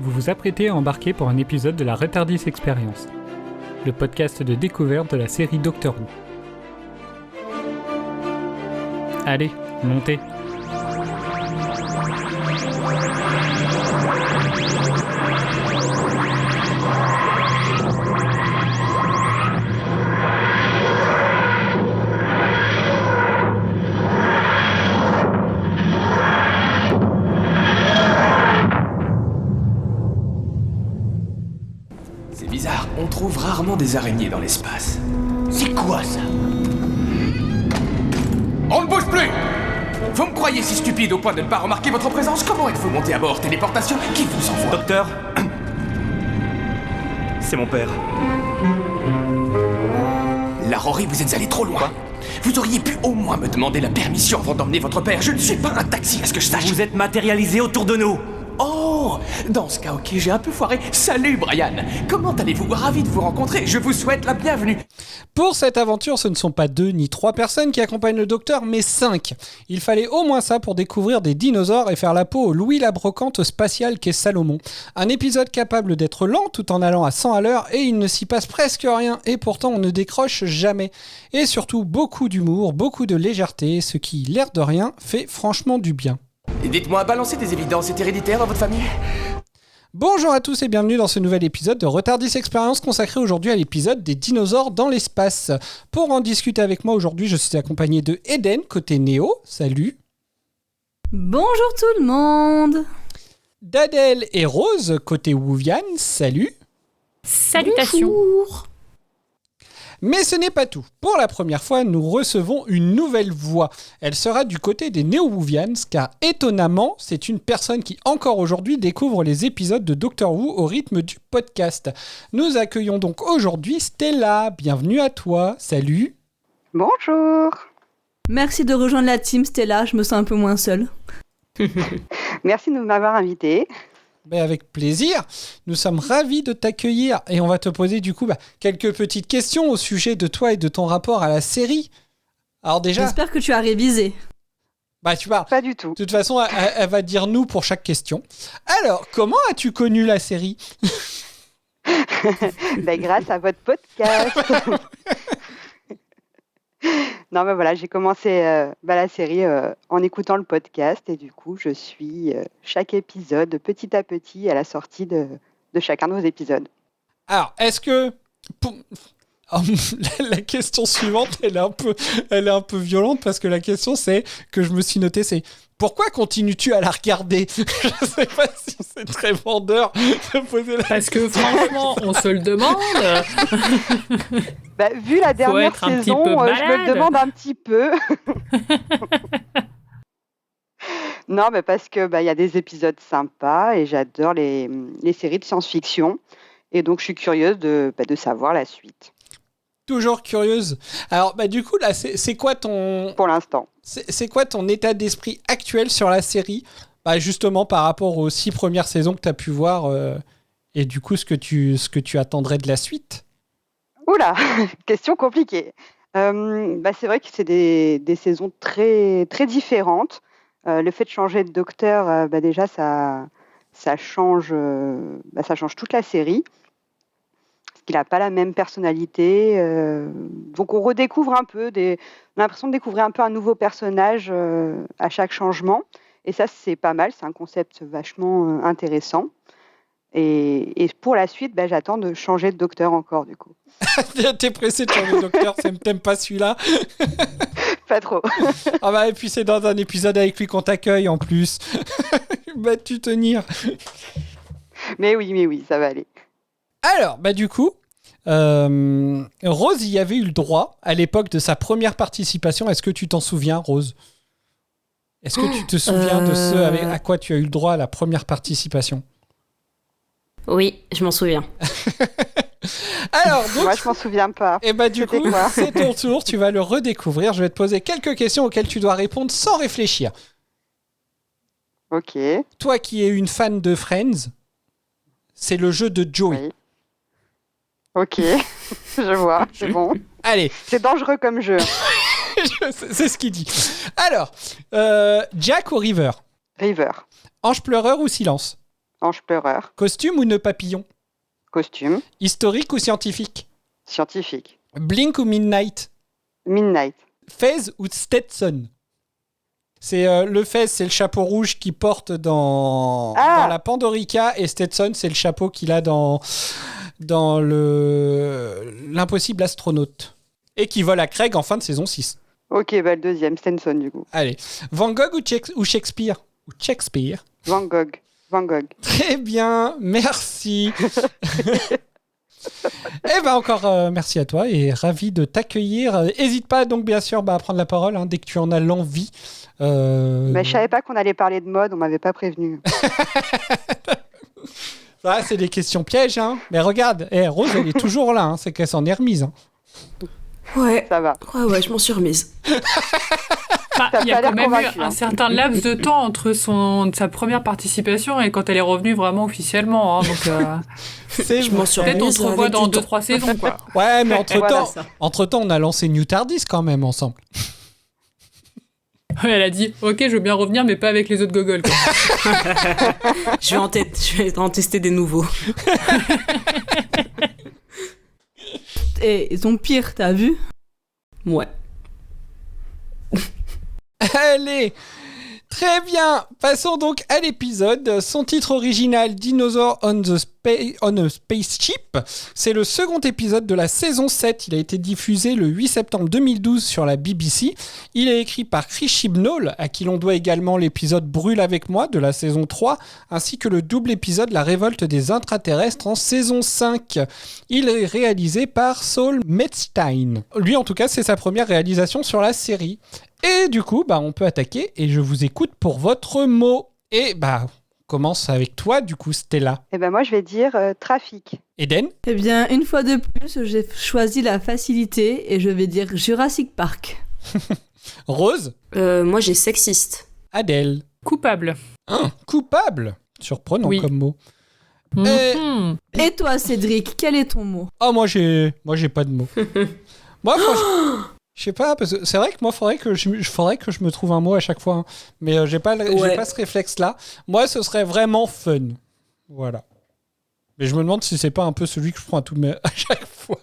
Vous vous apprêtez à embarquer pour un épisode de la Retardis Experience, le podcast de découverte de la série Doctor Who. Allez, montez. C'est bizarre, on trouve rarement des araignées dans l'espace. C'est quoi ça? On ne bouge plus! Vous me croyez si stupide au point de ne pas remarquer votre présence? Comment êtes-vous monté à bord? Téléportation? Qui vous envoie? Docteur, c'est mon père. La Rory, vous êtes allé trop loin. Vous auriez pu au moins me demander la permission avant d'emmener votre père. Je ne suis pas un taxi, à ce que je sache. Vous êtes matérialisé autour de nous. Oh, dans ce cas, ok, j'ai un peu foiré. Salut, Brian. Comment allez-vous? Ravi de vous rencontrer. Je vous souhaite la bienvenue. Pour cette aventure, ce ne sont pas 2 ni 3 personnes qui accompagnent le docteur, mais 5. Il fallait au moins ça pour découvrir des dinosaures et faire la peau au Louis la brocante spatiale qu'est Salomon. Un épisode capable d'être lent tout en allant à 100 à l'heure et il ne s'y passe presque rien et pourtant on ne décroche jamais. Et surtout beaucoup d'humour, beaucoup de légèreté, ce qui, l'air de rien, fait franchement du bien. Et dites-moi, balancer des évidences est héréditaire dans votre famille? Bonjour à tous et bienvenue dans ce nouvel épisode de Retardis Experience consacré aujourd'hui à l'épisode des dinosaures dans l'espace. Pour en discuter avec moi aujourd'hui, je suis accompagné de Eden, côté Néo. Salut. Bonjour tout le monde. d'Adèle et Rose, côté Wuvian. Salut. Salutations. Bonjour. Mais ce n'est pas tout. Pour la première fois, nous recevons une nouvelle voix. Elle sera du côté des Néo-Whovians, car étonnamment, c'est une personne qui encore aujourd'hui découvre les épisodes de Doctor Who au rythme du podcast. Nous accueillons donc aujourd'hui Stella. Bienvenue à toi. Salut. Bonjour. Merci de rejoindre la team Stella, je me sens un peu moins seule. Merci de m'avoir invitée. Ben avec plaisir, nous sommes ravis de t'accueillir et on va te poser du coup quelques petites questions au sujet de toi et de ton rapport à la série. Alors déjà... J'espère que tu as révisé. Tu parles. Pas du tout. De toute façon, elle va dire nous pour chaque question. Alors, comment as-tu connu la série? Grâce à votre podcast. Non, voilà, j'ai commencé la série en écoutant le podcast et du coup, je suis chaque épisode petit à petit à la sortie de chacun de vos épisodes. Alors, est-ce que... La question suivante, elle est un peu violente parce que la question que je me suis notée, c'est pourquoi continues-tu à la regarder? Je sais pas si c'est très vendeur de poser la Parce que franchement, on se le demande. Vu la dernière saison, je me le demande un petit peu. Non, mais parce que y a des épisodes sympas et j'adore les séries de science-fiction et donc je suis curieuse de savoir la suite. Toujours curieuse. Alors, du coup, là, c'est quoi ton... Pour l'instant. C'est quoi ton état d'esprit actuel sur la série? Justement, par rapport aux 6 premières saisons que tu as pu voir et du coup, ce que tu attendrais de la suite? Oula, question compliquée. C'est vrai que c'est des saisons très, très différentes. Le fait de changer de docteur, déjà, ça change toute la série. Il n'a pas la même personnalité. Donc on redécouvre un peu, on a l'impression de découvrir un peu un nouveau personnage à chaque changement. Et ça, c'est pas mal, c'est un concept vachement intéressant. Et pour la suite, j'attends de changer de docteur encore, du coup. T'es pressé de changer de docteur, t'aimes pas celui-là? Pas trop. Et puis c'est dans un épisode avec lui qu'on t'accueille en plus. Tu tenir. Mais oui, ça va aller. Alors, du coup, Rose y avait eu le droit à l'époque de sa première participation. Est-ce que tu t'en souviens, Rose? Est-ce que tu te souviens de ce à quoi tu as eu le droit à la première participation? Oui, je m'en souviens. Alors, donc, moi, je m'en souviens pas. Et du coup, c'est ton tour, tu vas le redécouvrir. Je vais te poser quelques questions auxquelles tu dois répondre sans réfléchir. Ok. Toi qui es une fan de Friends, c'est le jeu de Joey. Oui. Ok, je vois, c'est bon. Allez. C'est dangereux comme jeu. C'est ce qu'il dit. Alors, Jack ou River? River. Ange pleureur ou silence? Ange pleureur. Costume ou nœud papillon? Costume. Historique ou scientifique? Scientifique. Blink ou Midnight? Midnight. Fez ou Stetson? C'est le Fez, c'est le chapeau rouge qu'il porte dans la Pandorica, et Stetson, c'est le chapeau qu'il a dans l'Impossible Astronaute. Et qui vole à Craig en fin de saison 6. Ok, le deuxième, Stenson du coup. Allez. Van Gogh ou Shakespeare? Ou Shakespeare? Van Gogh. Très bien, merci. Encore merci à toi et ravi de t'accueillir. N'hésite pas donc bien sûr à prendre la parole dès que tu en as l'envie. Je savais pas qu'on allait parler de mode, on m'avait pas prévenu. C'est des questions pièges, Mais regarde, Rose, elle est toujours là, c'est qu'elle s'en est remise. Ouais. Ça va. Ouais, je m'en suis remise. Il y a quand même eu un certain laps de temps entre sa première participation et quand elle est revenue vraiment officiellement. Donc, je m'en suis peut-être on remise. se revoit dans 2-3 saisons, quoi. Ouais, mais entre-temps, on a lancé New TARDIS quand même ensemble. Ouais, elle a dit « Ok, je veux bien revenir, mais pas avec les autres gogoles. » Je vais en tester des nouveaux. Et ton pire, t'as vu? Ouais. Allez, très bien. Passons donc à l'épisode. Son titre original, Dinosaur on a Spaceship. C'est le second épisode de la saison 7. Il a été diffusé le 8 septembre 2012 sur la BBC. Il est écrit par Chris Chibnall, à qui l'on doit également l'épisode Brûle avec moi de la saison 3, ainsi que le double épisode La révolte des intraterrestres en saison 5. Il est réalisé par Saul Metzstein. Lui, en tout cas, c'est sa première réalisation sur la série. Et du coup, on peut attaquer et je vous écoute pour votre mot. Et on commence avec toi, du coup, Stella. Moi, je vais dire trafic. Eden? Eh bien, une fois de plus, j'ai choisi la facilité et je vais dire Jurassic Park. Rose? Moi, j'ai sexiste. Adèle? Coupable. Coupable? Surprenant comme mot. Et toi, Cédric, quel est ton mot? Moi, j'ai pas de mot. Moi, franchement... Je sais pas, parce que c'est vrai que moi, faudrait que je me trouve un mot à chaque fois. Mais j'ai pas ce réflexe-là. Moi, ce serait vraiment fun. Voilà. Mais je me demande si c'est pas un peu celui que je prends à chaque fois.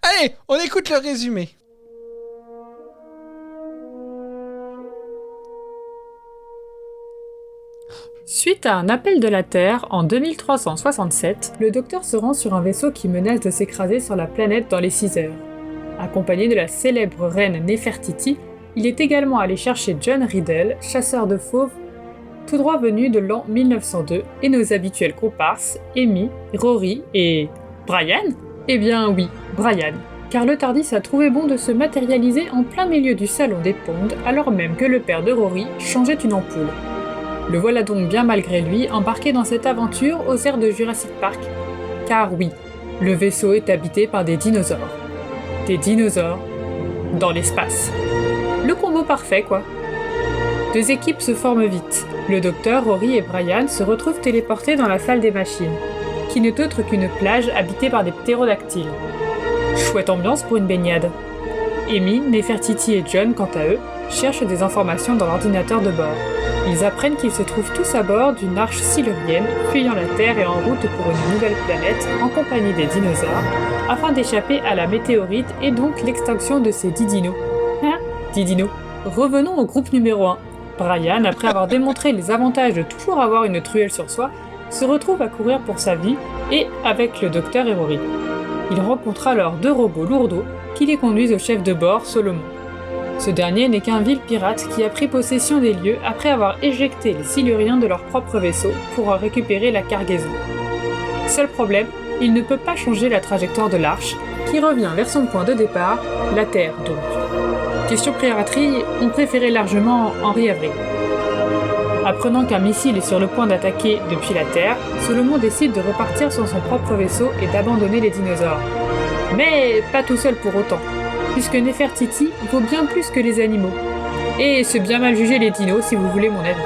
Allez, on écoute le résumé. Suite à un appel de la Terre, en 2367, le docteur se rend sur un vaisseau qui menace de s'écraser sur la planète dans les 6 heures. Accompagné de la célèbre reine Nefertiti, il est également allé chercher John Riddle, chasseur de fauves, tout droit venu de l'an 1902, et nos habituels comparses, Amy, Rory et... Brian ? Eh bien oui, Brian. Car le TARDIS a trouvé bon de se matérialiser en plein milieu du salon des Ponds, alors même que le père de Rory changeait une ampoule. Le voilà donc bien malgré lui embarqué dans cette aventure aux aires de Jurassic Park. Car oui, le vaisseau est habité par des dinosaures. Des dinosaures dans l'espace. Le combo parfait, quoi. 2 équipes se forment vite. Le docteur, Rory et Brian se retrouvent téléportés dans la salle des machines, qui n'est autre qu'une plage habitée par des ptérodactyles. Chouette ambiance pour une baignade. Amy, Nefertiti et John, quant à eux, cherchent des informations dans l'ordinateur de bord. Ils apprennent qu'ils se trouvent tous à bord d'une arche silurienne, fuyant la Terre et en route pour une nouvelle planète en compagnie des dinosaures, afin d'échapper à la météorite et donc l'extinction de ces 10 dinos. 10 dinos. Revenons au groupe numéro 1. Brian, après avoir démontré les avantages de toujours avoir une truelle sur soi, se retrouve à courir pour sa vie et avec le docteur et Rory. Il rencontre alors 2 robots lourdeaux qui les conduisent au chef de bord, Solomon. Ce dernier n'est qu'un vil pirate qui a pris possession des lieux après avoir éjecté les Siluriens de leur propre vaisseau pour en récupérer la cargaison. Seul problème, il ne peut pas changer la trajectoire de l'arche, qui revient vers son point de départ, la Terre donc. Question piraterie, on préférait largement Henri Avril. Apprenant qu'un missile est sur le point d'attaquer depuis la Terre, Solomon décide de repartir sur son propre vaisseau et d'abandonner les dinosaures. Mais pas tout seul pour autant, puisque Nefertiti vaut bien plus que les animaux. Et c'est bien mal juger les dinos si vous voulez mon avis.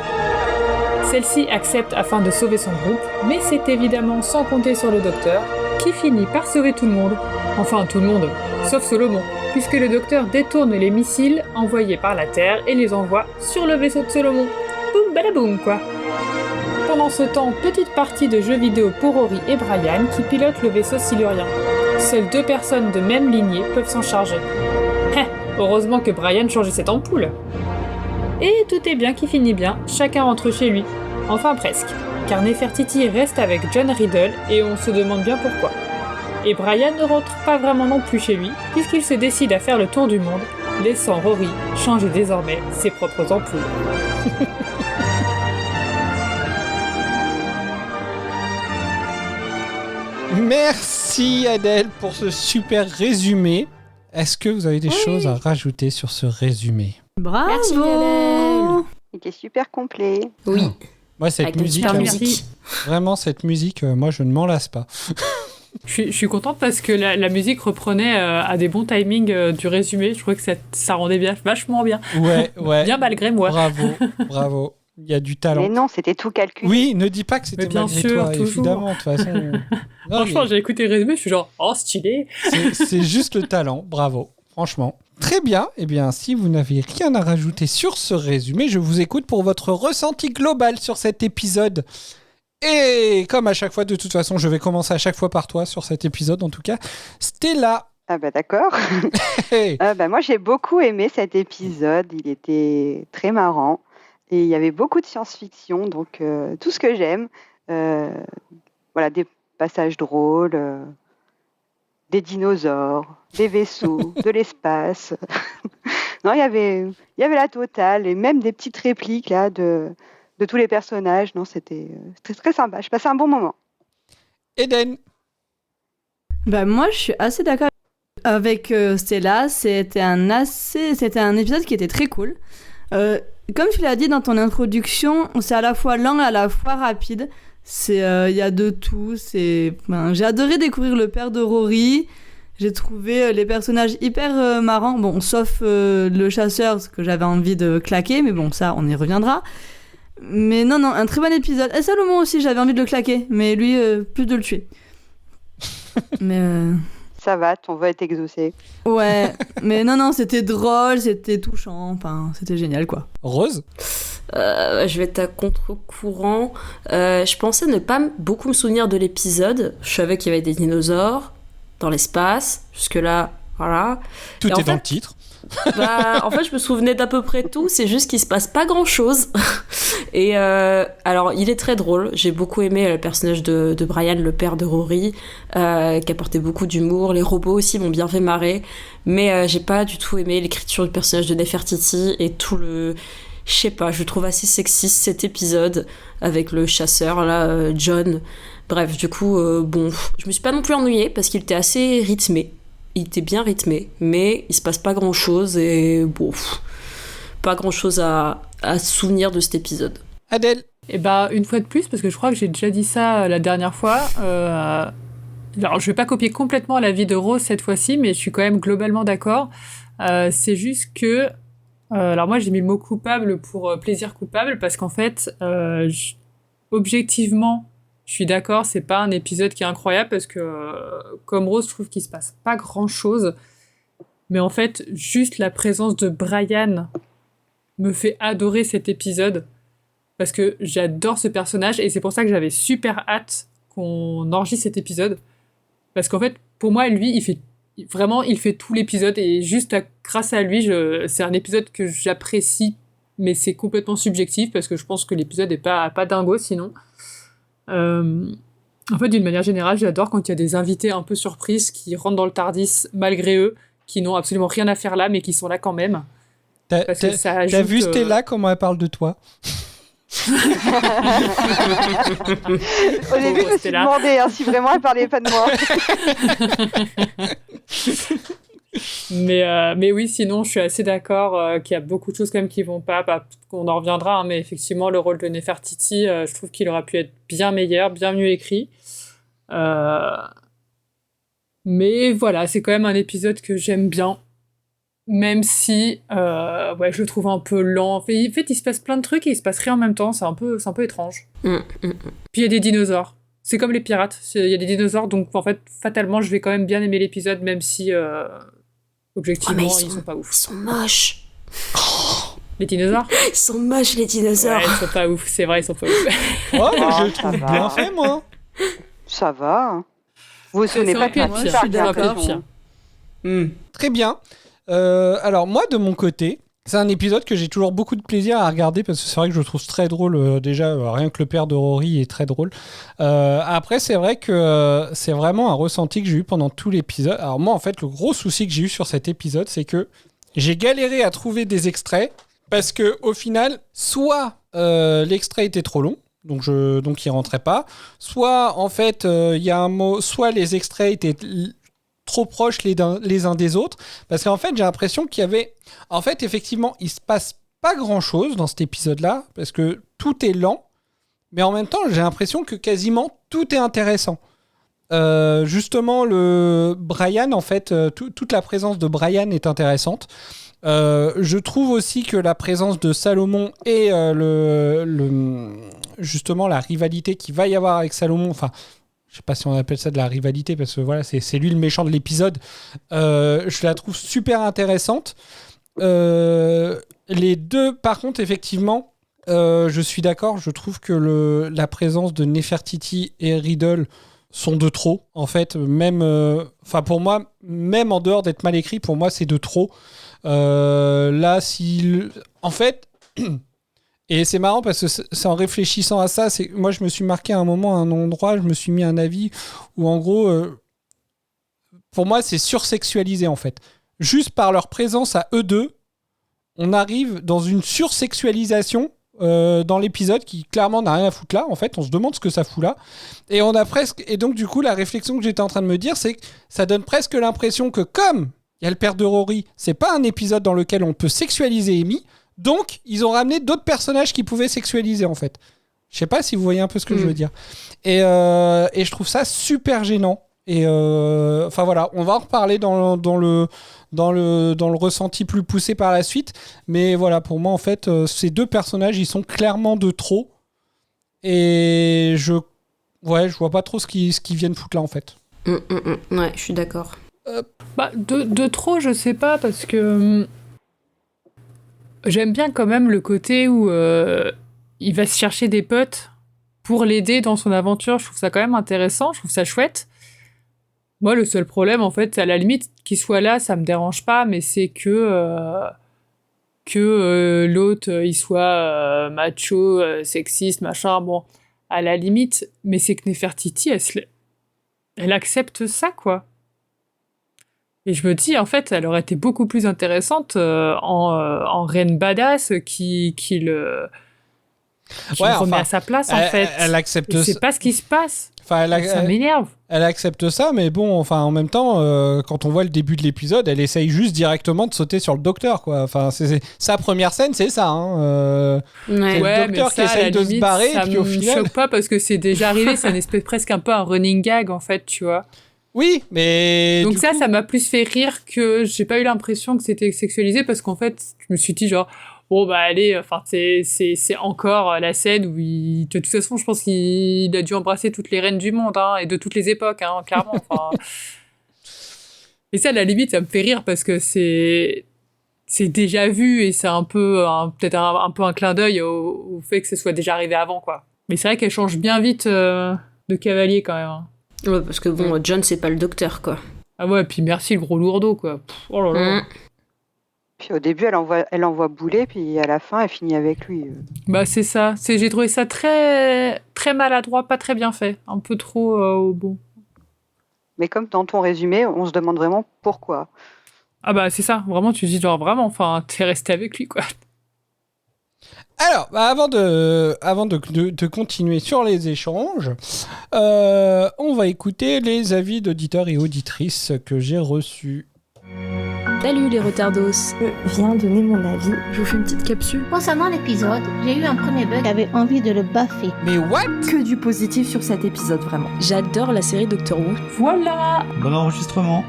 Celle-ci accepte afin de sauver son groupe, mais c'est évidemment sans compter sur le docteur, qui finit par sauver tout le monde. Enfin tout le monde, sauf Solomon, puisque le docteur détourne les missiles envoyés par la Terre et les envoie sur le vaisseau de Solomon. Boum badaboum quoi. pendant ce temps, petite partie de jeux vidéo pour Rory et Brian qui pilotent le vaisseau silurien. Seules 2 personnes de même lignée peuvent s'en charger. Heureusement que Brian changeait cette ampoule. Et tout est bien qui finit bien, chacun rentre chez lui. Enfin presque, car Nefertiti reste avec John Riddle et on se demande bien pourquoi. Et Brian ne rentre pas vraiment non plus chez lui, puisqu'il se décide à faire le tour du monde, laissant Rory changer désormais ses propres ampoules. Merci Adèle pour ce super résumé. Est-ce que vous avez des choses à rajouter sur ce résumé? Bravo. Merci, Adèle. C'était super complet. Oui. Moi, cette Avec une musique, super musique. musique. vraiment, cette musique, moi, je ne m'en lasse pas. Je suis contente parce que la musique reprenait à des bons timings du résumé. Je trouvais que ça rendait vachement bien. Ouais. Bien malgré moi. Bravo. Il y a du talent. Mais non, c'était tout calculé. Oui, ne dis pas que c'était Mais bien malgré sûr, toi, toujours. évidemment, de toute façon. Non, Franchement, j'ai écouté le résumé, je suis genre, oh, stylé. c'est juste le talent, bravo, franchement. Très bien, eh bien, si vous n'avez rien à rajouter sur ce résumé, je vous écoute pour votre ressenti global sur cet épisode. Et comme à chaque fois, de toute façon, je vais commencer à chaque fois par toi sur cet épisode, en tout cas. Stella. Ah bah d'accord. Moi, j'ai beaucoup aimé cet épisode. Il était très marrant. Et il y avait beaucoup de science-fiction, donc tout ce que j'aime. Voilà, des passages drôles, des dinosaures, des vaisseaux, de l'espace. Non, il y avait la totale, et même des petites répliques là de tous les personnages. Non, c'était très sympa. Je passais un bon moment. Eden. Moi, je suis assez d'accord avec Stella. C'était un épisode qui était très cool. Comme tu l'as dit dans ton introduction, c'est à la fois lent et à la fois rapide. Il y a de tout. J'ai adoré découvrir le père de Rory. J'ai trouvé les personnages hyper marrants. Bon, sauf le chasseur, ce que j'avais envie de claquer. Mais bon, ça, on y reviendra. Mais non, un très bon épisode. Et Salomon aussi, j'avais envie de le claquer. Mais lui, plus de le tuer. Mais... Ça va, ton vœu est exaucé. Ouais, mais non, c'était drôle, c'était touchant, enfin, c'était génial, quoi. Rose. Je vais être à contre-courant. Je pensais ne pas beaucoup me souvenir de l'épisode. Je savais qu'il y avait des dinosaures dans l'espace. Jusque-là, voilà. Tout est dans le titre. En fait, je me souvenais d'à peu près tout. C'est juste qu'il se passe pas grand-chose. Et alors, il est très drôle. J'ai beaucoup aimé le personnage de Brian, le père de Rory, qui apportait beaucoup d'humour. Les robots aussi m'ont bien fait marrer. Mais j'ai pas du tout aimé l'écriture du personnage de Nefertiti et tout le... Je sais pas, je le trouve assez sexiste cet épisode avec le chasseur là, John. Bref, du coup, je me suis pas non plus ennuyée parce qu'il était assez rythmé. Il était bien rythmé, mais il se passe pas grand chose et pas grand chose à se souvenir de cet épisode. Adèle. Et une fois de plus, parce que je crois que j'ai déjà dit ça la dernière fois. Alors, je vais pas copier complètement l'avis de Rose cette fois-ci, mais je suis quand même globalement d'accord. C'est juste que alors moi j'ai mis le mot coupable pour plaisir coupable parce qu'en fait objectivement je suis d'accord, c'est pas un épisode qui est incroyable parce que comme Rose je trouve qu'il se passe pas grand chose, mais en fait juste la présence de Brian me fait adorer cet épisode parce que j'adore ce personnage et c'est pour ça que j'avais super hâte qu'on enregistre cet épisode parce qu'en fait pour moi lui il fait tout l'épisode et juste grâce à lui, c'est un épisode que j'apprécie, mais c'est complètement subjectif parce que je pense que l'épisode est pas dingo sinon. En fait, d'une manière générale, j'adore quand il y a des invités un peu surprises qui rentrent dans le TARDIS malgré eux, qui n'ont absolument rien à faire là, mais qui sont là quand même. T'as vu Stella comment elle parle de toi? Au début, je me suis demandé si vraiment elle parlait pas de moi. Mais oui, sinon, je suis assez d'accord qu'il y a beaucoup de choses quand même qui vont pas. On en reviendra, hein, mais effectivement, le rôle de Nefertiti, je trouve qu'il aurait pu être bien meilleur, bien mieux écrit. Mais voilà, c'est quand même un épisode que j'aime bien. Même si je le trouve un peu lent. En fait, il se passe plein de trucs et il se passe rien en même temps. C'est un peu étrange. Puis il y a des dinosaures. C'est comme les pirates. Il y a des dinosaures, donc en fait, fatalement, je vais quand même bien aimer l'épisode, même si objectivement, ils sont pas ouf. Ils sont moches. Les dinosaures? Ils sont moches, les dinosaures. Ouais, ils sont pas ouf, c'est vrai, ils sont pas ouf. Oh, mais je le ça trouve va. bien fait, moi. Ça va. Vous vous souvenez Ça pas aurait pu de être la pire. super Je suis d'accord, réaction. pire. Très bien. Alors, moi, de mon côté, c'est un épisode que j'ai toujours beaucoup de plaisir à regarder parce que c'est vrai que je le trouve très drôle. Déjà, rien que le père de Rory est très drôle. Après, c'est vrai que c'est vraiment un ressenti que j'ai eu pendant tout l'épisode. Alors, moi, en fait, le gros souci que j'ai eu sur cet épisode, c'est que j'ai galéré à trouver des extraits parce que au final, soit l'extrait était trop long, donc il rentrait pas, soit en fait, il y a un mot, soit les extraits étaient trop proches les uns des autres, parce qu'en fait j'ai l'impression qu'il y avait, en fait effectivement il se passe pas grand chose dans cet épisode là, parce que tout est lent, mais en même temps j'ai l'impression que quasiment tout est intéressant. Justement le Brian, en fait toute la présence de Brian est intéressante. Je trouve aussi que la présence de Salomon et justement la rivalité qu'il va y avoir avec Salomon, enfin je sais pas si on appelle ça de la rivalité parce que voilà, c'est lui le méchant de l'épisode. Je la trouve super intéressante. Les deux, par contre, effectivement, je suis d'accord. Je trouve que la présence de Nefertiti et Riddle sont de trop. En fait, même, pour moi, même en dehors d'être mal écrit, pour moi, c'est de trop. Là, en fait. Et c'est marrant parce que c'est en réfléchissant à ça, moi je me suis marqué à un moment, à un endroit, je me suis mis un avis où en gros, pour moi c'est sursexualisé en fait. Juste par leur présence à eux deux, on arrive dans une sursexualisation dans l'épisode qui clairement n'a rien à foutre là. En fait, on se demande ce que ça fout là. Et on a presque. Et donc du coup, la réflexion que j'étais en train de me dire, c'est que ça donne presque l'impression que comme il y a le père de Rory, c'est pas un épisode dans lequel on peut sexualiser Amy. Donc, ils ont ramené d'autres personnages qui pouvaient sexualiser, en fait. Je sais pas si vous voyez un peu ce que je veux dire. Et je trouve ça super gênant. Et voilà, on va en reparler dans le ressenti plus poussé par la suite. Mais voilà, pour moi, en fait, ces deux personnages, ils sont clairement de trop. Et je vois pas trop ce qu'ils viennent foutre là, en fait. Ouais, je suis d'accord. De trop, je sais pas, parce que... J'aime bien quand même le côté où il va se chercher des potes pour l'aider dans son aventure. Je trouve ça quand même intéressant, je trouve ça chouette. Moi, le seul problème, en fait, à la limite, qu'il soit là, ça me dérange pas, mais c'est que l'autre, il soit macho, sexiste, machin, bon, à la limite, mais c'est que Nefertiti, elle accepte ça, quoi. Et je me dis, en fait, elle aurait été beaucoup plus intéressante en reine badass qui le remet à sa place, en fait. Elle accepte ça. C'est pas ce qui se passe. Ça m'énerve. Elle accepte ça, mais bon, en même temps, quand on voit le début de l'épisode, elle essaye juste directement de sauter sur le docteur, quoi. C'est sa première scène, c'est ça. C'est le docteur qui essaye de se barrer, et puis au final... Ça me choque pas parce que c'est déjà arrivé, c'est une espèce presque un peu un running gag, en fait, tu vois. Oui, mais... Donc ça m'a plus fait rire que j'ai pas eu l'impression que c'était sexualisé parce qu'en fait, je me suis dit genre, bon bah allez, c'est encore la scène où de toute façon, je pense qu'il a dû embrasser toutes les reines du monde, et de toutes les époques, clairement. Et ça, à la limite, ça me fait rire parce que c'est déjà vu et c'est un peu, peut-être un peu un clin d'œil au fait que ce soit déjà arrivé avant, quoi. Mais c'est vrai qu'elle change bien vite de cavalier quand même. Ouais, parce que bon, John, c'est pas le docteur, quoi. Ah ouais, puis merci le gros lourdeau, quoi. Oh là là. Puis au début, elle envoie bouler, puis à la fin, elle finit avec lui. Bah c'est ça. J'ai trouvé ça très, très maladroit, pas très bien fait. Un peu trop bon. Mais comme dans ton résumé, on se demande vraiment pourquoi. Ah bah c'est ça. Vraiment, tu te dis genre vraiment, t'es resté avec lui, quoi. Alors, avant de continuer sur les échanges, on va écouter les avis d'auditeurs et auditrices que j'ai reçus. Salut les retardos. Je viens donner mon avis. Je vous fais une petite capsule. Concernant l'épisode, j'ai eu un premier bug, j'avais envie de le baffer. Mais what ? Que du positif sur cet épisode, vraiment. J'adore la série Doctor Who. Voilà. Bon enregistrement.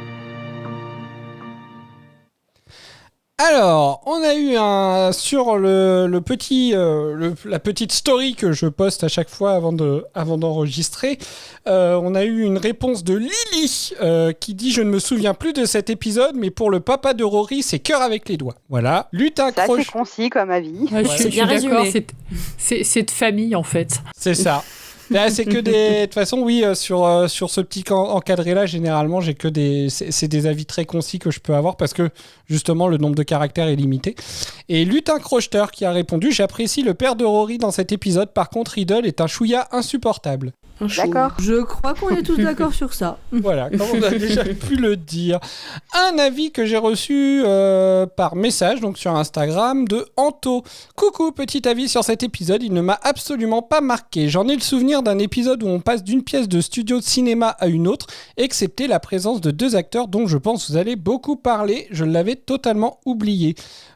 Alors, on a eu sur la petite story que je poste à chaque fois avant d'enregistrer, on a eu une réponse de Lily qui dit « Je ne me souviens plus de cet épisode, mais pour le papa de Rory, c'est cœur avec les doigts. » Voilà. Lutin C'est assez Croche. concis comme avis. Ouais, c'est je bien suis d'accord, résumé. c'est de famille en fait. C'est ça. Là, c'est que des. De toute façon, oui, sur ce petit encadré-là, généralement, j'ai que des. C'est des avis très concis que je peux avoir parce que, justement, le nombre de caractères est limité. Et Lutin Crocheteur qui a répondu « J'apprécie le père de Rory dans cet épisode. Par contre, Riddle est un chouïa insupportable. » D'accord. Je crois qu'on est tous d'accord sur ça. Voilà, comme on a déjà pu le dire. Un avis que j'ai reçu par message, donc sur Instagram, de Anto. Coucou, petit avis sur cet épisode, il ne m'a absolument pas marqué. J'en ai le souvenir d'un épisode où on passe d'une pièce de studio de cinéma à une autre, excepté la présence de 2 acteurs dont je pense vous allez beaucoup parler. Je l'avais totalement oublié.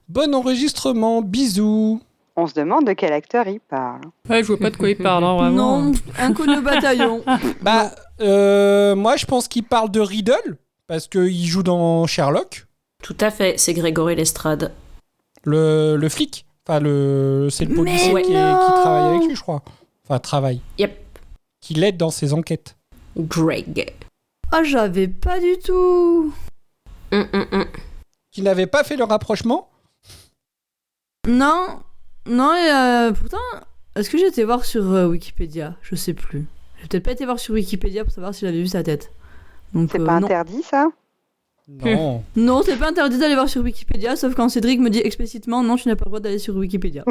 Bon enregistrement, bisous. On se demande de quel acteur il parle. Ouais, je vois pas de quoi il parle, hein, vraiment. Non, inconnu au bataillon. Bah, moi je pense qu'il parle de Riddle, parce qu'il joue dans Sherlock. Tout à fait, c'est Grégory Lestrade. Le flic. Enfin, c'est le policier qui travaille avec lui, je crois. Enfin, travaille. Yep. Qui l'aide dans ses enquêtes. Greg. Ah, j'avais pas du tout. Qui n'avait pas fait le rapprochement. Non, et pourtant, est-ce que j'ai été voir sur Wikipédia ? Je sais plus. J'ai peut-être pas été voir sur Wikipédia pour savoir si j'avais vu sa tête. Donc, C'est pas non. interdit, ça ? Non. Non, c'est pas interdit d'aller voir sur Wikipédia, sauf quand Cédric me dit explicitement non, tu n'as pas le droit d'aller sur Wikipédia.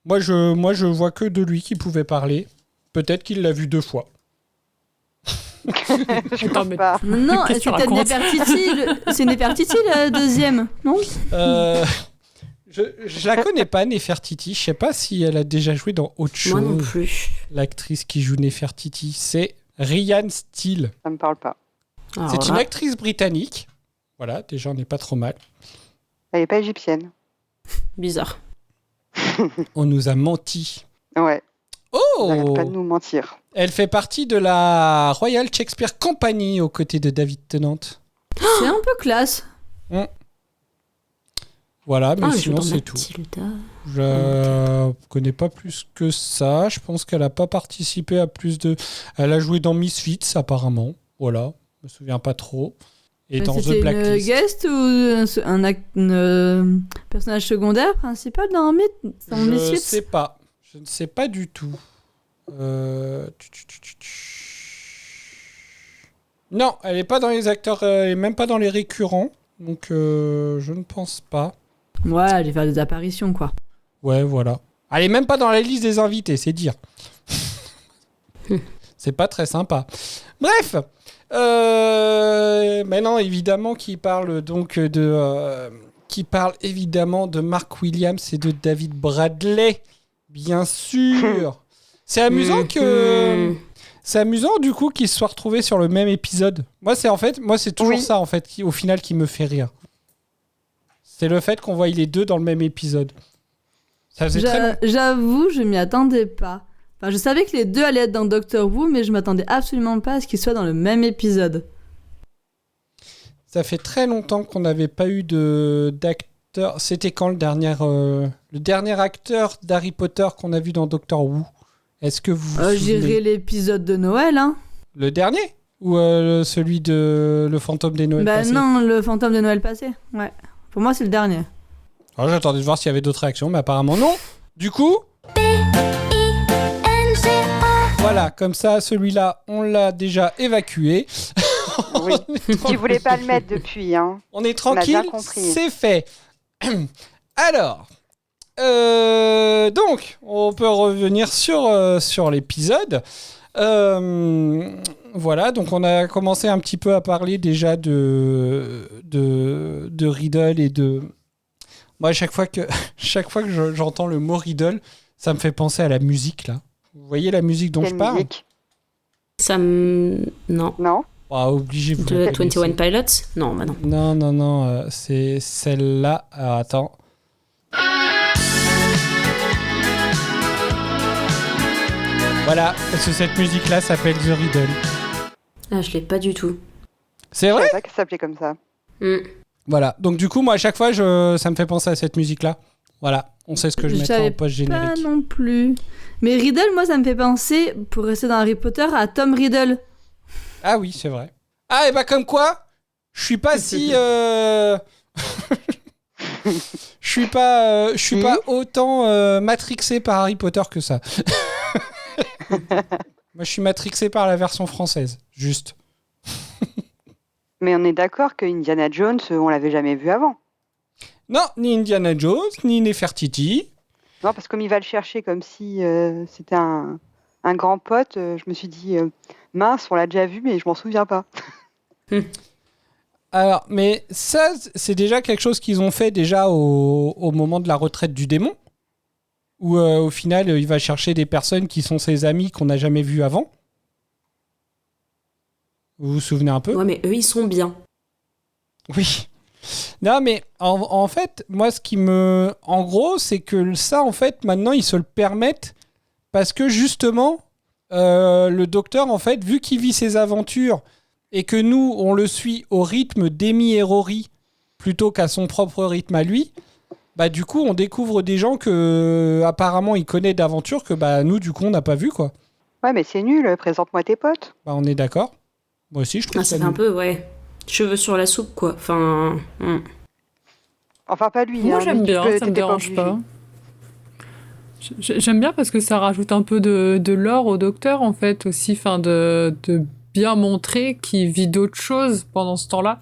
Moi, je vois que de lui qui pouvait parler. Peut-être qu'il l'a vu 2 fois. Je pense pas. Non, Qu'est-ce c'est que tu peut-être racontes Nefertiti. C'est Nefertiti la deuxième, non ? Je la connais pas, Nefertiti. Je sais pas si elle a déjà joué dans autre chose. Moi non plus. L'actrice qui joue Nefertiti, c'est Ryan Steele. Ça me parle pas. Alors C'est une là, actrice britannique. Voilà, déjà on n'est pas trop mal. Elle est pas égyptienne. bizarre. On nous a menti. Ouais. Oh, N'arrête pas de nous mentir. Elle fait partie de la Royal Shakespeare Company aux côtés de David Tennant. C'est un peu classe. Voilà, mais Ah, sinon je joue dans c'est tout. Mathilda. Je connais pas plus que ça. Je pense qu'elle a pas participé à plus de. Elle a joué dans Misfits apparemment. Voilà, je me souviens pas trop. Et dans C'était The Blacklist. une guest ou un personnage secondaire principal dans Je sais pas. Je ne sais pas du tout. Non, elle est pas dans les acteurs, elle est même pas dans les récurrents. Donc je ne pense pas. Ouais, elle va faire des apparitions, quoi. Ouais, voilà. Elle est même pas dans la liste des invités, c'est dire. C'est pas très sympa. Bref, maintenant évidemment qui parle donc qui parle évidemment de Mark Williams et de David Bradley, bien sûr. C'est amusant que c'est amusant du coup qu'ils se soient retrouvés sur le même épisode. Moi c'est toujours ça en fait au final qui me fait rire. C'est le fait qu'on voit les deux dans le même épisode. Ça faisait très long. J'avoue, je m'y attendais pas. Enfin, je savais que les deux allaient être dans Doctor Who, mais je m'attendais absolument pas à ce qu'ils soient dans le même épisode. Ça fait très longtemps qu'on n'avait pas eu d'acteur. C'était quand le dernier acteur d'Harry Potter qu'on a vu dans Doctor Who? Est-ce que vous vous souvenez? J'irai l'épisode de Noël, hein. Le dernier? Ou celui de Le Fantôme des Noëls passés? Non, le fantôme de Noël passé. Ouais. Pour moi, c'est le dernier. Alors, j'attendais de voir s'il y avait d'autres réactions, mais apparemment non. Du coup... Voilà, comme ça, celui-là, on l'a déjà évacué. Oui. Tu voulais pas le mettre depuis, hein. On est tranquille, On a bien compris. c'est fait. Alors, donc, on peut revenir sur l'épisode. Voilà, donc on a commencé un petit peu à parler déjà de Riddle et de... Moi, à chaque fois que j'entends le mot Riddle, ça me fait penser à la musique, là. Vous voyez la musique dont je parle? Ça me... Non. Non. Ah, obligé, vous De la 21 connaissez. Pilots? Non, bah non. Non, c'est celle-là. Alors, attends. Voilà, parce que cette musique-là s'appelle The Riddle. Ah, je l'ai pas du tout. C'est Je vrai? savais pas que ça s'appelait comme ça. Voilà. Donc du coup, moi, à chaque fois, ça me fait penser à cette musique-là. Voilà. On sait ce que je mettrai en post-générique. Pas non plus. Mais Riddle, moi, ça me fait penser, pour rester dans Harry Potter, à Tom Riddle. Ah oui, c'est vrai. Ah, et bah comme quoi, je suis pas si... Je suis pas autant matrixé par Harry Potter que ça. Moi, je suis matrixé par la version française, juste. Mais on est d'accord que Indiana Jones, on l'avait jamais vu avant. Non, ni Indiana Jones, ni Nefertiti. Non, parce que comme il va le chercher comme si c'était un grand pote, je me suis dit, mince, on l'a déjà vu, mais je m'en souviens pas. Alors, mais ça, c'est déjà quelque chose qu'ils ont fait déjà au moment de la retraite du démon, où au final, il va chercher des personnes qui sont ses amis qu'on n'a jamais vues avant. Vous vous souvenez un peu ? Ouais, mais eux, ils sont bien. Oui. Non, mais en fait, moi, ce qui me... En gros, c'est que ça, en fait, maintenant, ils se le permettent parce que, justement, le docteur, en fait, vu qu'il vit ses aventures et que nous, on le suit au rythme d'Amy et Rory plutôt qu'à son propre rythme à lui, bah, du coup, on découvre des gens que, apparemment, il connaît d'aventures que, bah, nous, du coup, on n'a pas vu, quoi. Ouais, mais c'est nul, présente-moi tes potes. Bah, on est d'accord. Moi aussi, je trouve ça fait nul. un peu, ouais. Cheveux sur la soupe, quoi. Enfin... Enfin, pas lui. Moi, hein, j'aime bien, ça me t'étais dérange obligé. pas. J'aime bien parce que ça rajoute un peu de lore au docteur, en fait, aussi, enfin, de bien montrer qu'il vit d'autres choses pendant ce temps-là.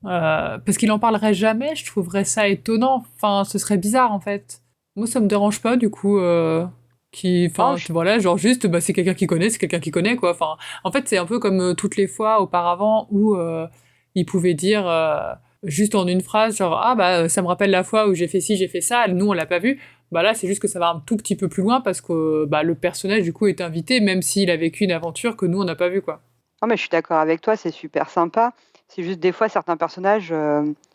Parce qu'il en parlerait jamais, je trouverais ça étonnant. Enfin, ce serait bizarre, en fait. Moi, ça me dérange pas, du coup... voilà, genre juste, bah, c'est quelqu'un qui connaît, quoi. Enfin, en fait, c'est un peu comme toutes les fois auparavant où il pouvait dire juste en une phrase, genre, ah, bah, ça me rappelle la fois où j'ai fait ci, j'ai fait ça, nous, on l'a pas vu. Bah là, c'est juste que ça va un tout petit peu plus loin parce que bah, le personnage, du coup, est invité, même s'il a vécu une aventure que nous, on n'a pas vue, quoi. Non, mais je suis d'accord avec toi, c'est super sympa. C'est juste des fois, certains personnages,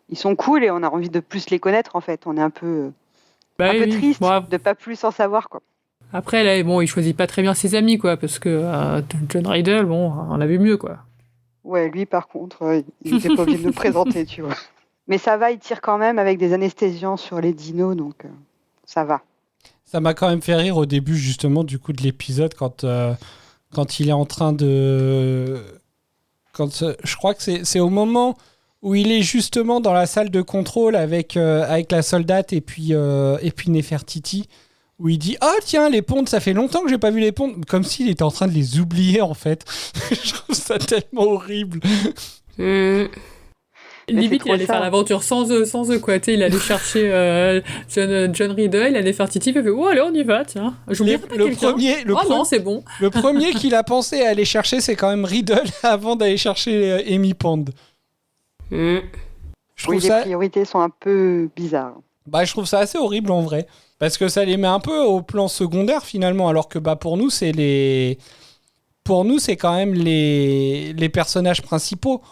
ils sont cool et on a envie de plus les connaître, en fait. On est un peu triste de pas plus en savoir, quoi. Après, là, bon, il choisit pas très bien ses amis, quoi, parce que John Riddle, bon, on a vu mieux, quoi. Ouais, lui, par contre, il était pas obligé de nous présenter, tu vois. Mais ça va, il tire quand même avec des anesthésiants sur les dinos, donc ça va. Ça m'a quand même fait rire au début, justement, du coup, de l'épisode, quand il est en train de... je crois que c'est au moment où il est justement dans la salle de contrôle avec la soldate et puis Nefertiti, où il dit « Ah tiens, les pontes, ça fait longtemps que j'ai pas vu les pontes !» Comme s'il était en train de les oublier, en fait. Je trouve ça tellement horrible. Limite, il allait faire l'aventure sans eux, quoi. Tu sais, il allait chercher John Riddle, il allait faire Titi, il fait « Oh, allez, on y va, tiens. » non, c'est bon. Le premier qu'il a pensé à aller chercher, c'est quand même Riddle avant d'aller chercher Amy Pond. Les priorités sont un peu bizarres. Bah, je trouve ça assez horrible, en vrai. Parce que ça les met un peu au plan secondaire, finalement, alors que bah, pour nous, c'est quand même les personnages principaux.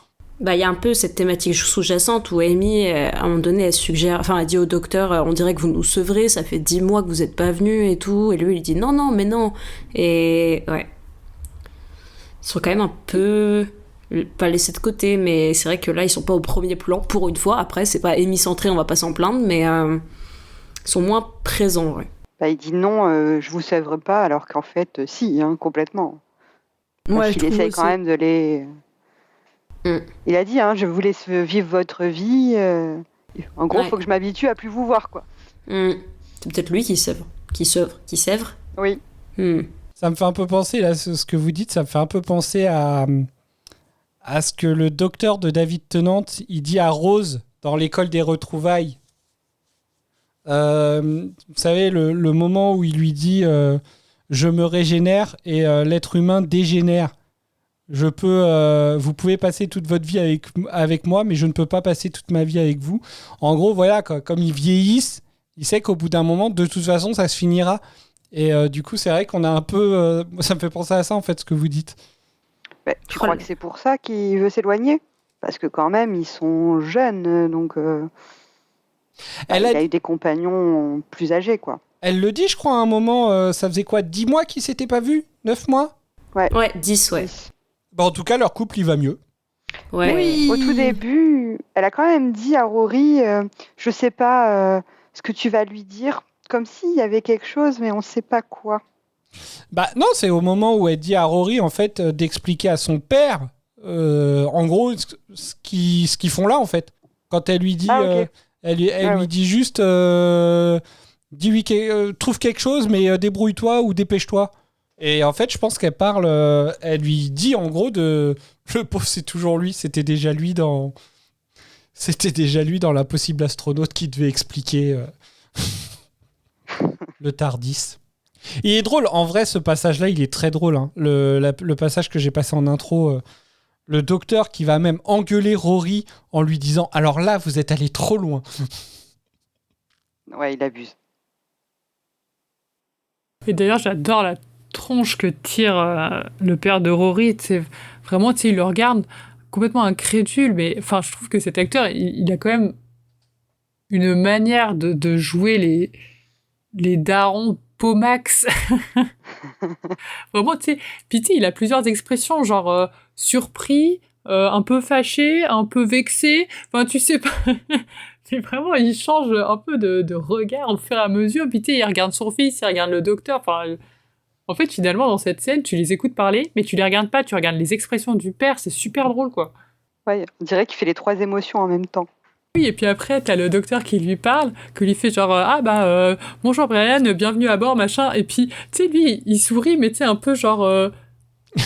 Bah, il y a un peu cette thématique sous-jacente où Amy, à un moment donné, elle dit au docteur, on dirait que vous nous sevrez, ça fait 10 mois que vous n'êtes pas venus et tout. Et lui, il dit non, mais non. Et ouais. Ils sont quand même un peu... pas laissés de côté, mais c'est vrai que là, ils sont pas au premier plan pour une fois. Après, c'est pas Amy centré, on va pas s'en plaindre, mais ils sont moins présents, ouais. Bah, il dit non, je vous sèvre pas, alors qu'en fait, si, complètement. Ouais, il essaye quand même de les... Il a dit, je vous laisse vivre votre vie. En gros, il faut que je m'habitue à plus vous voir, quoi. C'est peut-être lui qui sèvre. Qui sèvre. Oui. Ça me fait un peu penser, là, ce que vous dites, ça me fait un peu penser à ce que le docteur de David Tennant, il dit à Rose dans l'école des retrouvailles. Vous savez, le moment où il lui dit je me régénère et l'être humain dégénère. Vous pouvez passer toute votre vie avec moi, mais je ne peux pas passer toute ma vie avec vous. En gros, voilà, comme ils vieillissent, il sait qu'au bout d'un moment, de toute façon, ça se finira. Et du coup, c'est vrai qu'on a un peu... ça me fait penser à ça, en fait, ce que vous dites. Tu crois que c'est pour ça qu'il veut s'éloigner ? Parce que quand même, ils sont jeunes, donc... il a eu des compagnons plus âgés, quoi. Elle le dit, je crois, à un moment, ça faisait quoi, 10 mois qu'ils s'étaient pas vus ? 9 mois ? Ouais, 10, ouais. Bah, en tout cas, leur couple, il va mieux. Ouais. Mais au tout début, elle a quand même dit à Rory, je sais pas ce que tu vas lui dire, comme s'il y avait quelque chose, mais on sait pas quoi. Bah non, c'est au moment où elle dit à Rory en fait d'expliquer à son père, en gros, ce qu'ils font là en fait. Quand elle lui dit, ok. elle lui dit juste, dis-lui trouve quelque chose, mais débrouille-toi ou dépêche-toi. Et en fait, je pense qu'elle parle, elle lui dit en gros de, le pauvre, c'est toujours lui, c'était déjà lui dans l'impossible astronaute qui devait expliquer le TARDIS. Il est drôle, en vrai, ce passage-là, il est très drôle. Hein. Le passage que j'ai passé en intro, le docteur qui va même engueuler Rory en lui disant « Alors là, vous êtes allé trop loin. » Ouais, il abuse. Et d'ailleurs, j'adore la tronche que tire le père de Rory. C'est vraiment, il le regarde complètement incrédule, mais enfin, je trouve que cet acteur, il a quand même une manière de jouer les darons Pomax. Vraiment, tu sais, Pity, il a plusieurs expressions, genre surpris, un peu fâché, un peu vexé. Enfin, tu sais pas. C'est vraiment, il change un peu de regard au fur et à mesure. Pity, il regarde son fils, il regarde le docteur. Enfin, en fait, finalement, dans cette scène, tu les écoutes parler, mais tu les regardes pas. Tu regardes les expressions du père. C'est super drôle, quoi. Ouais, on dirait qu'il fait les 3 émotions en même temps. Oui, et puis après, t'as le docteur qui lui parle, qui lui fait genre bonjour Brian, bienvenue à bord, machin. Et puis, tu sais, lui, il sourit, mais tu sais, un peu genre.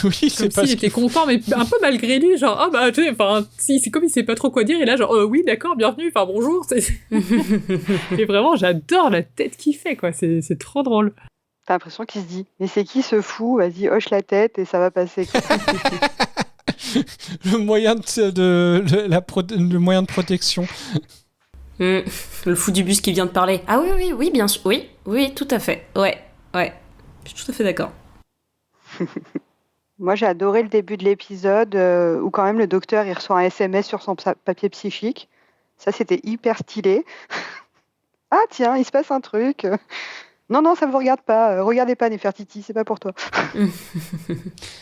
Oui, c'est comme s'il était content, mais un peu malgré lui, genre, tu sais, enfin, c'est comme il sait pas trop quoi dire, et là, genre, oui, d'accord, bienvenue, enfin, bonjour. Et vraiment, j'adore la tête qu'il fait, quoi, c'est trop drôle. T'as l'impression qu'il se dit, mais c'est qui ce fou? Vas-y, hoche la tête et ça va passer. Le moyen le moyen de protection. Le fou du bus qui vient de parler. Ah oui, bien sûr. Oui, tout à fait. Ouais. Je suis tout à fait d'accord. Moi, j'ai adoré le début de l'épisode où quand même le docteur, il reçoit un SMS sur son papier psychique. Ça, c'était hyper stylé. Ah tiens, il se passe un truc. Non, ça ne vous regarde pas. Regardez pas Nefertiti, c'est pas pour toi.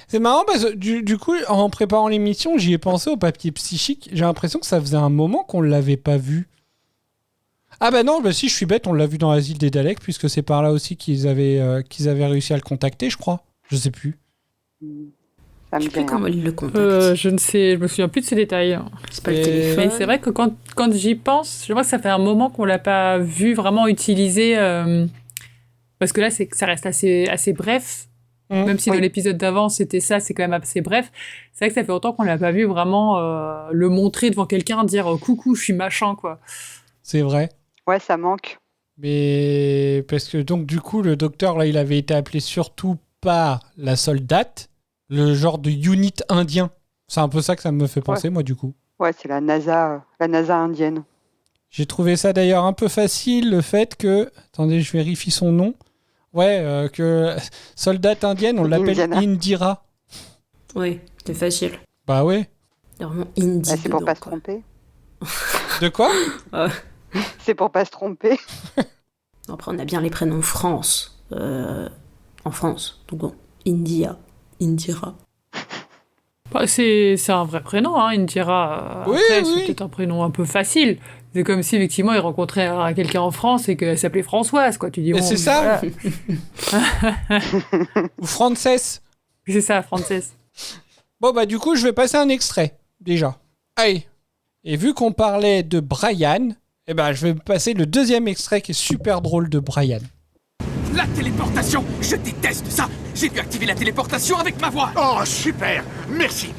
C'est marrant parce que du coup, en préparant l'émission, j'y ai pensé au papier psychique. J'ai l'impression que ça faisait un moment qu'on ne l'avait pas vu. Ah bah non, si je suis bête, on l'a vu dans l'asile des Daleks, puisque c'est par là aussi qu'ils avaient réussi à le contacter, je crois. Je sais plus. Ça me Je sais plus comment il le contacte. Je me souviens plus de ces détails. C'est pas le téléphone. Mais c'est vrai que quand j'y pense, je vois que ça fait un moment qu'on l'a pas vu vraiment utilisé. Parce que là, ça reste assez bref. Même si dans l'épisode d'avant, c'était ça, c'est quand même assez bref. C'est vrai que ça fait longtemps qu'on l'a pas vu vraiment le montrer devant quelqu'un, dire coucou, je suis machin, quoi. C'est vrai. Ouais, ça manque. Mais parce que donc du coup, le docteur, là, il avait été appelé surtout par la soldate, le genre de unit indien. C'est un peu ça que ça me fait penser, moi, du coup. Ouais, c'est la NASA indienne. J'ai trouvé ça d'ailleurs un peu facile, le fait que... Attendez, je vérifie son nom. Ouais, que soldate indienne, on l'appelle Indira. Oui, c'est facile. Bah ouais. Vraiment Indie. C'est pour pas se tromper. De quoi? C'est pour pas se tromper. Après, on a bien les prénoms France. En France. Donc bon, India, Indira. Bah, c'est un vrai prénom, hein, Indira. Après, c'est peut-être un prénom un peu facile. C'est comme si, effectivement, il rencontrait quelqu'un en France et qu'elle s'appelait Françoise, quoi. Tu dis, c'est ça. Ou Frances. C'est ça, Frances. Bon, bah, du coup, je vais passer un extrait, déjà. Allez. Et vu qu'on parlait de Brian, eh ben, je vais passer le deuxième extrait qui est super drôle de Brian. La téléportation, je déteste ça. J'ai dû activer la téléportation avec ma voix. Oh, super.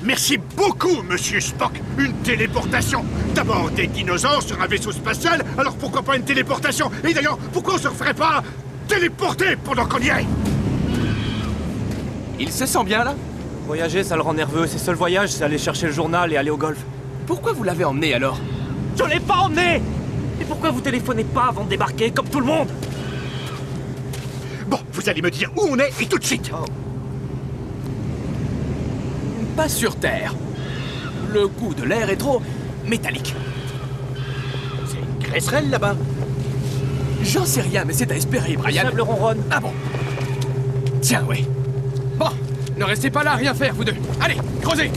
Merci beaucoup, monsieur Spock. Une téléportation. D'abord des dinosaures sur un vaisseau spatial, alors pourquoi pas une téléportation? Et d'ailleurs, pourquoi on se ferait pas téléporter pendant qu'on y est? Il se sent bien là? Voyager, ça le rend nerveux. Ses seuls voyages, c'est aller chercher le journal et aller au golf. Pourquoi vous l'avez emmené alors? Je l'ai pas emmené! Et pourquoi vous téléphonez pas avant de débarquer, comme tout le monde? Bon, vous allez me dire où on est et tout de suite. Pas sur Terre. Le goût de l'air est trop métallique. C'est une graisserelle là-bas. J'en sais rien, mais c'est à espérer, Brian. Le ronronne. Ah bon? Tiens, ouais. Bon, ne restez pas là à rien faire, vous deux. Allez, creusez.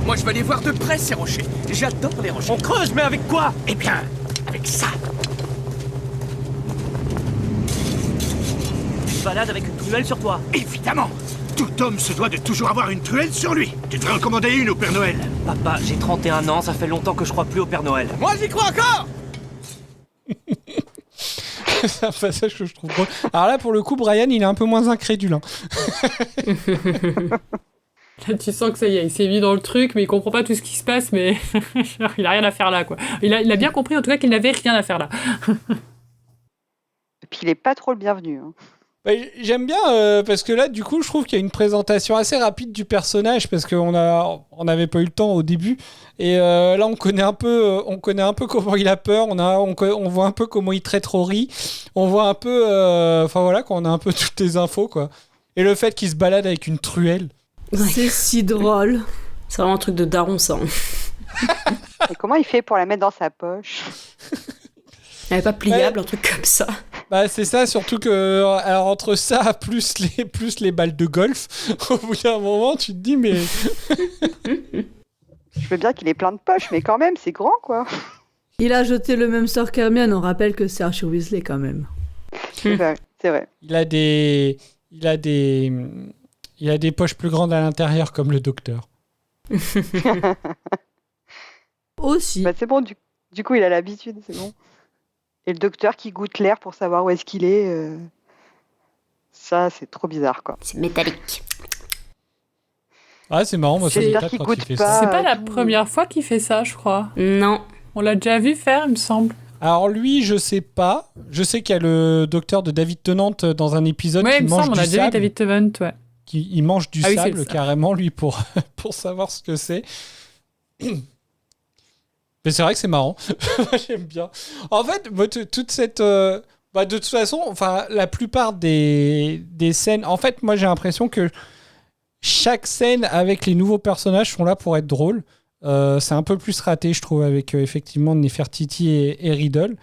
Moi, je vais aller voir de près ces rochers. J'adore les rochers. On creuse, mais avec quoi? Eh bien, avec ça. Tu te balades avec une truelle sur toi. Évidemment. Tout homme se doit de toujours avoir une truelle sur lui. Tu devrais en commander une au Père Noël. Papa, j'ai 31 ans, ça fait longtemps que je crois plus au Père Noël. Moi, j'y crois encore. C'est un passage que je trouve drôle. Alors là, pour le coup, Brian, il est un peu moins incrédule. Hein. Là, tu sens que ça y est, il s'est mis dans le truc, mais il comprend pas tout ce qui se passe, mais il a rien à faire là, quoi. Il a bien compris, en tout cas, qu'il n'avait rien à faire là. Et puis il est pas trop le bienvenu. Hein. Bah, j'aime bien parce que là, du coup, je trouve qu'il y a une présentation assez rapide du personnage parce qu'on n'avait pas eu le temps au début. Et là, on connaît un peu comment il a peur. On voit un peu comment il traite Rory. On voit un peu, qu'on a un peu toutes les infos, quoi. Et le fait qu'il se balade avec une truelle. C'est si drôle. C'est vraiment un truc de daron, ça. Et comment il fait pour la mettre dans sa poche? Elle n'est pas pliable, un truc comme ça. Bah c'est ça, surtout que alors entre ça plus les balles de golf, au bout d'un moment tu te dis mais je veux bien qu'il ait plein de poches, mais quand même c'est grand quoi. Il a jeté le même sort qu'Hermione, on rappelle que c'est Archie Weasley quand même. C'est vrai. Il a des poches plus grandes à l'intérieur comme le docteur. Aussi. Bah c'est bon, du coup il a l'habitude, c'est bon. Et le docteur qui goûte l'air pour savoir où est-ce qu'il est, ça c'est trop bizarre quoi. C'est métallique. Ah c'est marrant, moi ça J'espère m'étonne qu'il quand goûte il fait pas. ça. C'est pas la première fois qu'il fait ça, je crois. Non. On l'a déjà vu faire, il me semble. Alors lui, je sais pas. Je sais qu'il y a le docteur de David Tennant dans un épisode Ouais, qui il me mange semble, on du a déjà vu sable. David Tennant, ouais. Il mange du Ah oui, c'est sable ça. carrément lui pour savoir ce que c'est. Mais c'est vrai que c'est marrant. J'aime bien. En fait, toute cette... de toute façon, enfin, la plupart des scènes... En fait, moi, j'ai l'impression que chaque scène avec les nouveaux personnages sont là pour être drôles. C'est un peu plus raté, je trouve, avec effectivement Nefertiti et Riddle.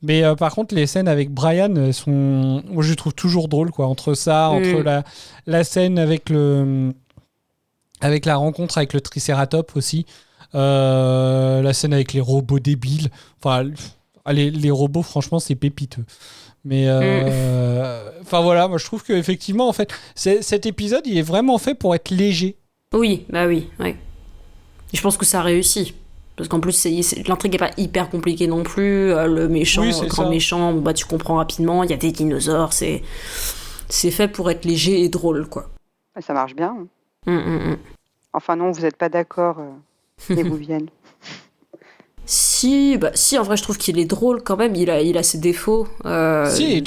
Mais par contre, les scènes avec Brian sont... Moi, je les trouve toujours drôles, quoi. Entre ça, entre la scène avec la rencontre avec le Triceratops aussi. La scène avec les robots débiles. Enfin, les robots, franchement, c'est pépiteux. Mais enfin voilà, moi je trouve qu'effectivement, en fait, cet épisode, il est vraiment fait pour être léger. Oui, bah oui, ouais. Et je pense que ça réussit. Parce qu'en plus, l'intrigue n'est pas hyper compliquée non plus. Le méchant, Oui, le grand ça. méchant, bah, tu comprends rapidement. Il y a des dinosaures. C'est fait pour être léger et drôle, quoi. Ça marche bien. Enfin non, vous n'êtes pas d'accord, les Rouviennes. Si, en vrai, je trouve qu'il est drôle quand même. Il a ses défauts. Si, elle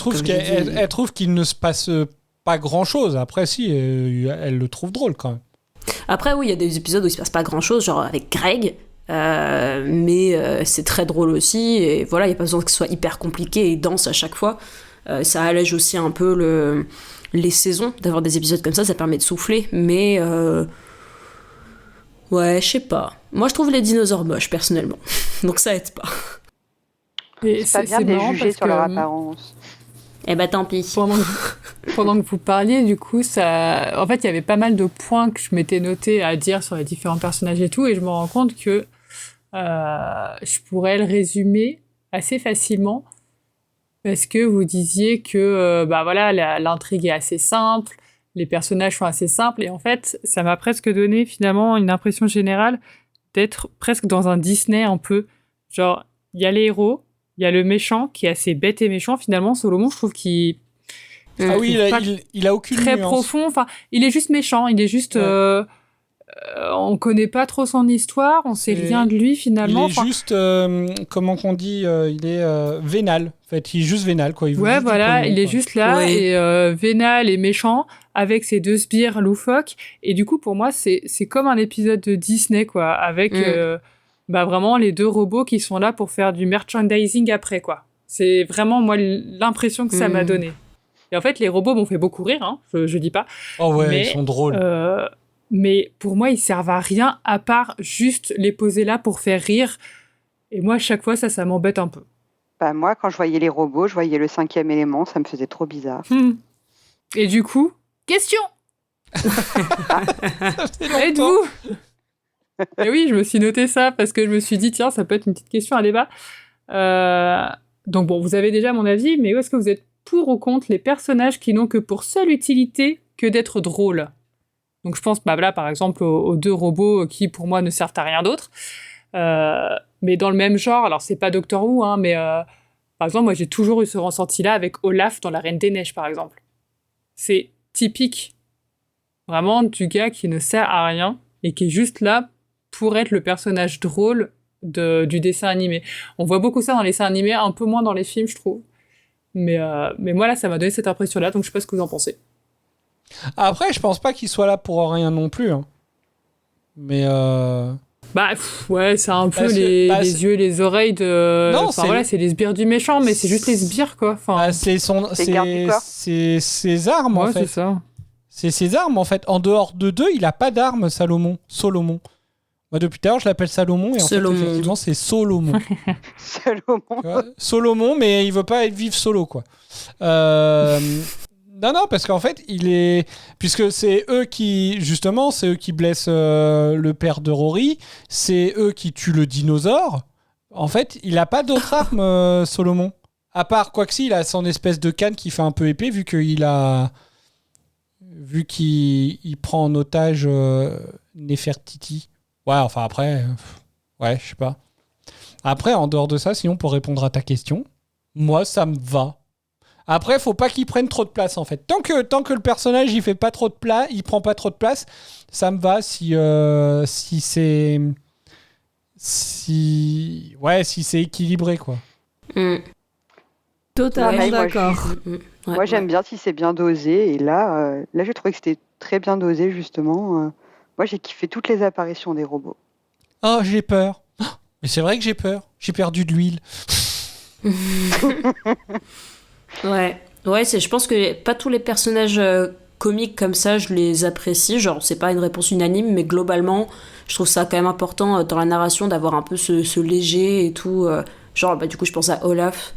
trouve qu'il ne se passe pas grand-chose. Après, si, elle le trouve drôle quand même. Après, oui, il y a des épisodes où il se passe pas grand-chose, genre avec Greg. Mais c'est très drôle aussi. Et voilà, il n'y a pas besoin que ce soit hyper compliqué et dense à chaque fois. Ça allège aussi un peu les saisons. D'avoir des épisodes comme ça permet de souffler. Mais... ouais, je sais pas. Moi, je trouve les dinosaures moches, personnellement. Donc ça aide pas. Et C'est pas bien de les marrant juger parce sur leur que, apparence. Eh ben, tant pis. pendant que vous parliez, du coup, ça... En fait, il y avait pas mal de points que je m'étais noté à dire sur les différents personnages et tout, et je me rends compte que je pourrais le résumer assez facilement, parce que vous disiez que voilà, l'intrigue est assez simple, les personnages sont assez simples, et en fait, ça m'a presque donné finalement une impression générale d'être presque dans un Disney un peu. Genre, il y a les héros, il y a le méchant qui est assez bête et méchant. Finalement, Solomon, je trouve qu'il... Ah oui, il a aucune très nuance. profond. Enfin, il est juste méchant. Il est juste... on connaît pas trop son histoire. On sait rien de lui, finalement. Il est juste... comment qu'on dit il est vénal. En fait, il est juste vénal, quoi. Il veut juste voilà. du pognon, Il est quoi. juste là, et vénal et méchant, avec ses deux sbires loufoques. Et du coup, pour moi, c'est comme un épisode de Disney, quoi. Avec... vraiment les deux robots qui sont là pour faire du merchandising après, quoi. C'est vraiment, moi, l'impression que ça m'a donné. Et en fait, les robots m'ont fait beaucoup rire, hein, je dis pas. Oh ouais, mais, ils sont drôles. Mais pour moi, ils servent à rien, à part juste les poser là pour faire rire. Et moi, à chaque fois, ça m'embête un peu. Bah, moi, quand je voyais les robots, je voyais le 5e élément, ça me faisait trop bizarre. Et du coup, question. Êtes-vous Et oui, je me suis noté ça parce que je me suis dit, tiens, ça peut être une petite question à débat. Donc bon, vous avez déjà mon avis, mais où est-ce que vous êtes pour ou contre les personnages qui n'ont que pour seule utilité que d'être drôles? Donc je pense, là, par exemple, aux deux robots qui, pour moi, ne servent à rien d'autre. Mais dans le même genre, alors c'est pas Doctor Who, hein, mais par exemple, moi j'ai toujours eu ce ressenti-là avec Olaf dans La Reine des Neiges, par exemple. C'est typique, vraiment, du gars qui ne sert à rien et qui est juste là pour être le personnage drôle du dessin animé. On voit beaucoup ça dans les dessins animés, un peu moins dans les films, je trouve. Mais moi, là, ça m'a donné cette impression-là, donc je sais pas ce que vous en pensez. Après, je pense pas qu'il soit là pour rien non plus. Hein. Mais ouais, c'est un peu les yeux, les oreilles de. Non, c'est les sbires du méchant, mais c'est juste les sbires, quoi. C'est ses armes, en fait. Ouais, c'est ça. C'est ses armes, en fait. En dehors de deux, il a pas d'armes, Solomon. Moi, depuis tout à l'heure, je l'appelle Salomon, et en fait, effectivement, c'est Solomon. Solomon, mais il veut pas vivre solo, quoi. Non, parce qu'en fait, puisque c'est eux qui blessent le père de Rory, c'est eux qui tuent le dinosaure. En fait, il a pas d'autre arme, Solomon. À part, quoi que si, il a son espèce de canne qui fait un peu épais, vu qu'il prend en otage Nefertiti. Ouais, enfin après, ouais, je sais pas. Après, en dehors de ça, sinon, pour répondre à ta question, moi, ça me va. Après, faut pas qu'il prenne trop de place, en fait. Tant que le personnage, il prend pas trop de place, ça me va si c'est équilibré, quoi. Totalement d'accord. Moi, j'aime bien si c'est bien dosé. Et là, j'ai trouvé que c'était très bien dosé, justement. Moi, j'ai kiffé toutes les apparitions des robots. Oh, j'ai peur. Mais c'est vrai que j'ai peur. J'ai perdu de l'huile. Ouais, je pense que pas tous les personnages comiques comme ça, je les apprécie. Genre, c'est pas une réponse unanime, mais globalement, je trouve ça quand même important dans la narration d'avoir un peu ce léger et tout. Du coup, je pense à Olaf,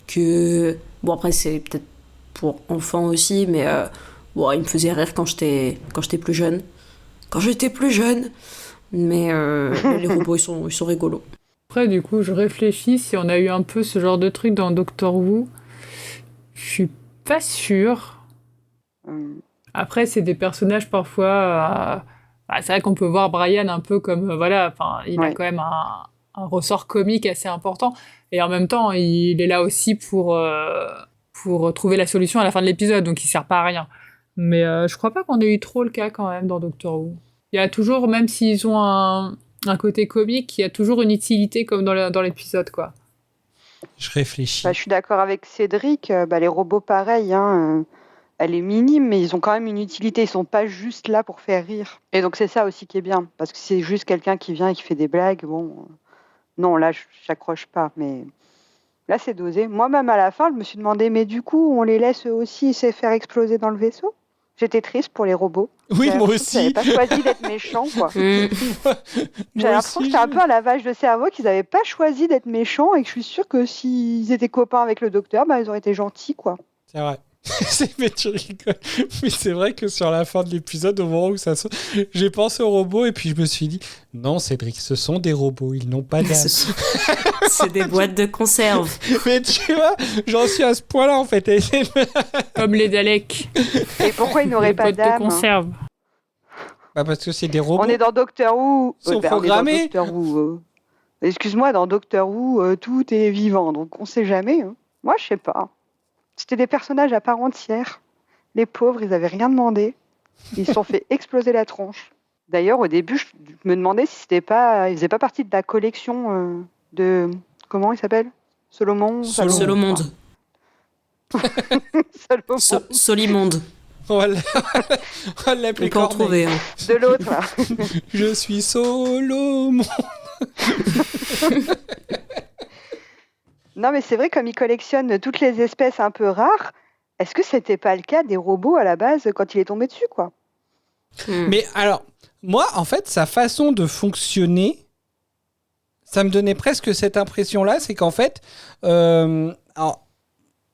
que... Bon, après, c'est peut-être pour enfants aussi, mais il me faisait rire quand j'étais plus jeune. Mais les robots, ils sont rigolos. Après, du coup, je réfléchis si on a eu un peu ce genre de truc dans Doctor Who. Je suis pas sûre. Après, c'est des personnages parfois... c'est vrai qu'on peut voir Brian un peu comme... il a quand même un ressort comique assez important. Et en même temps, il est là aussi pour trouver la solution à la fin de l'épisode. Donc, il sert pas à rien. Mais je crois pas qu'on ait eu trop le cas quand même dans Doctor Who. Il y a toujours, même s'ils ont un côté comique, il y a toujours une utilité comme dans l'épisode, quoi. Je réfléchis. Je suis d'accord avec Cédric. Les robots, pareil, elle est minime, mais ils ont quand même une utilité. Ils sont pas juste là pour faire rire. Et donc, c'est ça aussi qui est bien. Parce que c'est juste quelqu'un qui vient et qui fait des blagues. Non, là, j'accroche pas. Mais là, c'est dosé. Moi-même, à la fin, je me suis demandé, mais du coup, on les laisse eux aussi se faire exploser dans le vaisseau? J'étais triste pour les robots. Oui, moi aussi. Ils n'avaient pas choisi d'être méchants, quoi. J'ai l'impression que c'était un peu un lavage de cerveau, qu'ils n'avaient pas choisi d'être méchants et que je suis sûre que s'ils étaient copains avec le docteur, ils auraient été gentils, quoi. C'est vrai. Mais tu rigoles. Mais c'est vrai que sur la fin de l'épisode, au moment où ça saute, j'ai pensé aux robots et puis je me suis dit, non, Cédric, ce sont des robots, ils n'ont pas d'âme. C'est des boîtes de conserve. Mais tu vois, j'en suis à ce point-là, en fait. Comme les Daleks. Et pourquoi ils n'auraient pas d'âme? De conserve. Parce que c'est des robots. On est dans Doctor Who. Ils sont programmés. Excuse-moi, dans Doctor Who, tout est vivant, donc on sait jamais. Moi, je sais pas. C'était des personnages à part entière. Les pauvres, ils avaient rien demandé. Ils se sont fait exploser la tronche. D'ailleurs, au début, je me demandais si ils faisaient pas partie de la collection de... Comment il s'appelle? Solomonde. Solimonde. On va l'appeler. On peut en trouver. De l'autre, là. Je suis Solomon. Non, mais c'est vrai, comme ils collectionnent toutes les espèces un peu rares, est-ce que c'était pas le cas des robots à la base quand il est tombé dessus, quoi? Mais alors, moi, en fait, sa façon de fonctionner, ça me donnait presque cette impression-là, c'est qu'en fait, en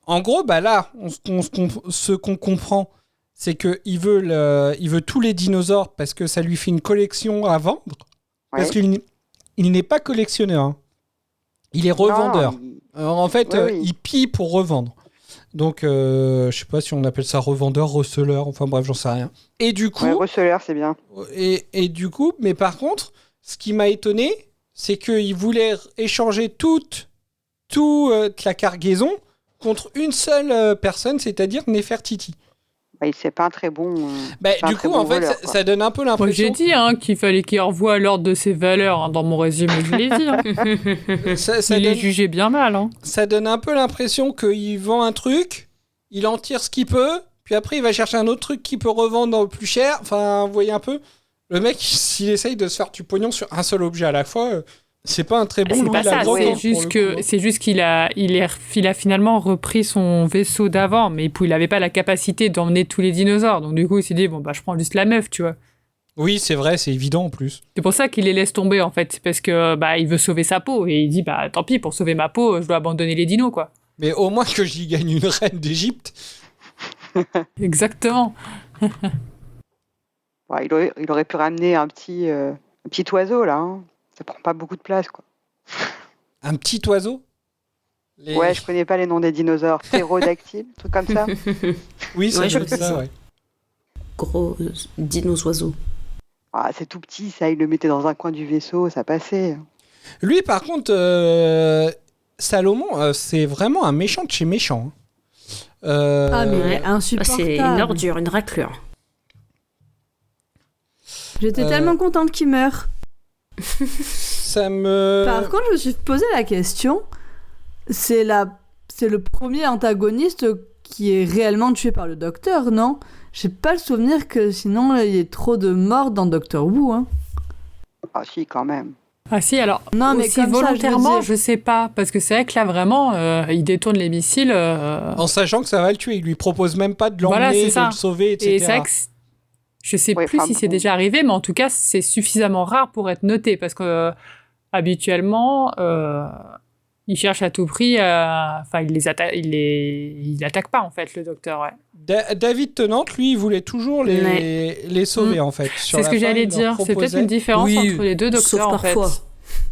gros, là, ce qu'on comprend, c'est qu'il veut tous les dinosaures parce que ça lui fait une collection à vendre. Parce qu'il n'est pas collectionneur. Hein. Il est revendeur. Non, Alors, en fait, il pille pour revendre. Donc, je sais pas si on appelle ça revendeur, receleur, enfin bref, j'en sais rien. Et du coup... Ouais, receleur, c'est bien. Et du coup, mais par contre, ce qui m'a étonné, c'est qu'il voulait échanger toute la cargaison contre une seule personne, c'est-à-dire Nefertiti. Bah, c'est pas un très bon... du coup, en fait, ça donne un peu l'impression... Moi, j'ai dit qu'il fallait qu'il revoie l'ordre de ses valeurs. Hein, dans mon résumé, je l'ai dit. Il est jugé bien mal. Hein. Ça donne un peu l'impression qu'il vend un truc, il en tire ce qu'il peut, puis après, il va chercher un autre truc qu'il peut revendre plus cher. Enfin, vous voyez un peu. Le mec, s'il essaye de se faire du pognon sur un seul objet à la fois... C'est pas un très bon c'est pas ça, c'est juste qu'il a finalement repris son vaisseau d'avant, mais il avait pas la capacité d'emmener tous les dinosaures. Donc du coup, il s'est dit je prends juste la meuf, tu vois. Oui, c'est vrai, c'est évident en plus. C'est pour ça qu'il les laisse tomber en fait, c'est parce que il veut sauver sa peau et il dit tant pis, pour sauver ma peau, je dois abandonner les dinos quoi. Mais au moins que j'y gagne une reine d'Égypte. Exactement. Il aurait pu ramener un petit oiseau là. Hein. Ça prend pas beaucoup de place, quoi. Un petit oiseau ? Ouais, je connais pas les noms des dinosaures. Ptérodactyle, truc comme ça. Oui, c'est ça, ouais. Gros dinosaures. Ah, c'est tout petit, ça. Il le mettait dans un coin du vaisseau, ça passait. Lui, par contre, Salomon, c'est vraiment un méchant de chez méchant. mais insupportable. C'est une ordure, une raclure. J'étais tellement contente qu'il meure. Par contre, je me suis posé la question, c'est le premier antagoniste qui est réellement tué par le docteur, non ? J'ai pas le souvenir que sinon il y ait trop de morts dans Doctor Who. Hein. Ah si, quand même. Ah si, alors non, mais aussi volontairement, je sais pas, parce que c'est vrai que là vraiment, il détourne les missiles. En sachant que ça va le tuer, il lui propose même pas de l'emmener, de le sauver, etc. Et c'est vrai que je sais plus si c'est déjà arrivé, mais en tout cas, c'est suffisamment rare pour être noté, parce que habituellement, il cherche à tout prix, il attaque pas, en fait, le docteur, ouais. David Tennant, lui, il voulait toujours les sauver, en fait. C'est ce que j'allais dire, c'est peut-être une différence entre les deux docteurs, en fait. Parfois.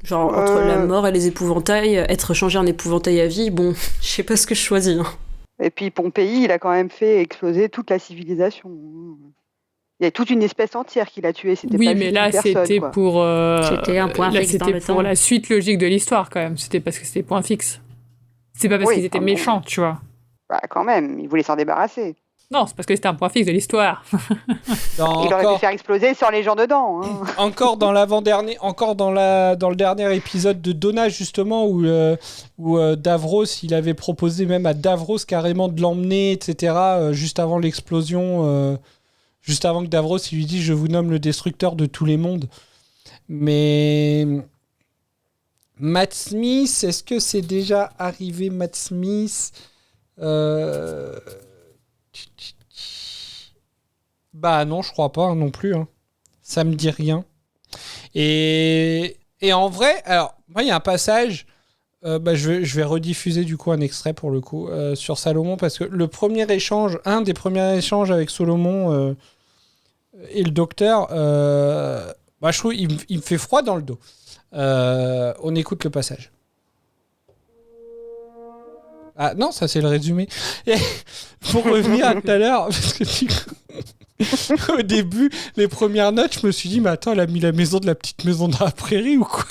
Genre, entre la mort et les épouvantails, être changé en épouvantail à vie, bon, je sais pas ce que je choisis. Hein. Et puis Pompéi, il a quand même fait exploser toute la civilisation. Il y a toute une espèce entière qu'il a tuée. Oui, mais là, c'était pour... C'était un point fixe dans le temps. C'était pour la suite logique de l'histoire, quand même. C'était parce que c'était point fixe. C'est pas parce qu'ils étaient méchants, tu vois. Bah, quand même, il voulait s'en débarrasser. Non, c'est parce que c'était un point fixe de l'histoire. Il aurait pu faire exploser sans les gens dedans. Hein. Encore dans l'avant-dernier, dans le dernier épisode de Donna, justement, où Davros, il avait proposé même à Davros carrément de l'emmener, etc., juste avant l'explosion... Juste avant que Davros il lui dise « Je vous nomme le destructeur de tous les mondes ». Mais... Matt Smith, est-ce que c'est déjà arrivé, Matt Smith Bah non, je crois pas non plus. Hein. Ça me dit rien. Et en vrai, alors, moi, il y a un passage... je vais rediffuser du coup un extrait pour le coup sur Salomon, parce que un des premiers échanges avec Salomon et le docteur, je trouve il me fait froid dans le dos. On écoute le passage. Ah non, ça c'est le résumé. Et pour revenir à tout à l'heure, parce que au début, les premières notes, je me suis dit, mais attends, elle a mis la petite maison dans la prairie ou quoi?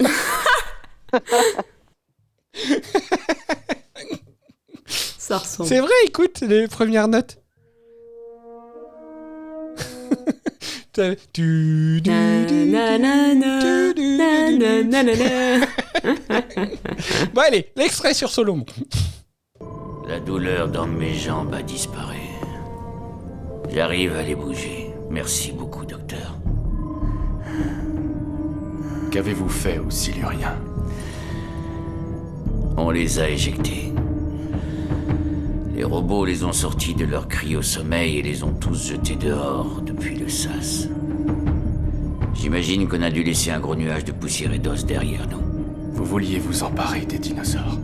Ça ressemble. C'est vrai, écoute, les premières notes. Bon allez, l'extrait sur Salomon. La douleur dans mes jambes a disparu. J'arrive à les bouger. Merci beaucoup, docteur. Qu'avez-vous fait aux Siluriens? On les a éjectés. Les robots les ont sortis de leur cryo-sommeil et les ont tous jetés dehors depuis le sas. J'imagine qu'on a dû laisser un gros nuage de poussière et d'os derrière nous. Vous vouliez vous emparer des dinosaures.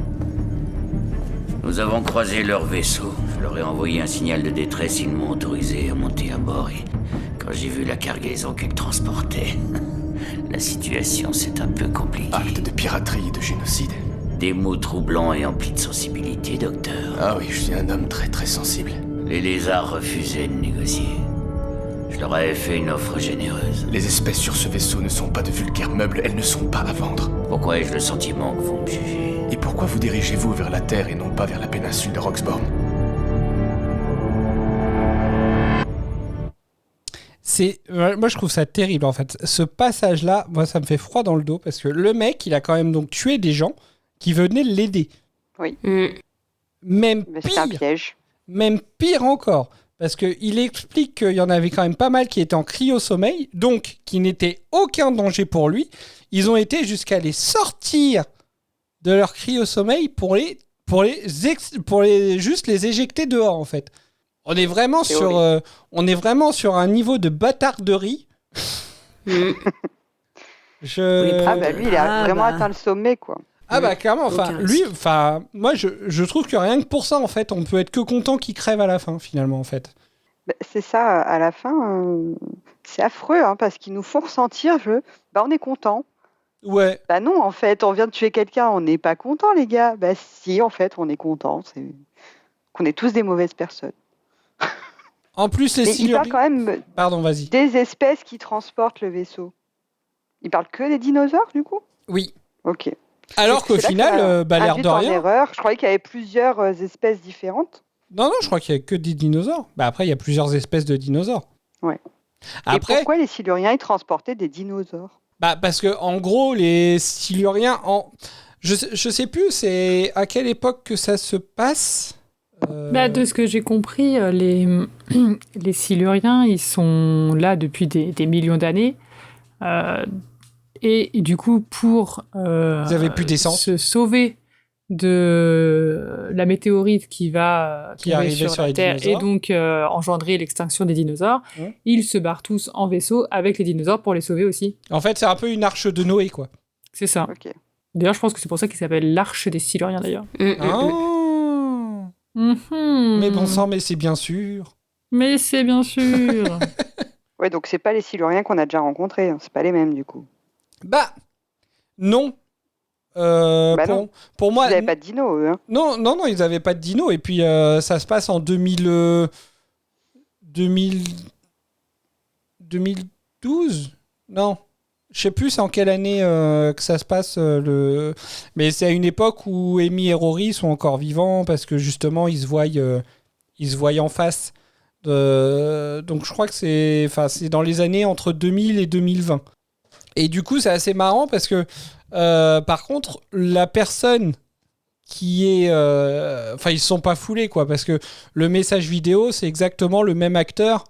Nous avons croisé leur vaisseau. Je leur ai envoyé un signal de détresse. Ils m'ont autorisé à monter à bord et quand j'ai vu la cargaison qu'ils transportaient, La situation, c'est un peu compliqué. Acte de piraterie et de génocide. Des mots troublants et emplis de sensibilité, docteur. Ah oui, je suis un homme très très sensible. Les lézards refusaient de négocier. Je leur avais fait une offre généreuse. Les espèces sur ce vaisseau ne sont pas de vulgaires meubles, elles ne sont pas à vendre. Pourquoi ai-je le sentiment que vous me jugez? Et pourquoi vous dirigez-vous vers la Terre et non pas vers la péninsule de Roxborn? Moi je trouve ça terrible en fait. Ce passage-là, moi ça me fait froid dans le dos parce que le mec, il a quand même donc tué des gens qui venaient l'aider. Oui. Même Mais c'est un piège. Même pire encore. Parce qu'il explique qu'il y en avait quand même pas mal qui étaient en cryo-sommeil, donc qui n'était aucun danger pour lui. Ils ont été jusqu'à les sortir de leur cryo-sommeil pour juste les éjecter dehors en fait. On est vraiment sur un niveau de bâtarderie. Lui, il a vraiment atteint le sommet, quoi. Ah bah clairement, moi je trouve que rien que pour ça en fait, on peut être que content qu'il crève à la fin finalement en fait. C'est ça, à la fin, c'est affreux hein, parce qu'ils nous font ressentir, on est content. Ouais. Bah non, en fait, on vient de tuer quelqu'un, on n'est pas content les gars. Bah si, en fait, on est content, qu'on est tous des mauvaises personnes. En plus, il parle quand même des espèces qui transportent le vaisseau. Il parle que des dinosaures du coup ? Oui. Ok. Alors qu'au final, l'air de rien. Erreur. Je croyais qu'il y avait plusieurs espèces différentes. Non, je crois qu'il n'y a que des dinosaures. Bah après, il y a plusieurs espèces de dinosaures. Ouais. Après, et pourquoi les Siluriens ils transportaient des dinosaures ? Bah parce que en gros, les Siluriens, je sais plus, c'est à quelle époque que ça se passe. De ce que j'ai compris, les Siluriens, ils sont là depuis des millions d'années. Et du coup, pour Ils avaient plus d'essence. se sauver de la météorite qui va tomber sur la Terre et donc engendrer l'extinction des dinosaures, ils se barrent tous en vaisseau avec les dinosaures pour les sauver aussi. En fait, c'est un peu une arche de Noé, quoi. C'est ça. Okay. D'ailleurs, je pense que c'est pour ça qu'il s'appelle l'arche des Siluriens, d'ailleurs. Mais bon sang, mais c'est bien sûr. Mais c'est bien sûr. Ouais, donc c'est pas les Siluriens qu'on a déjà rencontrés, hein. C'est pas les mêmes du coup. Bah, non. Non. Pour moi, ils n'avaient pas de dino, eux. Hein. Non, ils n'avaient pas de dino. Et puis, ça se passe en 2012 Non. Je sais plus c'est en quelle année que ça se passe. Mais c'est à une époque où Amy et Rory sont encore vivants parce que justement, ils se voient en face. Donc, je crois que c'est dans les années entre 2000 et 2020. Et du coup, c'est assez marrant parce que par contre, la personne qui est... ils ne sont pas foulés, quoi, parce que le message vidéo, c'est exactement le même acteur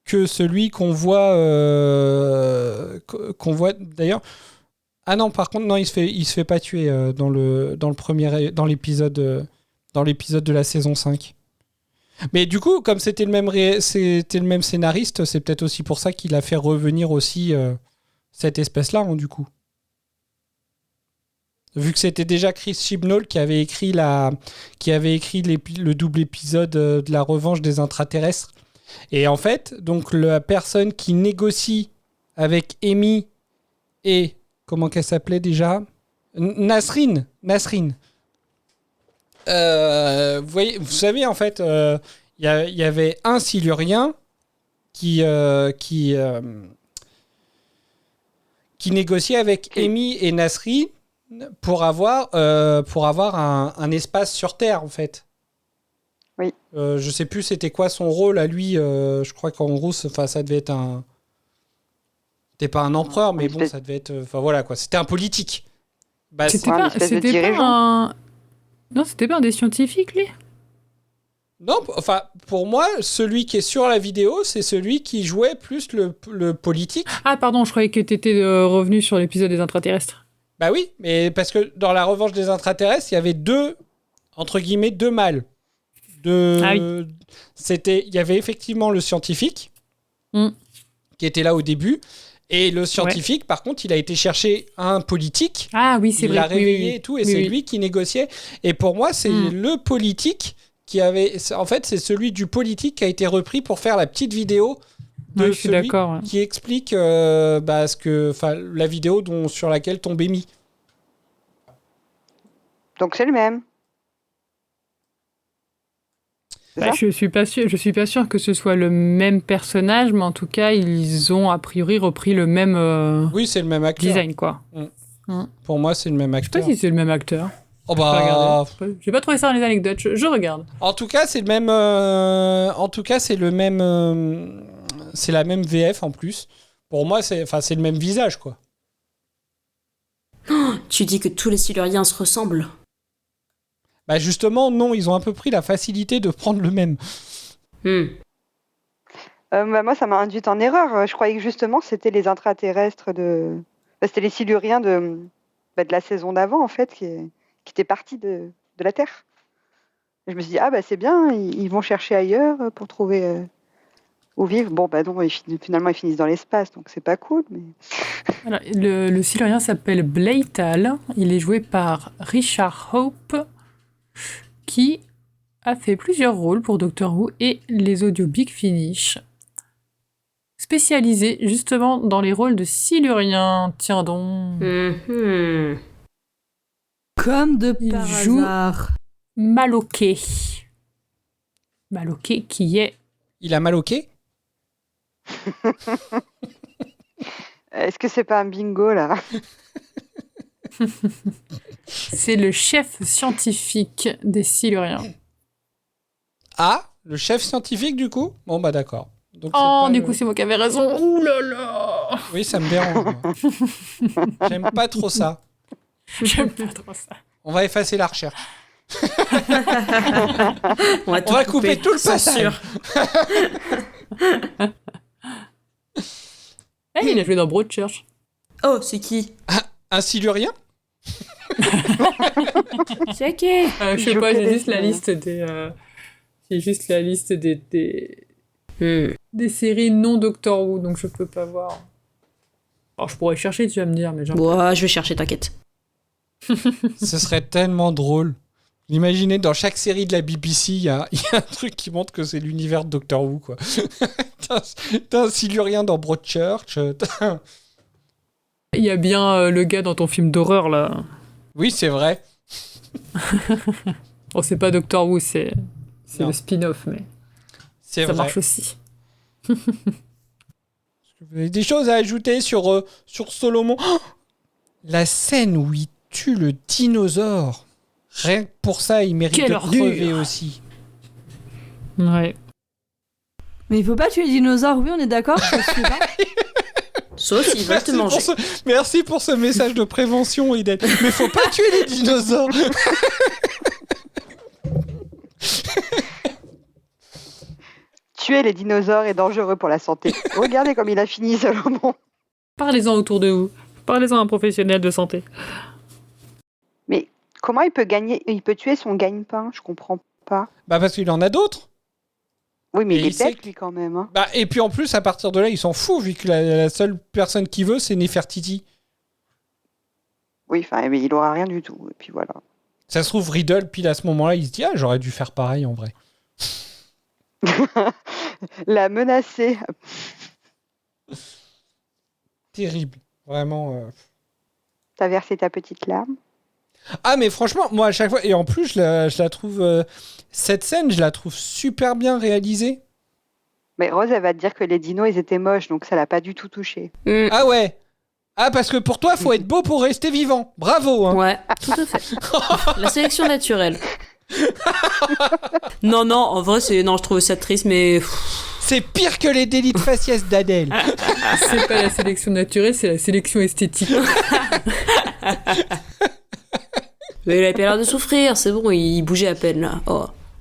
que celui qu'on voit d'ailleurs. Ah non, par contre, non, il se fait pas tuer dans l'épisode de la saison 5. Mais du coup, comme c'était le même scénariste, c'est peut-être aussi pour ça qu'il a fait revenir aussi cette espèce-là, hein, du coup. Vu que c'était déjà Chris Chibnall qui avait écrit le double épisode de la revanche des intraterrestres. Et en fait, donc la personne qui négocie avec Amy et comment qu'elle s'appelait déjà ? Nasreen. Vous savez en fait, il y avait un Silurien qui négociait avec Amy et Nasreen pour avoir un espace sur Terre en fait. Oui. Je sais plus c'était quoi son rôle à lui. Je crois qu'en gros, ça devait être un. C'était pas un empereur, mais bon, ça devait être. Enfin voilà quoi. C'était un politique. Bah, c'était pas un. Non, c'était pas un des scientifiques, lui. Non, enfin pour moi, celui qui est sur la vidéo, c'est celui qui jouait plus le politique. Ah pardon, je croyais que t'étais revenu sur l'épisode des intraterrestres. Bah oui, mais parce que dans la revanche des intraterrestres, il y avait deux mâles. Il y avait effectivement le scientifique qui était là au début, et le scientifique, par contre, il a été chercher un politique. Ah oui, c'est vrai. Il l'a réveillé et tout, et c'est lui qui négociait. Et pour moi, c'est le politique qui avait. En fait, c'est celui du politique qui a été repris pour faire la petite vidéo de je suis celui d'accord. Ouais. qui explique la vidéo sur laquelle tombait mis. Donc c'est le même. Je suis pas sûr que ce soit le même personnage, mais en tout cas, ils ont a priori repris le même oui, c'est le même acteur. Design, quoi. Pour moi, c'est le même acteur. Je sais pas si c'est le même acteur. Oh bah... J'ai pas trouvé ça dans les anecdotes, je regarde. En tout cas, c'est le même... c'est la même VF en plus. Pour moi, c'est le même visage, quoi. Oh, tu dis que tous les Siluriens se ressemblent. Bah justement, non, ils ont un peu pris la facilité de prendre le même. Moi, ça m'a induite en erreur. Je croyais que justement, c'était les intraterrestres de... c'était les Siluriens de la saison d'avant, en fait, qui étaient partis de la Terre. Et je me suis dit, c'est bien, ils vont chercher ailleurs pour trouver où vivre. Bon, bah non, finalement, ils finissent dans l'espace, donc c'est pas cool. Mais... Alors, le Silurien s'appelle Bleital. Il est joué par Richard Hope, qui a fait plusieurs rôles pour Doctor Who et les audios Big Finish. Spécialisé justement dans les rôles de Siluriens. Tiens donc. Comme de Il par joue hasard. Maloké. Maloké qui est... Il a Maloké ? Est-ce que c'est pas un bingo, là? C'est le chef scientifique des Siluriens. Ah, le chef scientifique, du coup ? Bon, bah d'accord. Donc, c'est moi qui avais raison. Ouh là là. Oui, ça me dérange. Moi. J'aime pas trop ça. On va effacer la recherche. On va couper tout le passage. Il a joué dans Broadchurch. Oh, c'est qui? Un Silurien? C'est qui? Je sais pas, j'ai juste la liste des... J'ai juste la liste des séries non Doctor Who, donc je peux pas voir. Alors, je pourrais chercher, tu vas me dire, mais genre... Ouais, je vais chercher, t'inquiète. Ce serait tellement drôle. Imaginez, dans chaque série de la BBC, il y a un truc qui montre que c'est l'univers de Doctor Who, quoi. T'as un Silurien dans Broadchurch. Il y a bien le gars dans ton film d'horreur, là. Oui, c'est vrai. Bon, c'est pas Doctor Who, c'est le spin-off, mais c'est ça vrai. marche aussi. Vous avez des choses à ajouter sur Solomon? La scène où il tue le dinosaure. Rien que pour ça, il mérite de crever aussi. Ouais. Mais il faut pas tuer les dinosaures, oui, on est d'accord? Ça suit pas. Sauf s'ils veulent te manger. Merci pour ce message de prévention, Eden. Mais faut pas tuer les dinosaures. Tuer les dinosaures est dangereux pour la santé. Regardez comme il a fini, Solomon. Parlez-en autour de vous. Parlez-en à un professionnel de santé. Mais comment il peut tuer son gagne-pain? Je comprends pas. Bah parce qu'il en a d'autres. Oui, mais Et il est bête, lui, quand même. Hein. Bah, et puis en plus, à partir de là, il s'en fout, vu que la seule personne qui veut, c'est Nefertiti. Oui, mais il aura rien du tout. Et puis voilà. Ça se trouve, Riddle, pile à ce moment-là, il se dit « Ah, j'aurais dû faire pareil, en vrai. » La menacer. Terrible. Vraiment. T'as versé ta petite larme? Ah, mais franchement, moi, à chaque fois... Et en plus, je la trouve... cette scène, je la trouve super bien réalisée. Mais Rose, elle va te dire que les dinos, ils étaient moches, donc ça l'a pas du tout touché. Ah ouais. Ah, parce que pour toi, faut être beau pour rester vivant. Bravo, hein. Ouais, tout à fait. La sélection naturelle. Non, en vrai, je trouve ça triste, mais... C'est pire que les délits de faciès d'Adèle. C'est pas la sélection naturelle, c'est la sélection esthétique. Mais il avait pas l'air de souffrir, c'est bon, il bougeait à peine, là.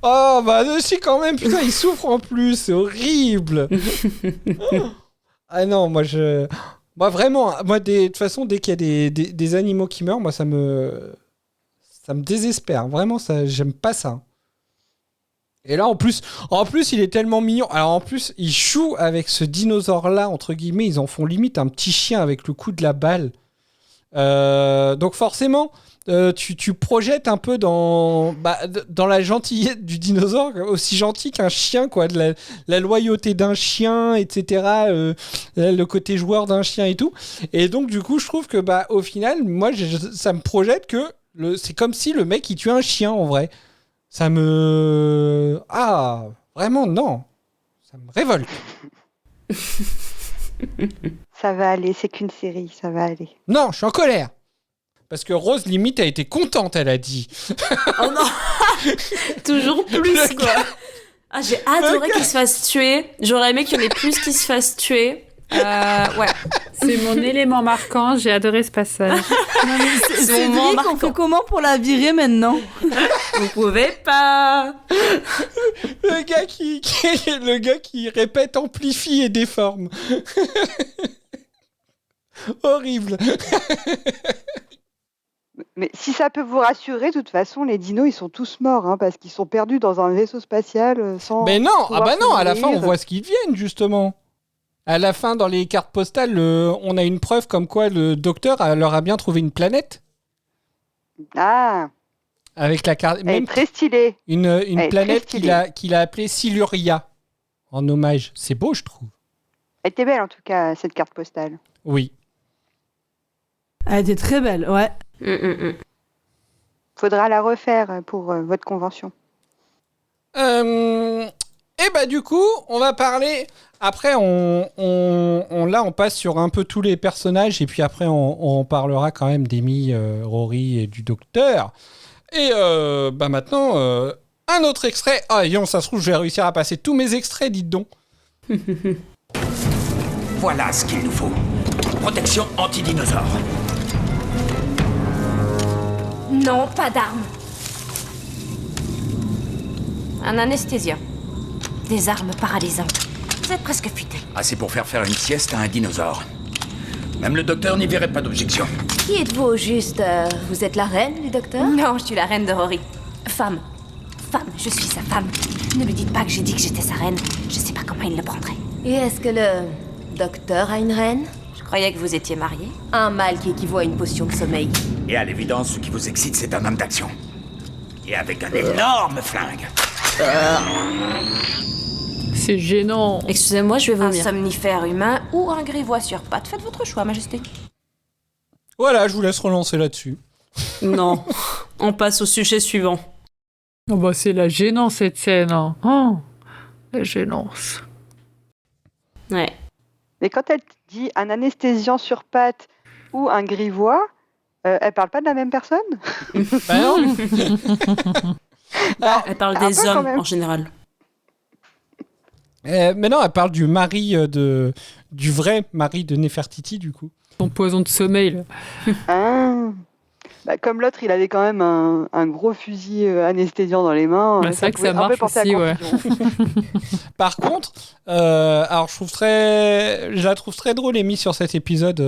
Oh, bah si, quand même, putain, il souffre en plus, c'est horrible. Ah non, moi, vraiment, de toute façon, dès qu'il y a des animaux qui meurent, moi, ça me désespère. Vraiment, j'aime pas ça. Et là, en plus, il est tellement mignon. Alors, en plus, il choue avec ce dinosaure-là, entre guillemets. Ils en font limite un petit chien avec le coup de la balle. Donc, forcément, tu projettes un peu dans la gentillesse du dinosaure, aussi gentil qu'un chien, quoi, de la loyauté d'un chien, etc., le côté joueur d'un chien et tout. Et donc, du coup, je trouve que, au final, moi, ça me projette que c'est comme si le mec, il tuait un chien, en vrai. Ça me... Ah, vraiment, non. Ça me révolte. Ça va aller, c'est qu'une série, ça va aller. Non, je suis en colère. Parce que Rose, limite, a été contente, elle a dit. Oh non. Toujours plus, quoi. Ah, j'ai adoré qu'il se fasse tuer. J'aurais aimé qu'il y en ait plus qui se fassent tuer. Ouais. C'est mon élément marquant, j'ai adoré ce passage. Cédric, on fait comment pour la virer maintenant? Vous pouvez pas. Le gars qui répète, amplifie et déforme. Horrible. Mais si ça peut vous rassurer, de toute façon, les dinos, ils sont tous morts, hein, parce qu'ils sont perdus dans un vaisseau spatial sans... Mais non, non, à la fin, on voit ce qu'ils deviennent, justement. À la fin, dans les cartes postales, on a une preuve comme quoi le docteur leur a bien trouvé une planète. Ah. Avec la carte... Elle est très stylée. Une planète qu'il a appelée Siluria, en hommage. C'est beau, je trouve. Elle était belle, en tout cas, cette carte postale. Oui. Elle était très belle, ouais. Faudra la refaire pour votre convention. Et du coup, on va parler... Après, on passe sur un peu tous les personnages, et puis après, on parlera quand même d'Amy, Rory et du docteur. Et maintenant, un autre extrait. Ah, ça se trouve, je vais réussir à passer tous mes extraits, dites donc. Voilà ce qu'il nous faut. Protection anti-dinosaure. Non, pas d'armes. Un anesthésiant. Des armes paralysantes. Vous êtes presque futé. Assez pour faire une sieste à un dinosaure. Même le docteur n'y verrait pas d'objection. Qui êtes-vous au juste vous êtes la reine du docteur? Non, je suis la reine de Rory. Femme, je suis sa femme. Ne lui dites pas que j'ai dit que j'étais sa reine. Je sais pas comment il le prendrait. Et est-ce que le docteur a une reine? Je croyais que vous étiez mariés. Un mâle qui équivaut à une potion de sommeil. Et à l'évidence, ce qui vous excite, c'est un homme d'action. Et avec un énorme flingue. C'est gênant. Excusez-moi, je vais vomir. Un somnifère humain ou un grivois sur pattes. Faites votre choix, Majesté. Voilà, je vous laisse relancer là-dessus. Non, on passe au sujet suivant. Oh c'est la gênance, cette scène. Hein. Oh, la gênance. Ouais. Mais quand elle dit un anesthésiant sur pattes ou un grivois, elle parle pas de la même personne? Non. Elle parle des hommes en général. Mais non, elle parle du mari du vrai mari de Nefertiti, du coup. Son poison de sommeil, là. Ah. Comme l'autre, il avait quand même un gros fusil anesthésiant dans les mains. C'est vrai que ça marche aussi, ouais. Par contre, alors je la trouve très drôle, Amy, sur cet épisode.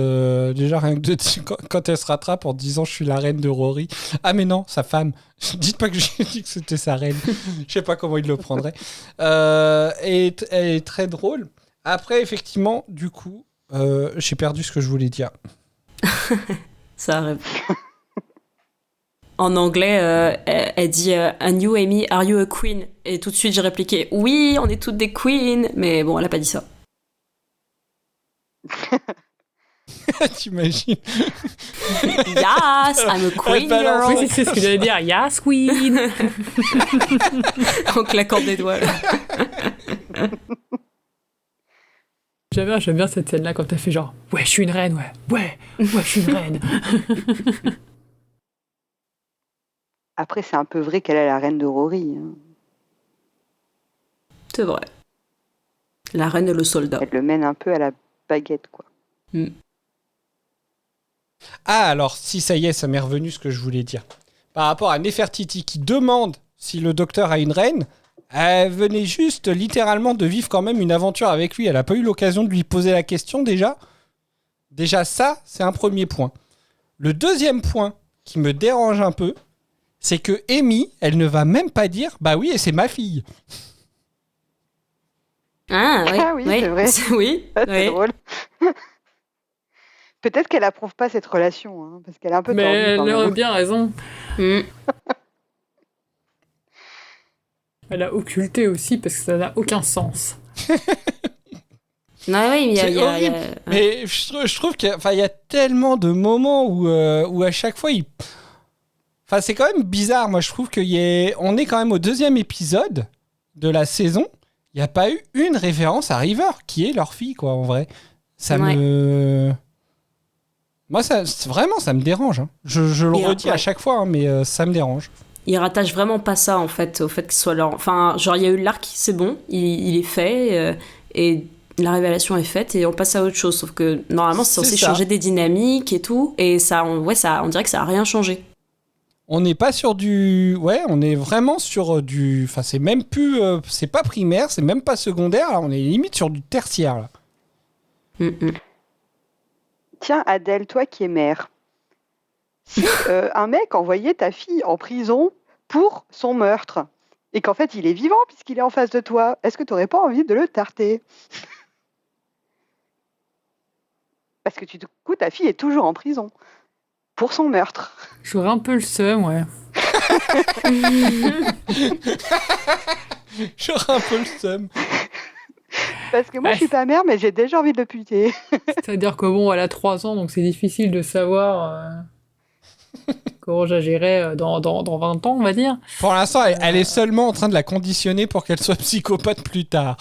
Déjà, rien que quand elle se rattrape en disant « Je suis la reine de Rory ». Ah mais non, sa femme. Dites pas que j'ai dit que c'était sa reine. Je sais pas comment il le prendrait. Et elle est très drôle. Après, effectivement, du coup, j'ai perdu ce que je voulais dire. Ça arrive. En anglais, elle dit And you, Amy, are you a queen? Et tout de suite, j'ai répliqué oui, on est toutes des queens. Mais bon, elle a pas dit ça. T'imagines? Yes, I'm a queen girl. Oui, c'est ce que j'allais dire. Yes, queen. En claquant des doigts. J'aime bien cette scène-là quand elle fait genre ouais, je suis une reine, ouais, je suis une reine. Après, c'est un peu vrai qu'elle est la reine de Rory. Hein. C'est vrai. La reine et le soldat. Elle le mène un peu à la baguette, quoi. Ah, alors, si ça y est, ça m'est revenu ce que je voulais dire. Par rapport à Nefertiti qui demande si le docteur a une reine, elle venait juste littéralement de vivre quand même une aventure avec lui. Elle n'a pas eu l'occasion de lui poser la question déjà. Déjà, ça, c'est un premier point. Le deuxième point qui me dérange un peu, c'est que Amy, elle ne va même pas dire « Bah oui, et c'est ma fille ». Ah oui, c'est vrai. Oui, c'est drôle. Peut-être qu'elle approuve pas cette relation, hein, parce qu'elle est un peu Mais tordue. elle quand même. aurait bien raison. Elle a occulté aussi parce que ça n'a aucun sens. Ah oui, C'est horrible. Mais je trouve qu'il y a tellement de moments où à chaque fois, Enfin, c'est quand même bizarre. Moi, je trouve qu'on est quand même au 2e épisode de la saison. Il n'y a pas eu une référence à River, qui est leur fille, quoi, en vrai. Ça me... Moi, vraiment, ça me dérange. Hein. Je le redis à chaque fois, hein, mais ça me dérange. Ils rattachent vraiment pas ça, en fait, au fait que ce soit leur... Enfin, genre, il y a eu l'arc, c'est bon, il est fait, et la révélation est faite, et on passe à autre chose. Sauf que, normalement, c'est censé changer des dynamiques et tout, et ça, on dirait que ça a rien changé. On n'est pas sur du... Ouais, on est vraiment sur du... Enfin, c'est même plus... c'est pas primaire, c'est même pas secondaire, là. On est limite sur du tertiaire, là. Tiens, Adèle, toi qui es mère, si un mec envoyait ta fille en prison pour son meurtre, et qu'en fait il est vivant puisqu'il est en face de toi, est-ce que tu n'aurais pas envie de le tarter? Parce que du coup, ta fille est toujours en prison pour son meurtre. J'aurais un peu le seum, ouais. J'aurais un peu le seum. Parce que moi, je suis pas mère, mais j'ai déjà envie de le buter. C'est-à-dire que bon, elle a 3 ans, donc c'est difficile de savoir comment j'agirais dans 20 ans, on va dire. Pour l'instant, elle est seulement en train de la conditionner pour qu'elle soit psychopathe plus tard.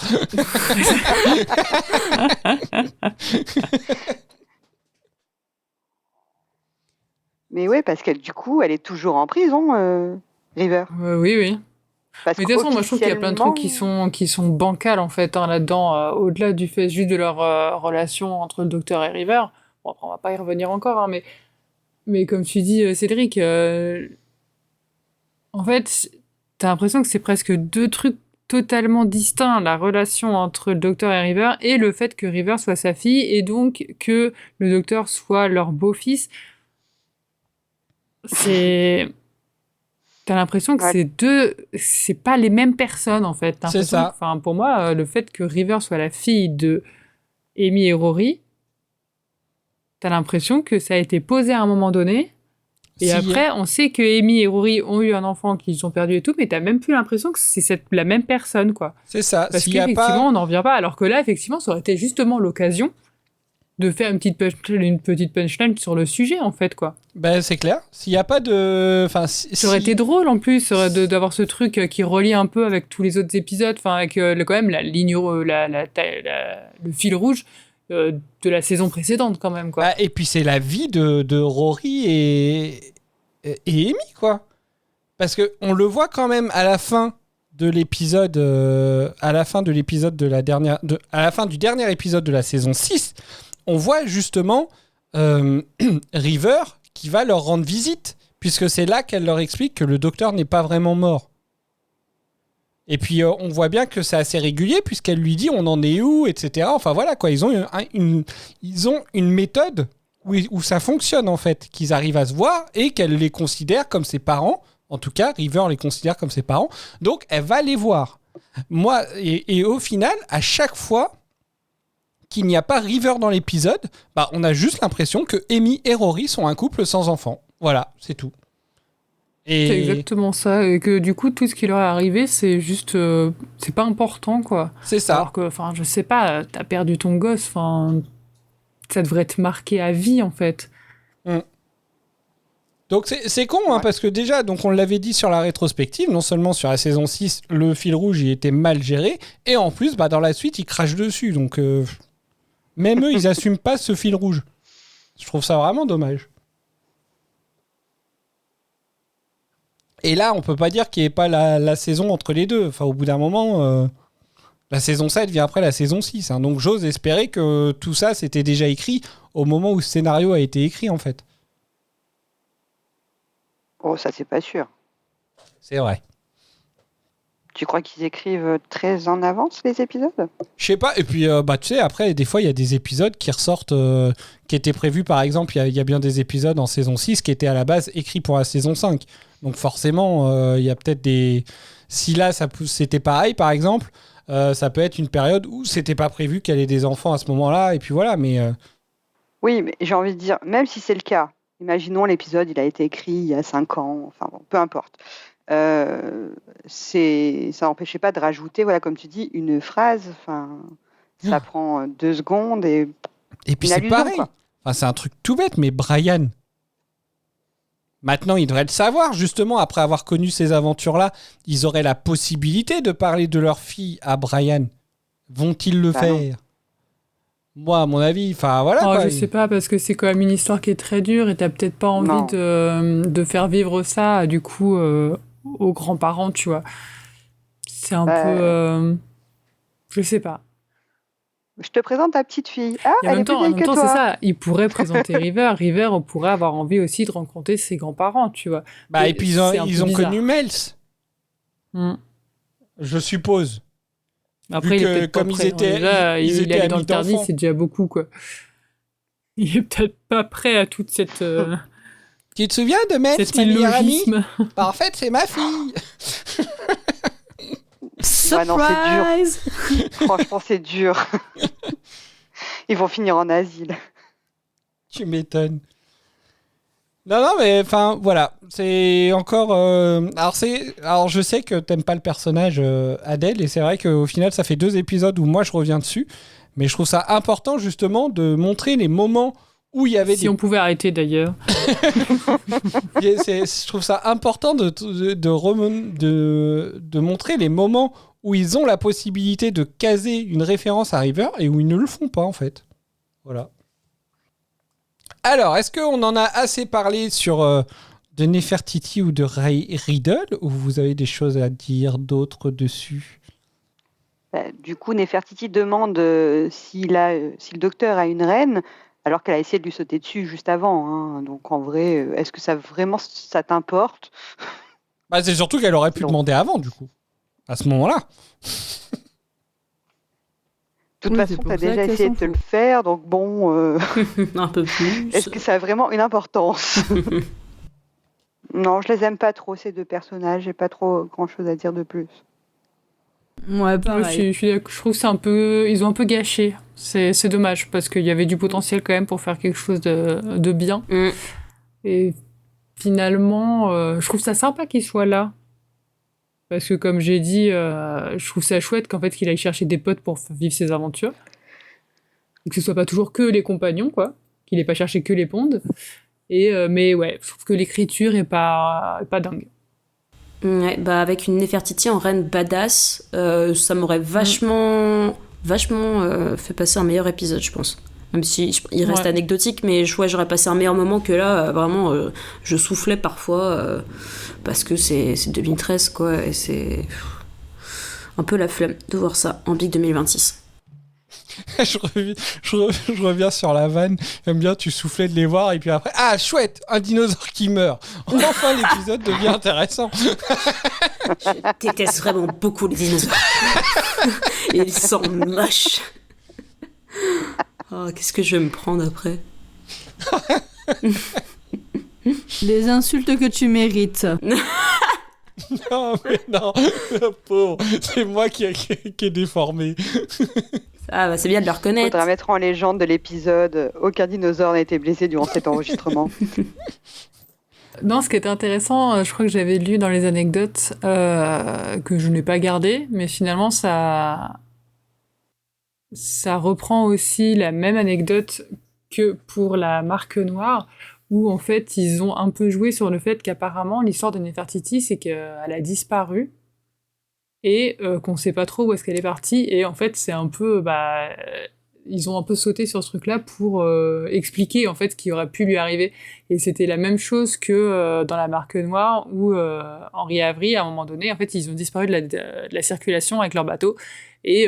Mais ouais, parce que du coup, elle est toujours en prison, River. Oui. Parce mais de toute façon, moi je trouve qu'il y a plein de trucs qui sont bancals en fait là-dedans, au-delà du fait juste de leur relation entre le docteur et River. Bon, après, on va pas y revenir encore, hein, mais comme tu dis, Cédric, en fait, t'as l'impression que c'est presque 2 trucs totalement distincts, la relation entre le docteur et River, et le fait que River soit sa fille, et donc que le docteur soit leur beau-fils. T'as l'impression que c'est pas les mêmes personnes, en fait. C'est ça. Enfin, pour moi, le fait que River soit la fille de Amy et Rory, t'as l'impression que ça a été posé à un moment donné. Et après, on sait que Amy et Rory ont eu un enfant qu'ils ont perdu et tout, mais t'as même plus l'impression que c'est la même personne, quoi. C'est ça. Parce qu'effectivement, on n'en revient pas. Alors que là, effectivement, ça aurait été justement l'occasion de faire une petite punchline sur le sujet, en fait, quoi. Ben, c'est clair. S'il n'y a pas de... Enfin, ça aurait été drôle, en plus, d'avoir ce truc qui relie un peu avec tous les autres épisodes, enfin, avec quand même la ligne, le fil rouge de la saison précédente, quand même, quoi. Et puis, c'est la vie de Rory et Amy, quoi. Parce qu'on le voit quand même à la fin de l'épisode... à la fin du dernier épisode de la saison 6, on voit justement River qui va leur rendre visite, puisque c'est là qu'elle leur explique que le docteur n'est pas vraiment mort. Et puis on voit bien que c'est assez régulier, puisqu'elle lui dit on en est où, etc. Enfin voilà, quoi. Ils ont une méthode où ça fonctionne, en fait, qu'ils arrivent à se voir et qu'elle les considère comme ses parents. En tout cas, River les considère comme ses parents. Donc elle va les voir. Moi, et au final, à chaque fois qu'il n'y a pas River dans l'épisode, bah, on a juste l'impression que Amy et Rory sont un couple sans enfants. Voilà, c'est tout. Et... C'est exactement ça, et que du coup, tout ce qui leur est arrivé, c'est juste... c'est pas important, quoi. C'est ça. Alors que, enfin, je sais pas, t'as perdu ton gosse, enfin... Ça devrait te marquer à vie, en fait. Donc c'est con, hein, parce que déjà, donc on l'avait dit sur la rétrospective, non seulement sur la saison 6, le fil rouge, il était mal géré, et en plus, bah, dans la suite, ils crachent dessus, donc... Même eux, ils n'assument pas ce fil rouge. Je trouve ça vraiment dommage. Et là, on peut pas dire qu'il n'y ait pas la saison entre les deux. Enfin, au bout d'un moment, la saison 7 vient après la saison 6. Hein. Donc, j'ose espérer que tout ça, c'était déjà écrit au moment où ce scénario a été écrit, en fait. Oh, ça, c'est pas sûr. C'est vrai. Tu crois qu'ils écrivent très en avance, les épisodes? Je sais pas. Et puis, tu sais, après, des fois, il y a des épisodes qui ressortent, qui étaient prévus, par exemple, il y a bien des épisodes en saison 6 qui étaient à la base écrits pour la saison 5. Donc, forcément, il y a peut-être des... Si là, c'était pareil, par exemple, ça peut être une période où c'était pas prévu qu'elle ait des enfants à ce moment-là, et puis voilà, mais... Oui, mais j'ai envie de dire, même si c'est le cas, imaginons l'épisode, il a été écrit il y a 5 ans, enfin bon, peu importe. Ça n'empêchait pas de rajouter, voilà, comme tu dis, une phrase. Enfin, ça prend 2 secondes et puis une c'est allusion, pareil. quoi. Enfin, c'est un truc tout bête, mais Brian, maintenant, il devrait le savoir, justement, après avoir connu ces aventures-là, ils auraient la possibilité de parler de leur fille à Brian. Vont-ils le faire ? Moi, à mon avis, enfin voilà. Je sais pas, parce que c'est quand même une histoire qui est très dure et t'as peut-être pas envie de faire vivre ça, du coup, aux grands-parents, tu vois. C'est un peu... je sais pas. Je te présente ta petite fille. Ah, et en même temps, c'est ça. Il pourrait présenter River. River pourrait avoir envie aussi de rencontrer ses grands-parents, tu vois. Et puis ils ont connu Mels. Je suppose. Après, il est peut-être comme pas prêt. Il est dans le Tardis, c'est déjà beaucoup, quoi. Il est peut-être pas prêt à toute cette... Tu te souviens de Mels, cet ma meilleure amie ? illogisme. En fait, c'est ma fille. Ouais, non, c'est dur. Franchement, c'est dur. Ils vont finir en asile. Tu m'étonnes. Non, mais enfin, voilà. C'est encore... Alors, je sais que t'aimes pas le personnage Adèle, et c'est vrai qu'au final, ça fait 2 épisodes où moi, je reviens dessus. Mais je trouve ça important, justement, de montrer les moments où il y avait... Si on pouvait arrêter, d'ailleurs. Je trouve ça important de montrer les moments où ils ont la possibilité de caser une référence à River et où ils ne le font pas, en fait. Voilà. Alors, est-ce qu'on en a assez parlé sur de Nefertiti ou de Riddle, ou vous avez des choses à dire d'autres dessus ? Du coup, Nefertiti demande si le docteur a une reine, alors qu'elle a essayé de lui sauter dessus juste avant. Hein. Donc, en vrai, est-ce que ça t'importe ? C'est surtout qu'elle aurait pu demander avant, du coup. À ce moment-là. De toute façon, tu as déjà essayé de te le faire, donc bon... Un peu plus. Est-ce que ça a vraiment une importance ? Non, je les aime pas trop, ces 2 personnages. J'ai pas trop grand-chose à dire de plus. Ouais, pareil. Je trouve que c'est un peu... Ils ont un peu gâché. C'est dommage, parce qu'il y avait du potentiel quand même pour faire quelque chose de bien. Et finalement, je trouve ça sympa qu'ils soient là. Parce que comme j'ai dit, je trouve ça chouette qu'en fait qu'il aille chercher des potes pour vivre ses aventures. Et que ce soit pas toujours que les compagnons, quoi. Qu'il ait pas cherché que les pondes. Mais ouais, je trouve que l'écriture est pas dingue. Ouais, avec une Nefertiti en reine badass, ça m'aurait vachement fait passer un meilleur épisode, je pense. Même si il reste anecdotique, mais j'aurais passé un meilleur moment que là. Vraiment, je soufflais parfois parce que c'est 2013, quoi, et c'est un peu la flemme de voir ça en Big 2026. je reviens sur la vanne. J'aime bien, tu soufflais de les voir et puis après, ah chouette, un dinosaure qui meurt. Enfin, l'épisode devient intéressant. Je déteste vraiment beaucoup les dinosaures. Et ils sont moches. Oh, qu'est-ce que je vais me prendre après ? Les insultes que tu mérites. Non, mais non, pauvre, c'est moi qui est déformé. Ah, c'est bien de le reconnaître. Il faudra mettre en légende de l'épisode « Aucun dinosaure n'a été blessé durant cet enregistrement ». Non, ce qui était intéressant, je crois que j'avais lu dans les anecdotes, que je n'ai pas gardé, mais finalement, ça reprend aussi la même anecdote que pour la Marque Noire, où en fait ils ont un peu joué sur le fait qu'apparemment l'histoire de Nefertiti, c'est qu'elle a disparu et qu'on sait pas trop où est-ce qu'elle est partie, et en fait c'est un peu ils ont un peu sauté sur ce truc-là pour expliquer en fait ce qui aurait pu lui arriver. Et c'était la même chose que dans la Marque Noire, où Henri et Avery, à un moment donné, en fait, ils ont disparu de la circulation avec leur bateau. Et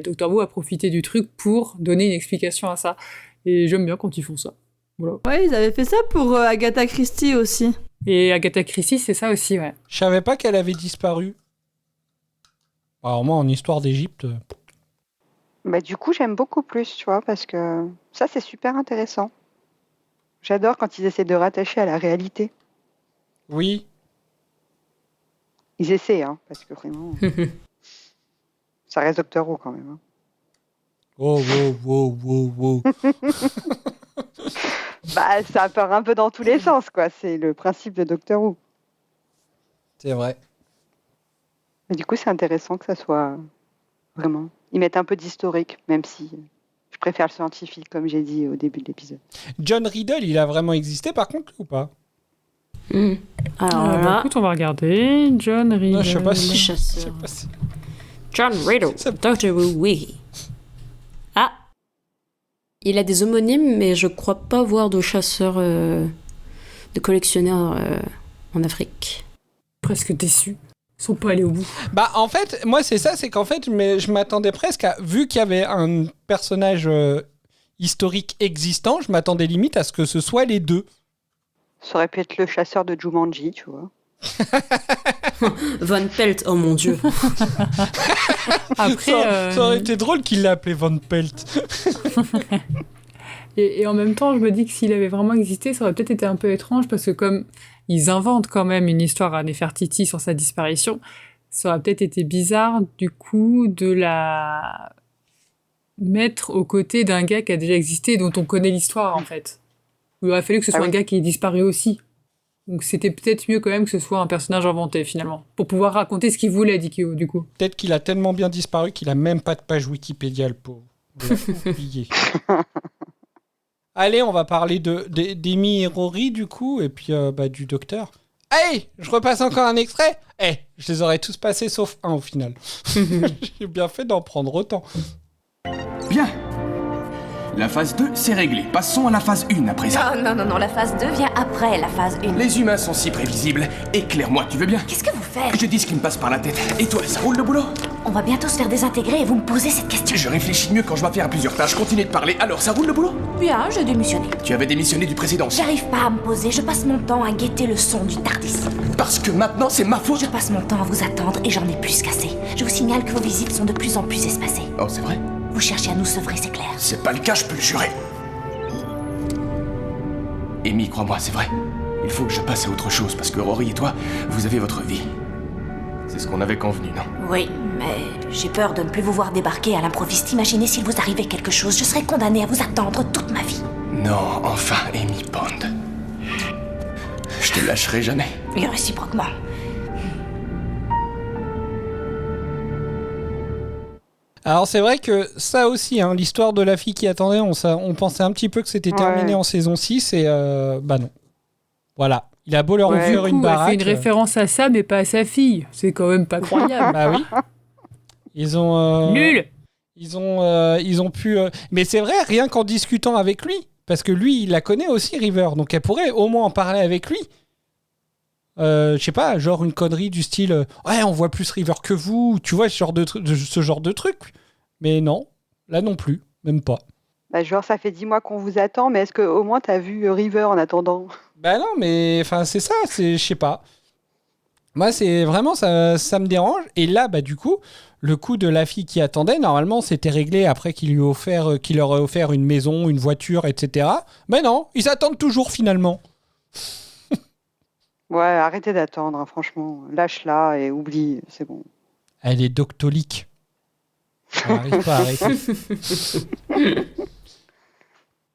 Dr. Who a profité du truc pour donner une explication à ça. Et j'aime bien quand ils font ça. Voilà. Ouais, ils avaient fait ça pour Agatha Christie aussi. Et Agatha Christie, c'est ça aussi, ouais. Je savais pas qu'elle avait disparu. Alors moi, en histoire d'Égypte... du coup, j'aime beaucoup plus, tu vois, parce que ça, c'est super intéressant. J'adore quand ils essaient de rattacher à la réalité. Oui. Ils essaient, hein, parce que vraiment... ça reste Doctor Who, quand même. Hein. Wow. Bah, ça part un peu dans tous les sens, quoi. C'est le principe de Doctor Who. C'est vrai. Mais du coup, c'est intéressant que ça soit vraiment... Ils mettent un peu d'historique, même si je préfère le scientifique, comme j'ai dit au début de l'épisode. John Riddle, il a vraiment existé, par contre, ou pas? Alors là... écoute, on va regarder. John Riddle. Non, je sais pas si... Chasseur. John Riddle, Doctor Who Wiki. Ah, il a des homonymes, mais je crois pas voir de chasseurs, de collectionneurs en Afrique. Presque déçu. Ils sont pas allés au bout. Bah, en fait, moi, c'est ça, c'est qu'en fait, je m'attendais presque à... Vu qu'il y avait un personnage historique existant, je m'attendais limite à ce que ce soit les deux. Ça aurait pu être le chasseur de Jumanji, tu vois. Von Pelt, oh mon Dieu. Après, ça aurait été drôle qu'il l'ait appelé Von Pelt. et en même temps, je me dis que s'il avait vraiment existé, ça aurait peut-être été un peu étrange, parce que comme ils inventent quand même une histoire à Nefertiti sur sa disparition, ça aurait peut-être été bizarre, du coup, de la mettre aux côtés d'un gars qui a déjà existé, dont on connaît l'histoire, en fait. Il aurait fallu que ce soit un gars qui est disparu aussi. Donc c'était peut-être mieux quand même que ce soit un personnage inventé, finalement, pour pouvoir raconter ce qu'il voulait, Dikio, du coup. Peut-être qu'il a tellement bien disparu qu'il a même pas de page Wikipédia, le pauvre. Oublié. Allez, on va parler d'Amy et Rory, du coup, et puis du docteur. Hey, je repasse encore un extrait. Je les aurais tous passés sauf un, au final. J'ai bien fait d'en prendre autant. Bien. La phase 2, c'est réglé. Passons à la phase 1 à présent. Non, la phase 2 vient après la phase 1. Les humains sont si prévisibles. Éclaire-moi, tu veux bien? Qu'est-ce que vous faites? Je dis ce qui me passe par la tête. Et toi, ça roule le boulot? On va bientôt se faire désintégrer et vous me posez cette question. Je réfléchis mieux quand je m'affaire à plusieurs tâches. Continue de parler. Alors, ça roule le boulot? Bien, j'ai démissionné. Tu avais démissionné du précédent. J'arrive pas à me poser, je passe mon temps à guetter le son du TARDIS. Parce que maintenant, c'est ma faute. Je passe mon temps à vous attendre et j'en ai plus qu'assez. Je vous signale que vos visites sont de plus en plus espacées. Oh, c'est vrai? Vous cherchez à nous sevrer, c'est clair. C'est pas le cas, je peux le jurer. Amy, crois-moi, c'est vrai. Il faut que je passe à autre chose, parce que Rory et toi, vous avez votre vie. C'est ce qu'on avait convenu, non? Oui, mais j'ai peur de ne plus vous voir débarquer à l'improviste. Imaginez s'il vous arrivait quelque chose, je serais condamnée à vous attendre toute ma vie. Non, enfin, Amy Pond. Je te lâcherai jamais. Et réciproquement. Alors c'est vrai que ça aussi, hein, l'histoire de la fille qui attendait, on pensait un petit peu que c'était terminé en saison 6 et bah non. Voilà, il a beau leur ouvrir une baraque. Elle fait une référence à ça mais pas à sa fille, c'est quand même pas croyable. Bah oui. Ils ont... Nul. Ils ont pu... Mais c'est vrai, rien qu'en discutant avec lui, parce que lui, il la connaît aussi, River, donc elle pourrait au moins en parler avec lui. Je sais pas, genre une connerie du style ouais, on voit plus River que vous, tu vois, ce genre de truc. Mais non, là non plus, même pas. Bah, genre, ça fait 10 mois qu'on vous attend, mais est-ce qu'au moins t'as vu River en attendant? Bah non, mais enfin c'est ça, je sais pas. Moi, c'est vraiment, ça me dérange. Et là, bah du coup, le coup de la fille qui attendait, normalement, c'était réglé après qu'il leur ait offert une maison, une voiture, etc. Mais non, ils attendent toujours finalement. Ouais, arrêtez d'attendre, hein, franchement. Lâche-la et oublie, c'est bon. Elle est doctolique. Elle n'arrive pas à arrêter.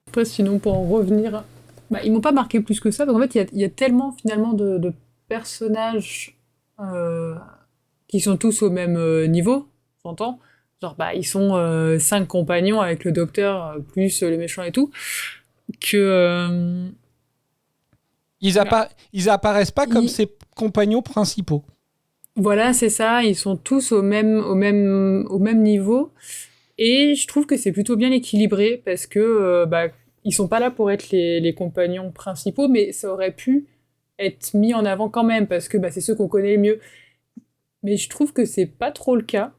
Après, sinon, pour en revenir... Bah, ils m'ont pas marqué plus que ça, parce qu'en fait, il y a tellement, finalement, de personnages qui sont tous au même niveau, j'entends. Genre, bah, ils sont 5 compagnons avec le docteur, plus les méchants et tout, que... Ils apparaissent pas comme ses compagnons principaux. Voilà, c'est ça. Ils sont tous au même niveau. Et je trouve que c'est plutôt bien équilibré parce que ils sont pas là pour être les compagnons principaux, mais ça aurait pu être mis en avant quand même parce que c'est ceux qu'on connaît le mieux. Mais je trouve que c'est pas trop le cas.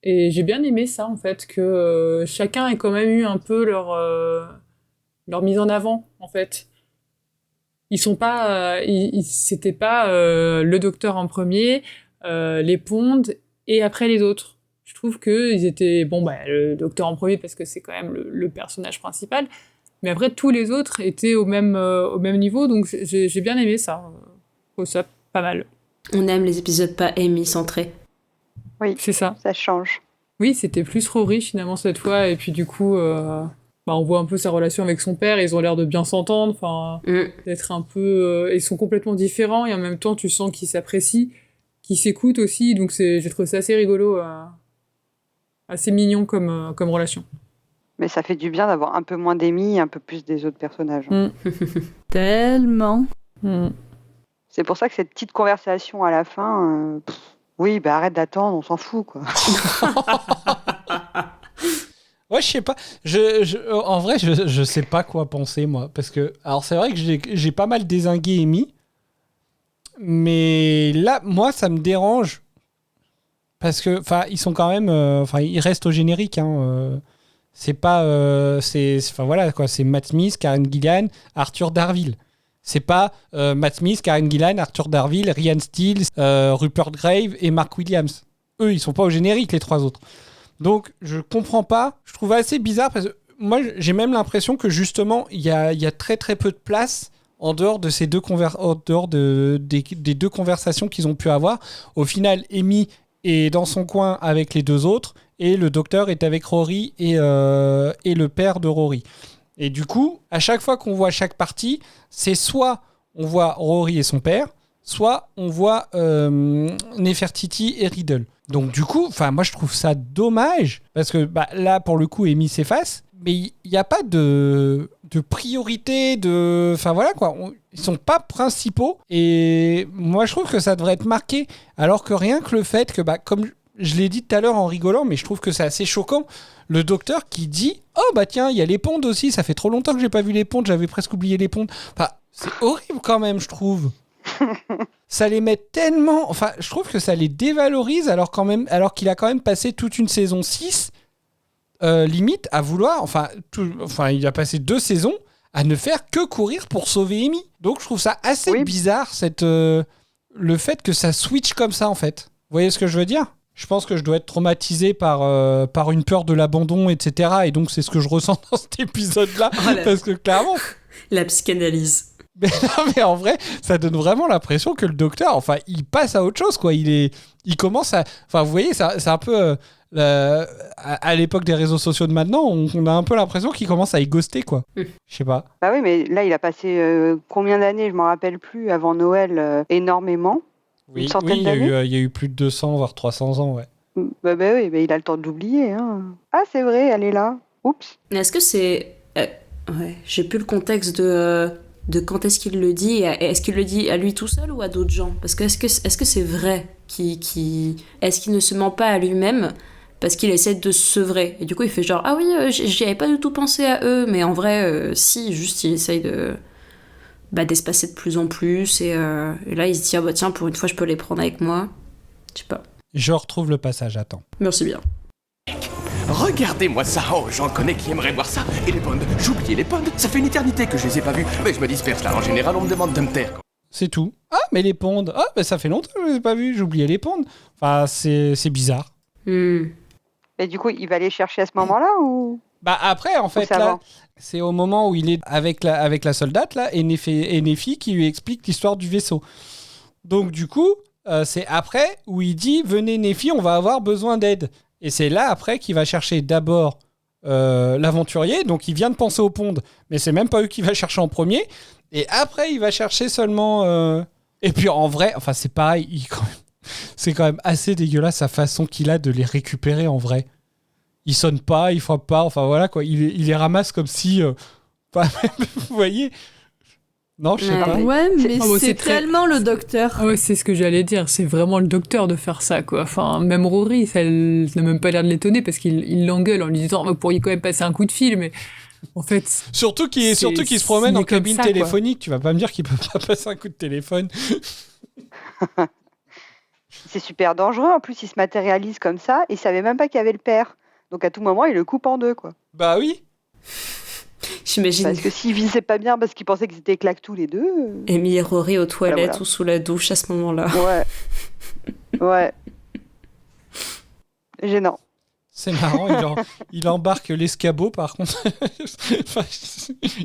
Et j'ai bien aimé ça, en fait, que chacun ait quand même eu un peu leur mise en avant, en fait. Ils sont pas, c'était pas le docteur en premier, les Pond et après les autres. Je trouve que ils étaient le docteur en premier parce que c'est quand même le personnage principal, mais après tous les autres étaient au même niveau, donc j'ai bien aimé ça. Je trouve ça pas mal. On aime les épisodes pas Amy centrés. Oui, c'est ça. Ça change. Oui, c'était plus Rory finalement cette fois, et puis du coup. on voit un peu sa relation avec son père, ils ont l'air de bien s'entendre, d'être un peu... ils sont complètement différents, et en même temps, tu sens qu'ils s'apprécient, qu'ils s'écoutent aussi, donc j'ai trouvé ça assez rigolo, assez mignon comme relation. Mais ça fait du bien d'avoir un peu moins d'Amy, un peu plus des autres personnages. Tellement. C'est pour ça que cette petite conversation à la fin, oui, arrête d'attendre, on s'en fout, quoi. Ouais, je sais pas. En vrai, je sais pas quoi penser, moi. Parce que, alors, c'est vrai que j'ai pas mal dézingué Amy. Mais là, moi, ça me dérange. Parce que, ils sont quand même. Ils restent au générique. C'est pas. Voilà, quoi. C'est Matt Smith, Karen Gillan, Arthur Darvill. C'est pas Matt Smith, Karen Gillan, Arthur Darvill, Ryan Steele, Rupert Graves et Mark Williams. Eux, ils sont pas au générique, les 3 autres. Donc, je comprends pas. Je trouve assez bizarre parce que moi, j'ai même l'impression que justement, il y a très très peu de place en dehors de ces des 2 conversations qu'ils ont pu avoir. Au final, Amy est dans son coin avec les 2 autres et le docteur est avec Rory et le père de Rory. Et du coup, à chaque fois qu'on voit chaque partie, c'est soit on voit Rory et son père, soit on voit Nefertiti et Riddle. Donc du coup, moi je trouve ça dommage, parce que là pour le coup Amy s'efface, mais il n'y a pas de priorité, voilà quoi, ils sont pas principaux, et moi je trouve que ça devrait être marqué, alors que rien que le fait que, comme je l'ai dit tout à l'heure en rigolant, mais je trouve que c'est assez choquant, le docteur qui dit « Oh tiens, il y a les pondes aussi, ça fait trop longtemps que j'ai pas vu les pondes, j'avais presque oublié les pondes. » C'est horrible quand même, je trouve. Ça les met tellement... je trouve que ça les dévalorise alors qu'il a quand même passé toute une saison 6, limite, à vouloir... il a passé 2 saisons à ne faire que courir pour sauver Amy. Donc je trouve ça assez bizarre, le fait que ça switch comme ça, en fait. Vous voyez ce que je veux dire ? Je pense que je dois être traumatisé par une peur de l'abandon, etc. Et donc, c'est ce que je ressens dans cet épisode-là. Parce que clairement... La psychanalyse. Mais en vrai, ça donne vraiment l'impression que le docteur, il passe à autre chose, quoi. Il commence à... vous voyez, c'est un peu... à l'époque des réseaux sociaux de maintenant, on a un peu l'impression qu'il commence à y ghoster, quoi. Je sais pas. Bah oui, mais là, il a passé combien d'années, je m'en rappelle plus, avant Noël, énormément. Oui, il y a eu plus de 200, voire 300 ans, ouais. Oui, il a le temps de l'oublier. Ah, c'est vrai, elle est là. Oups. Est-ce que c'est... j'ai plus le contexte de quand est-ce qu'il le dit. Est-ce qu'il le dit à lui tout seul ou à d'autres gens ? Parce que est-ce que c'est vrai est-ce qu'il ne se ment pas à lui-même parce qu'il essaie de se sevrer ? Et du coup, il fait genre « Ah oui, j'y avais pas du tout pensé à eux. » Mais en vrai, si, juste il essaye d'espacer de plus en plus, et là il se dit « Ah tiens, pour une fois je peux les prendre avec moi. » Je sais pas. Je retrouve le passage, attends. Merci bien. Regardez-moi ça, j'en connais qui aimeraient voir ça. Et les pondes, j'ai oublié les pondes, ça fait une éternité que je les ai pas vus. Mais je me disperse là, en général on me demande de me taire. C'est tout. Ah, mais les pondes, ça fait longtemps que je les ai pas vus, j'ai oublié les pondes. C'est bizarre. Et du coup, il va les chercher à ce moment-là ou... Après, en fait, là, c'est au moment où il est avec la soldate, là, et Nefi qui lui explique l'histoire du vaisseau. Donc, du coup, c'est après où il dit « Venez, Nefi, on va avoir besoin d'aide. » Et c'est là, après, qu'il va chercher d'abord l'aventurier. Donc, il vient de penser aux pondes, mais c'est même pas eux qu'il va chercher en premier. Et après, il va chercher seulement... Et puis, en vrai, c'est pareil, c'est quand même assez dégueulasse sa façon qu'il a de les récupérer, en vrai. Il sonne pas, il frappe pas, voilà quoi. Il les ramasse comme si... vous voyez ? Non, je sais pas. Ouais, mais c'est tellement le docteur. Ouais, c'est ce que j'allais dire. C'est vraiment le docteur de faire ça, quoi. Même Rory, ça n'a même pas l'air de l'étonner parce qu'il l'engueule en lui disant « Vous pourriez quand même passer un coup de fil, mais... » En fait... Surtout qu'il se promène en cabine téléphonique. Quoi. Tu vas pas me dire qu'il peut pas passer un coup de téléphone. C'est super dangereux. En plus, il se matérialise comme ça. Il savait même pas qu'il y avait le père. Donc à tout moment, il le coupe en 2, quoi. Bah oui. J'imagine. Parce que s'il visait pas bien, parce qu'il pensait qu'ils étaient claques tous les deux. Amy et Rory aux toilettes ou sous la douche à ce moment-là. Ouais. Gênant. C'est marrant, il embarque l'escabeau, par contre.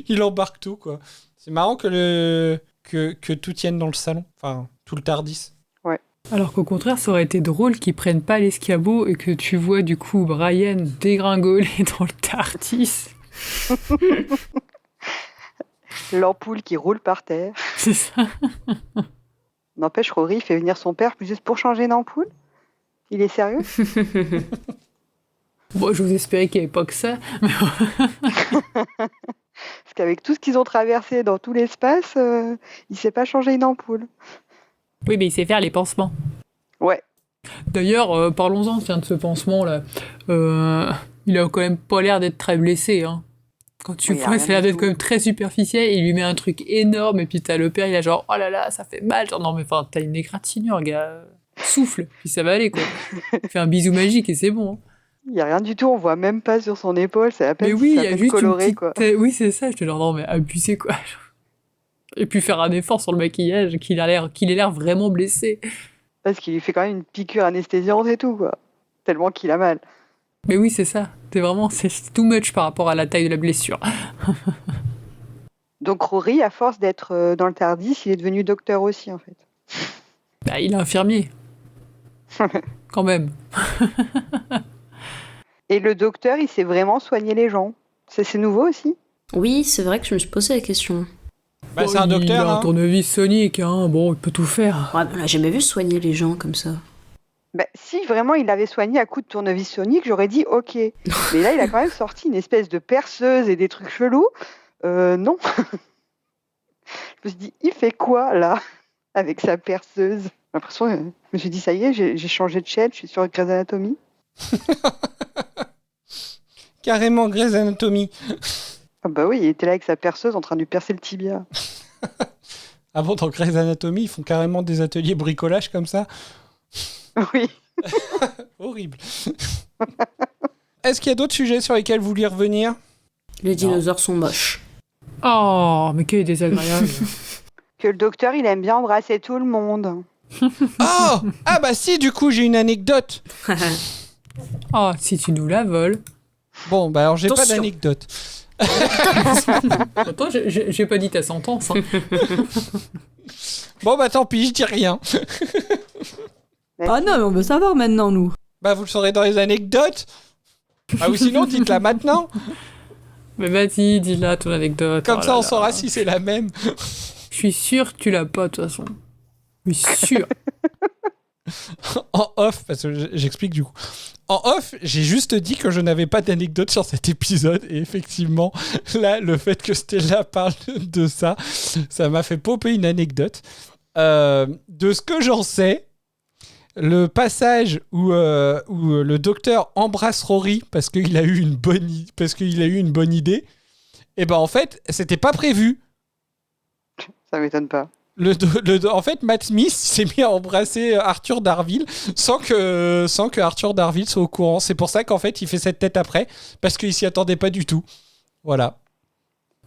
Il embarque tout, quoi. C'est marrant que tout tienne dans le salon. Tout le Tardis. Ouais. Alors qu'au contraire, ça aurait été drôle qu'ils prennent pas l'escabeau et que tu vois du coup Brian dégringoler dans le Tardis. L'ampoule qui roule par terre. C'est ça. N'empêche, Rory fait venir son père juste pour changer une ampoule. Il est sérieux? Bon, je vous espérais qu'il n'y avait pas que ça. Parce qu'avec tout ce qu'ils ont traversé dans tout l'espace, il ne sait pas changer une ampoule. Oui, mais il sait faire les pansements. Ouais. D'ailleurs, parlons-en de ce pansement-là. Il a quand même pas l'air d'être très blessé. Hein. Quand tu vois, ça a l'air d'être quand même très superficiel. Il lui met un truc énorme et puis t'as le père, il a genre, oh là là, ça fait mal. Genre, non, mais enfin, t'as une égratignure, gars. Souffle, puis ça va aller, quoi. Fais un bisou magique et c'est bon. Hein. Il n'y a rien du tout, on voit même pas sur son épaule, c'est à peine, mais oui, il y a juste coloré, une petite... quoi. Oui, c'est ça, je te dis, non, mais abusé, quoi. Et puis faire un effort sur le maquillage, qu'il ait l'air vraiment blessé. Parce qu'il lui fait quand même une piqûre anesthésiante et tout, quoi. Tellement qu'il a mal. Mais oui, c'est ça. C'est too much par rapport à la taille de la blessure. Donc Rory, à force d'être dans le TARDIS, il est devenu docteur aussi, en fait. Bah, il est infirmier. Quand même. Et le docteur, il sait vraiment soigner les gens. C'est nouveau aussi? Oui, c'est vrai que je me suis posé la question. Bah, c'est un docteur. Il a un tournevis sonique, hein. Bon, il peut tout faire. Ouais, mais on l'a jamais vu soigner les gens comme ça. Bah, si vraiment il l'avait soigné à coups de tournevis sonique, j'aurais dit ok. Mais là, il a quand même sorti une espèce de perceuse et des trucs chelous. Non. Je me suis dit, il fait quoi là avec sa perceuse? J'ai l'impression, je me suis dit, ça y est, j'ai changé de chaîne, je suis sur Grey's Anatomy. Carrément Grey's Anatomy. Ah bah oui, il était là avec sa perceuse en train de lui percer le tibia. Ah bon, dans Grey's Anatomy, ils font carrément des ateliers bricolage comme ça? Oui. Horrible. Est-ce qu'il y a d'autres sujets sur lesquels vous vouliez revenir? Les dinosaures sont moches. Oh, mais quel désagréable. Que le docteur, il aime bien embrasser tout le monde. Oh! Ah bah si, du coup, j'ai une anecdote. Oh, si tu nous la voles. Bon, bah alors j'ai pas Attention. d'anecdote. Attends, j'ai pas dit ta sentence. Hein. Bon bah tant pis, je dis rien. Ah non, mais on veut savoir maintenant, nous. Bah vous le saurez dans les anecdotes. Ah ou sinon, dites-la maintenant. Mais vas-y, dis-la ton anecdote. Comme Oh ça, là on là. saura si c'est la même. Je suis sûr que tu l'as pas, de toute façon. Je suis sûr. En off, parce que j'explique du coup. En off, j'ai juste dit que je n'avais pas d'anecdote sur cet épisode. Et effectivement, là, le fait que Stella parle de ça, ça m'a fait popper une anecdote. De ce que j'en sais, le passage où le docteur embrasse Rory parce qu'il a eu une bonne idée, et ben en fait, c'était pas prévu. Ça m'étonne pas. En fait, Matt Smith s'est mis à embrasser Arthur Darville sans que Arthur Darville soit au courant. C'est pour ça qu'en fait, il fait cette tête après, parce qu'il s'y attendait pas du tout. Voilà.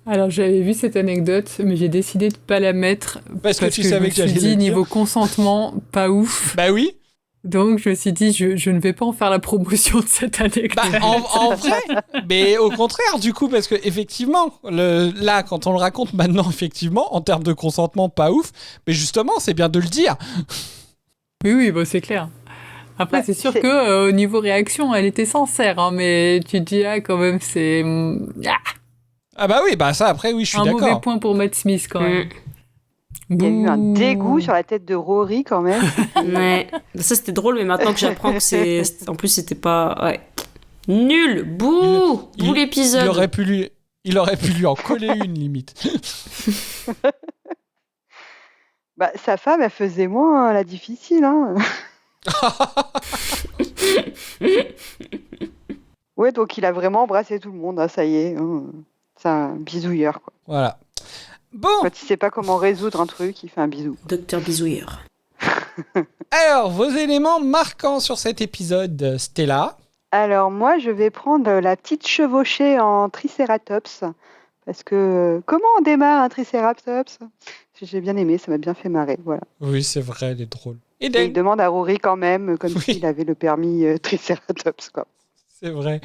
Alors, j'avais vu cette anecdote, mais j'ai décidé de pas la mettre. Parce que tu savais que je me j'allais suis dit, le dire. niveau consentement, pas ouf. Bah oui. Donc, je me suis dit, je ne vais pas en faire la promotion de cette anecdote. Bah, en vrai, mais au contraire, du coup, parce que effectivement, là, quand on le raconte maintenant, effectivement, en termes de consentement, pas ouf, mais justement, c'est bien de le dire. Oui, bon, c'est clair. Après, c'est sûr que au niveau réaction, elle était sincère, hein, mais tu te dis, quand même, c'est... Ah bah oui, bah ça, après, oui, je suis un d'accord. mauvais point pour Matt Smith, quand même. Il y a eu un dégoût sur la tête de Rory, quand même. Ouais. Ça, c'était drôle, mais maintenant que j'apprends que c'est... En plus, c'était pas... Ouais. Nul. Bouh. Bouh l'épisode. Il aurait pu lui en coller une, limite. Bah, sa femme, elle faisait moins la difficile, hein. Ouais, donc il a vraiment embrassé tout le monde, hein, ça y est. Hein. C'est un bisouilleur, quoi. Voilà. Bon. Quand il sait pas comment résoudre un truc, il fait un bisou. Docteur bisouilleur. Alors, vos éléments marquants sur cet épisode, Stella. Alors, moi, je vais prendre la petite chevauchée en Triceratops. Parce que, comment on démarre un Triceratops? J'ai bien aimé, ça m'a bien fait marrer, voilà. Oui, c'est vrai, elle est drôle. Et il demande à Rory quand même, comme s'il avait le permis Triceratops, quoi. C'est vrai.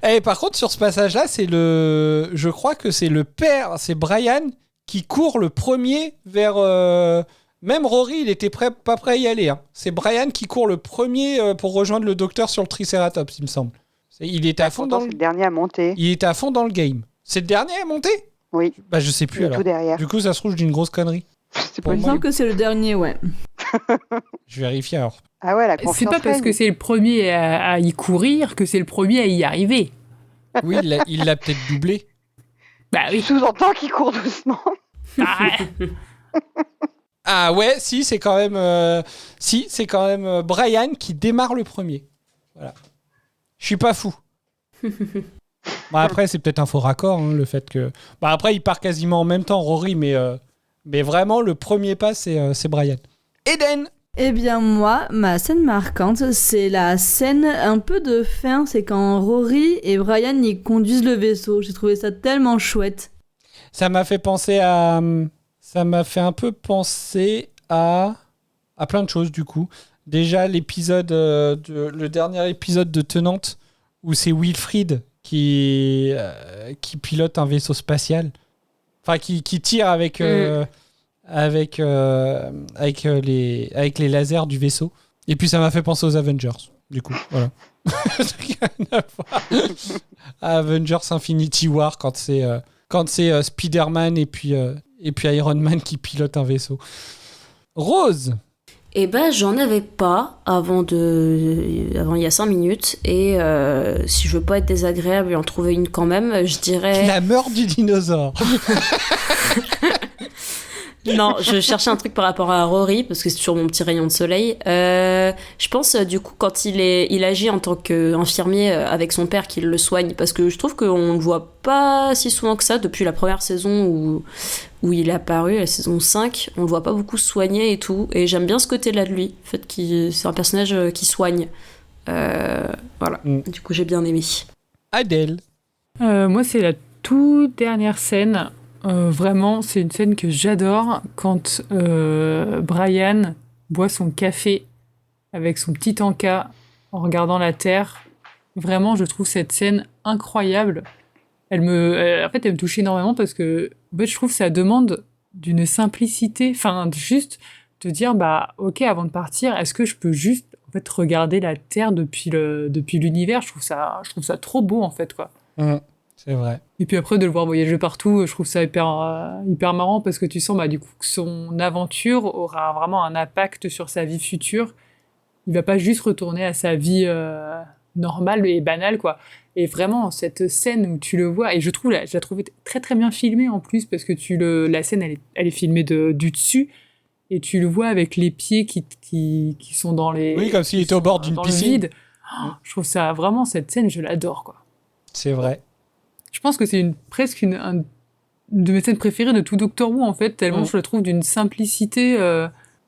Et par contre, sur ce passage-là, je crois que c'est le père, c'est Brian qui court le premier vers... Même Rory, il était pas prêt à y aller. Hein. C'est Brian qui court le premier pour rejoindre le docteur sur le Triceratops, il me semble. Il était à fond dans c'est le dernier à monter. Il était à fond dans le game. C'est le dernier à monter ? Oui. Bah je sais plus alors. Tout derrière. Du coup ça se trouve je dis une grosse connerie. Il me semble que c'est le dernier, ouais. Je vérifie alors. Ah ouais, la confiance. C'est pas parce que c'est le premier à y courir que c'est le premier à y arriver. Oui, il l'a peut-être doublé. Bah oui. Sous-entend qu'il court doucement. Ah ouais, si c'est quand même Brian qui démarre le premier. Voilà. Je suis pas fou. Bon, après c'est peut-être un faux raccord le fait que après il part quasiment en même temps Rory mais vraiment le premier pas c'est Brian. Eden. Eh bien moi, ma scène marquante, c'est la scène un peu de fin, c'est quand Rory et Brian y conduisent le vaisseau. J'ai trouvé ça tellement chouette. Ça m'a fait un peu penser à plein de choses du coup. Déjà le dernier épisode de Tenante où c'est Wilfried qui pilote un vaisseau spatial. Enfin qui tire avec les lasers du vaisseau. Et puis ça m'a fait penser aux Avengers du coup. Voilà. À Avengers Infinity War quand c'est Spider-Man et puis Iron Man qui pilote un vaisseau. Rose. Eh ben, j'en avais pas avant il y a 5 minutes. Et si je veux pas être désagréable et en trouver une quand même, je dirais... La mort du dinosaure. Non, je cherchais un truc par rapport à Rory, parce que c'est toujours mon petit rayon de soleil. Je pense, du coup, quand il agit en tant qu'infirmier avec son père qui le soigne, parce que je trouve qu'on le voit pas si souvent que ça depuis la première saison où il est apparu, la saison 5, on le voit pas beaucoup soigner et tout, et j'aime bien ce côté-là de lui, le fait qu'il c'est un personnage qui soigne. Voilà, du coup j'ai bien aimé. Adèle. Moi c'est la toute dernière scène. Vraiment, c'est une scène que j'adore quand Brian boit son café avec son petit encas en regardant la terre. Vraiment, je trouve cette scène incroyable. Elle me touche énormément parce que je trouve que ça demande d'une simplicité, enfin juste de dire ok, avant de partir, est-ce que je peux juste regarder la terre depuis l'univers. Je trouve ça trop beau en fait quoi. C'est vrai. Et puis après, de le voir voyager partout, je trouve ça hyper marrant parce que tu sens du coup que son aventure aura vraiment un impact sur sa vie future. Il va pas juste retourner à sa vie normale et banale, quoi. Et vraiment, cette scène où tu le vois, et je la trouve très très bien filmée en plus parce que la scène, elle est filmée du dessus et tu le vois avec les pieds qui sont dans les... Oui, comme s'il était au bord d'une piscine. Je trouve ça vraiment, cette scène, je l'adore, quoi. C'est vrai. Je pense que c'est presque une de mes scènes préférées de tout Doctor Who, en fait, tellement je la trouve d'une simplicité.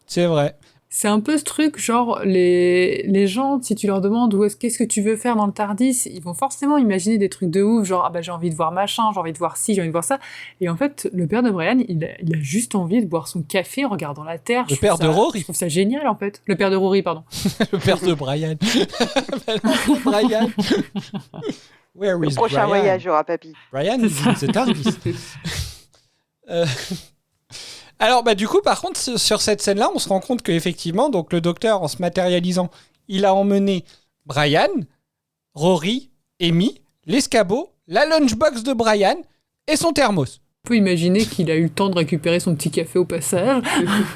C'est vrai. C'est un peu ce truc, genre, les gens, si tu leur demandes qu'est-ce que tu veux faire dans le TARDIS, ils vont forcément imaginer des trucs de ouf, genre, j'ai envie de voir machin, j'ai envie de voir ci, j'ai envie de voir ça. Et en fait, le père de Brian, il a juste envie de boire son café en regardant la Terre. Le père de Rory. Je trouve ça génial, en fait. Le père de Rory, pardon. Le père de Brian. Brian. Where is le prochain Brian? Voyage aura papy. Brian, c'est TARDIS. Alors, du coup, par contre, sur cette scène-là, on se rend compte qu'effectivement, donc le docteur, en se matérialisant, il a emmené Brian, Rory, Amy, l'escabeau, la lunchbox de Brian et son thermos. On peut imaginer qu'il a eu le temps de récupérer son petit café au passage.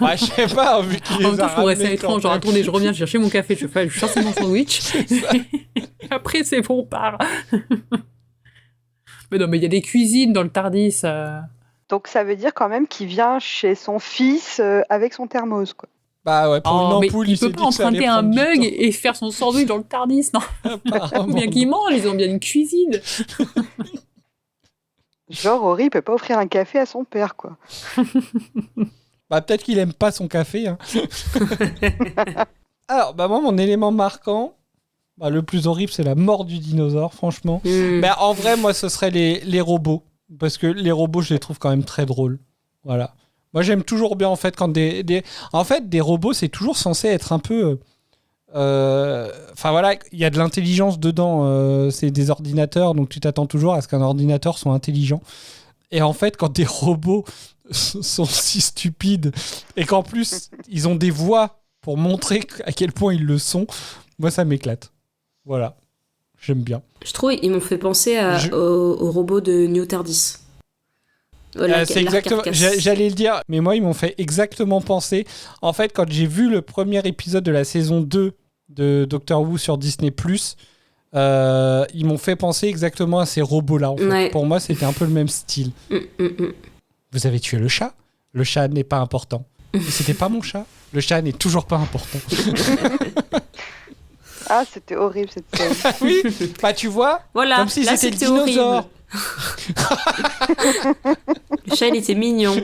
Ouais, je sais pas, vu qu'il en même temps, je trouverais ça étrange. Genre, attendez, je reviens chercher mon café, je cherche mon sandwich. Après, c'est bon, on part. Mais non, mais il y a des cuisines dans le TARDIS. Donc ça veut dire quand même qu'il vient chez son fils avec son thermos, quoi. Bah ouais, pour une ampoule, il peut pas emprunter un mug et faire son sandwich dans le TARDIS, non. Ou bien qu'ils mangent, ils ont bien une cuisine. Genre, Rory, il peut pas offrir un café à son père, quoi. Peut-être qu'il aime pas son café. Hein. Alors, moi, mon élément marquant, le plus horrible, c'est la mort du dinosaure, franchement. En vrai, moi, ce serait les robots. Parce que les robots, je les trouve quand même très drôles. Voilà. Moi, j'aime toujours bien, en fait, quand En fait, des robots, c'est toujours censé être un peu... voilà, il y a de l'intelligence dedans. C'est des ordinateurs, donc tu t'attends toujours à ce qu'un ordinateur soit intelligent. Et en fait, quand des robots sont si stupides et qu'en plus, ils ont des voix pour montrer à quel point ils le sont, moi, ça m'éclate. Voilà. J'aime bien. Je trouve ils m'ont fait penser au robot de New TARDIS. C'est exactement. J'allais le dire, mais moi ils m'ont fait exactement penser. En fait, quand j'ai vu le premier épisode de la saison 2 de Doctor Who sur Disney+, ils m'ont fait penser exactement à ces robots-là. En fait. Ouais. Pour moi, c'était un peu le même style. Vous avez tué le chat ? Le chat n'est pas important. C'était pas mon chat ? Le chat n'est toujours pas important. Ah, c'était horrible cette scène. Oui, bah tu vois, voilà, comme si là, c'était le dinosaure. Le chat, il était mignon.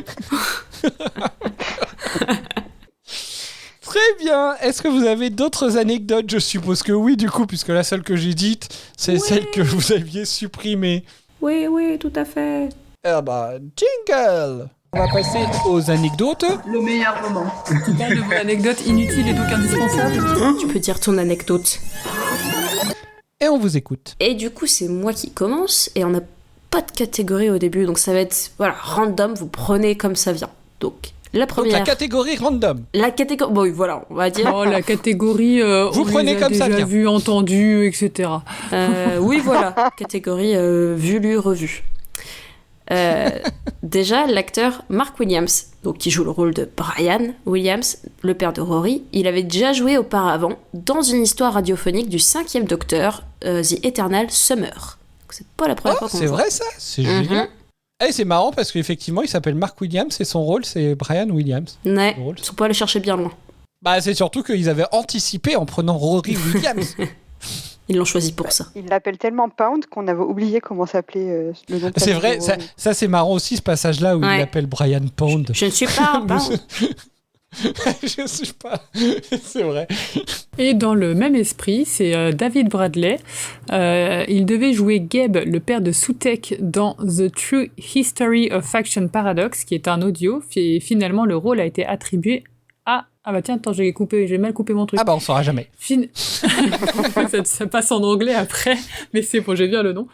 Très bien. Est-ce que vous avez d'autres anecdotes ? Je suppose que oui, du coup, puisque la seule que j'ai dite, c'est celle que vous aviez supprimée. Oui, tout à fait. Ah bah, jingle ! On va passer aux anecdotes. Le meilleur moment. Tu parles de vos anecdotes inutiles et donc indispensables. Tu peux dire ton anecdote. Et on vous écoute. Et du coup, c'est moi qui commence et on n'a pas de catégorie au début, donc ça va être random, vous prenez comme ça vient. Donc, la première. Donc la catégorie random. La catégorie. Bon, oui, voilà, on va dire. Oh, la catégorie. Vous prenez comme ça vient. Vu, entendu, etc. Oui, voilà. Catégorie vu, lu, revu. Déjà, l'acteur Mark Williams, donc qui joue le rôle de Brian Williams, le père de Rory, il avait déjà joué auparavant dans une histoire radiophonique du 5e Docteur, The Eternal Summer. Donc, c'est pas la première fois qu'on c'est le voit. vrai ça ? C'est génial. Et c'est marrant parce qu'effectivement, il s'appelle Mark Williams et son rôle, c'est Brian Williams. Ouais, ils sont pas allés chercher bien loin. Bah, c'est surtout qu'ils avaient anticipé en prenant Rory Williams. Ils l'ont choisi pour ça. Il l'appelle tellement Pound qu'on avait oublié comment s'appelait le nom de C'est vrai, ça c'est marrant aussi ce passage-là où il l'appelle Brian Pound. Je ne suis pas un Pound. Je ne suis pas. C'est vrai. Et dans le même esprit, c'est David Bradley. Il devait jouer Gabe, le père de Sutekh, dans The True History of Faction Paradox, qui est un audio. Et finalement, le rôle a été attribué à... Ah bah tiens, attends, j'ai mal coupé mon truc. Ah bah on saura jamais. Ça passe en anglais après, mais c'est bon, j'ai bien le nom.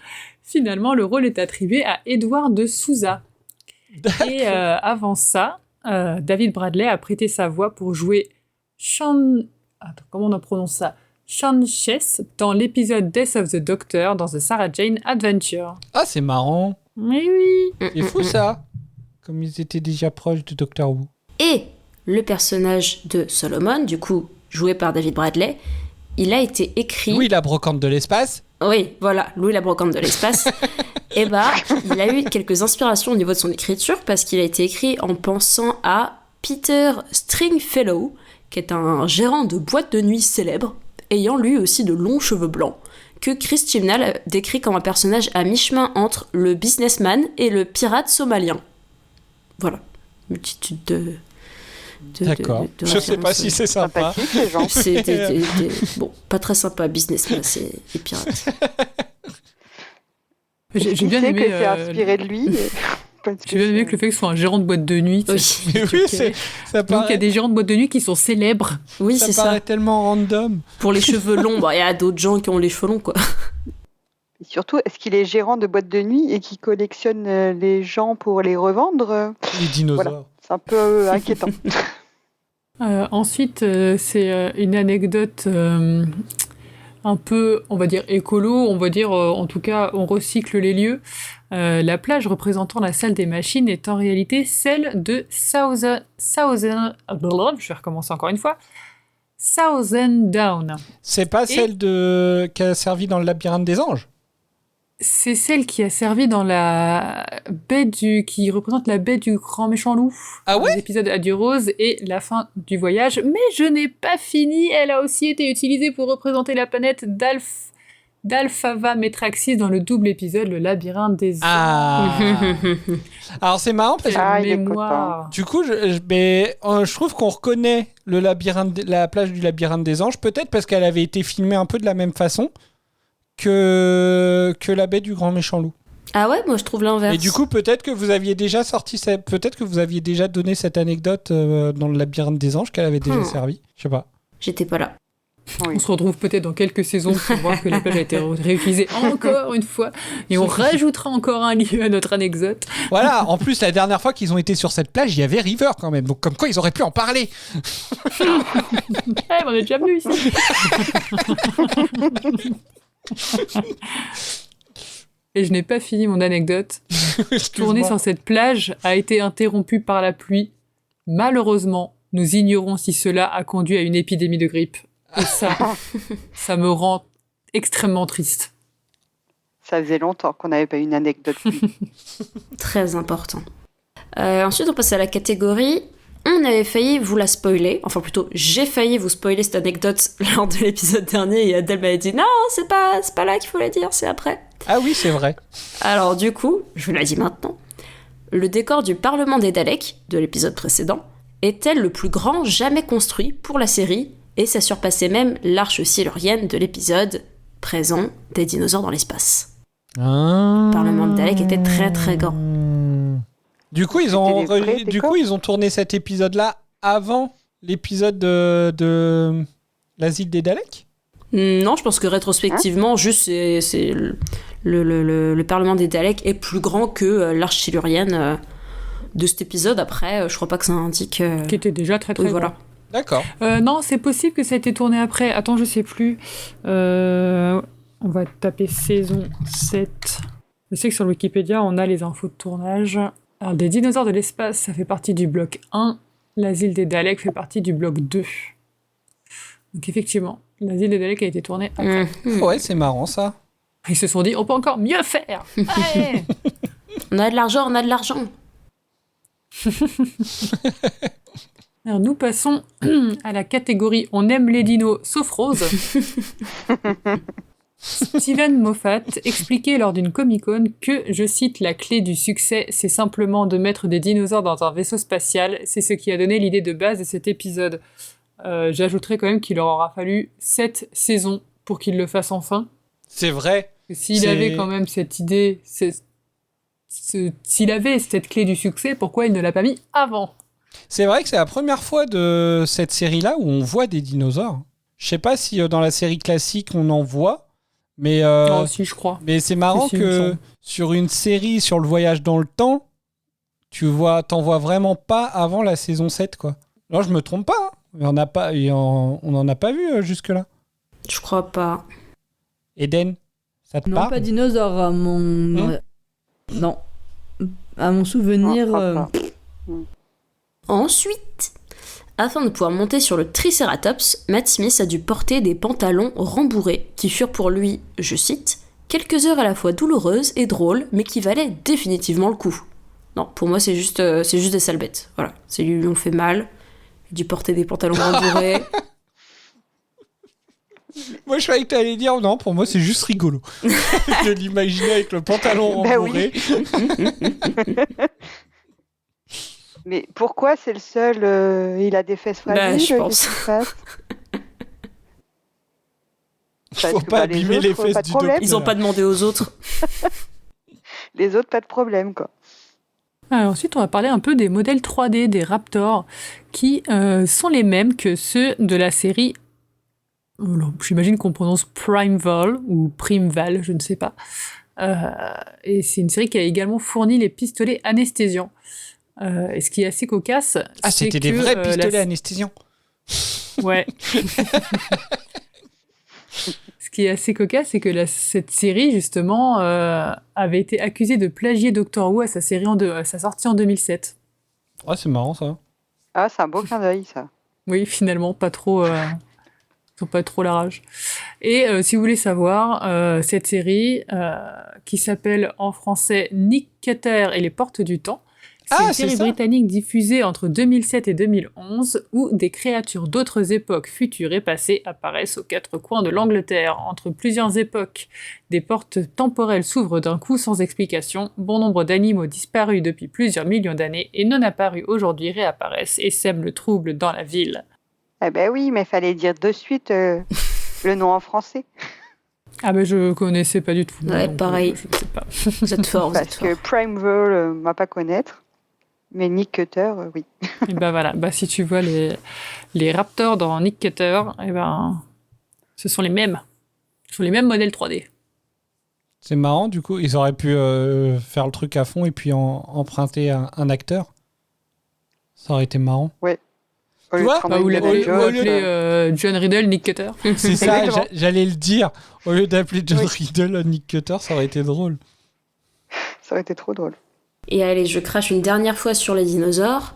Finalement, le rôle est attribué à Edward de Souza. Et avant ça, David Bradley a prêté sa voix pour jouer comment on prononce ça ? Sean Chess dans l'épisode Death of the Doctor dans The Sarah Jane Adventure. Ah, c'est marrant. Mais oui. C'est fou ça. Comme ils étaient déjà proches de Doctor Who. Et le personnage de Solomon, du coup joué par David Bradley, il a été écrit... Louis la brocante de l'espace. Oui, voilà, Louis la brocante de l'espace. Et bah, il a eu quelques inspirations au niveau de son écriture parce qu'il a été écrit en pensant à Peter Stringfellow, qui est un gérant de boîte de nuit célèbre, ayant lui aussi de longs cheveux blancs, que Chris Chibnall décrit comme un personnage à mi-chemin entre le businessman et le pirate somalien. Voilà, multitude de D'accord. Je sais pas si c'est sympa. C'est bon, pas très sympa, businessman et pirate. J'ai bien aimé que c'est inspiré de lui. J'ai bien aimé que le fait que ce soit un gérant de boîte de nuit. Oui, ça paraît... Donc il y a des gérants de boîte de nuit qui sont célèbres. Oui, c'est ça. Ça paraît tellement random. Pour les cheveux longs, il y a d'autres gens qui ont les cheveux longs, quoi. Et surtout, est-ce qu'il est gérant de boîte de nuit et qui collectionne les gens pour les revendre ? Les dinosaures. Voilà. C'est un peu inquiétant. Ensuite, c'est une anecdote un peu, on va dire, écolo. On va dire, en tout cas, on recycle les lieux. La plage représentant la salle des machines est en réalité celle de Southern je vais recommencer encore une fois. Southerndown. C'est pas celle qui a servi dans le labyrinthe des anges ? C'est celle qui a servi dans la baie qui représente la baie du grand méchant loup. Ah ouais ? L'épisode Adieu Rose et la fin du voyage. Mais je n'ai pas fini. Elle a aussi été utilisée pour représenter la planète d'Alphava Metraxis dans le double épisode Le Labyrinthe des anges. Ah. Alors c'est marrant parce que mémoire. Du coup, je trouve qu'on reconnaît la plage du labyrinthe des anges, peut-être parce qu'elle avait été filmée un peu de la même façon que la baie du grand méchant loup. Ah ouais, moi je trouve l'inverse. Et du coup, peut-être que vous aviez déjà donné cette anecdote dans le labyrinthe des anges qu'elle avait déjà servi. Je sais pas. J'étais pas là. Oui. On se retrouve peut-être dans quelques saisons pour voir que la plage a été réutilisée encore une fois et on rajoutera encore un lieu à notre anecdote. Voilà, en plus la dernière fois qu'ils ont été sur cette plage, il y avait River quand même, donc comme quoi ils auraient pu en parler. On est déjà venu ici. Et je n'ai pas fini mon anecdote. Tournée sur cette plage a été interrompue par la pluie. Malheureusement, nous ignorons si cela a conduit à une épidémie de grippe. Et ça me rend extrêmement triste. Ça faisait longtemps qu'on n'avait pas une anecdote. Très important. Ensuite, on passe à la catégorie. On avait failli vous la spoiler. Enfin, plutôt, j'ai failli vous spoiler cette anecdote lors de l'épisode dernier. Et Adèle m'avait dit non, c'est pas là qu'il faut la dire, c'est après. Ah oui, c'est vrai. Alors, du coup, je vous la dis maintenant. Le décor du Parlement des Daleks, de l'épisode précédent, était le plus grand jamais construit pour la série. Et ça surpassait même l'arche silurienne de l'épisode présent des dinosaures dans l'espace. Le Parlement des Daleks était très très grand. Du coup, ils ont tourné cet épisode-là avant l'épisode de l'asile des Daleks ? Non, je pense que rétrospectivement, juste c'est le Parlement des Daleks est plus grand que l'arche silurienne de cet épisode. Après, je crois pas que ça indique... Qui était déjà très très voilà. grand. D'accord. Non, c'est possible que ça ait été tourné après. Attends, je sais plus. On va taper saison 7. Je sais que sur Wikipédia, on a les infos de tournage. Alors, des dinosaures de l'espace, ça fait partie du bloc 1. L'asile des Daleks fait partie du bloc 2. Donc effectivement, l'asile des Daleks a été tourné après. Ouais, c'est marrant ça. Ils se sont dit, on peut encore mieux faire. Ouais. On a de l'argent. Alors nous passons à la catégorie on aime les dinos sauf Rose. Steven Moffat expliquait lors d'une Comic-Con que, je cite, la clé du succès, c'est simplement de mettre des dinosaures dans un vaisseau spatial. C'est ce qui a donné l'idée de base de cet épisode. J'ajouterais quand même qu'il leur aura fallu 7 saisons pour qu'il le fasse enfin. C'est vrai. S'il avait quand même cette idée, s'il avait cette clé du succès, pourquoi il ne l'a pas mis avant ? C'est vrai que c'est la première fois de cette série-là où on voit des dinosaures. Je sais pas si dans la série classique on en voit, mais si, je crois. Mais c'est marrant que sur une série sur le voyage dans le temps, t'en vois vraiment pas avant la saison 7, quoi. Non, je me trompe pas. On n'en a pas vu jusque-là. Je crois pas. Eden, ça te Non, parle ? pas dinosaure à mon... Non. À mon souvenir... Ensuite, afin de pouvoir monter sur le Triceratops, Matt Smith a dû porter des pantalons rembourrés qui furent pour lui, je cite, quelques heures à la fois douloureuses et drôles, mais qui valaient définitivement le coup. Non, pour moi c'est juste des sales bêtes. Voilà, c'est lui ont fait mal, il a dû porter des pantalons rembourrés. Moi je croyais que t'allais dire non, pour moi c'est juste rigolo. Je l'imaginais avec le pantalon rembourré. Mais pourquoi c'est le seul il a des fesses fragiles, je pense. Faut pas abîmer les fesses du docteur. Ils ont pas demandé aux autres. Les autres, pas de problème, quoi. Alors ensuite, on va parler un peu des modèles 3D des Raptors qui sont les mêmes que ceux de la série. J'imagine qu'on prononce Primeval ou Primeval, je ne sais pas. Et c'est une série qui a également fourni les pistolets anesthésiants. Et ce qui est assez cocasse, c'est c'était des vrais pistolets anesthésiants. Ouais. Ce qui est assez cocasse, c'est que cette série, justement, avait été accusée de plagier Doctor Who à sa sortie en 2007. Ah, c'est marrant, ça. Ah, c'est un beau clin d'œil, ça. Oui, finalement, pas trop la rage. Et si vous voulez savoir, cette série, qui s'appelle en français Nick Cutter et les Portes du Temps, c'est une série britannique diffusée entre 2007 et 2011 où des créatures d'autres époques futures et passées apparaissent aux quatre coins de l'Angleterre. Entre plusieurs époques, des portes temporelles s'ouvrent d'un coup sans explication. Bon nombre d'animaux disparus depuis plusieurs millions d'années et non apparus aujourd'hui réapparaissent et sèment le trouble dans la ville. Eh ben oui, mais fallait dire de suite le nom en français. Ah ben je connaissais pas du tout. Ouais, donc, pareil. Je sais pas. Vous êtes fort, Parce que Primeval m'a pas connaître. Mais Nick Cutter, oui. Et ben voilà, si tu vois les Raptors dans Nick Cutter, ce sont les mêmes. Ce sont les mêmes modèles 3D. C'est marrant, du coup, ils auraient pu faire le truc à fond et puis emprunter un acteur. Ça aurait été marrant. Ouais. Tu vois Ou l'appeler John Riddle, Nick Cutter. C'est ça, j'allais le dire. Au lieu d'appeler John Riddle Nick Cutter, ça aurait été drôle. Ça aurait été trop drôle. Et allez, je crache une dernière fois sur les dinosaures.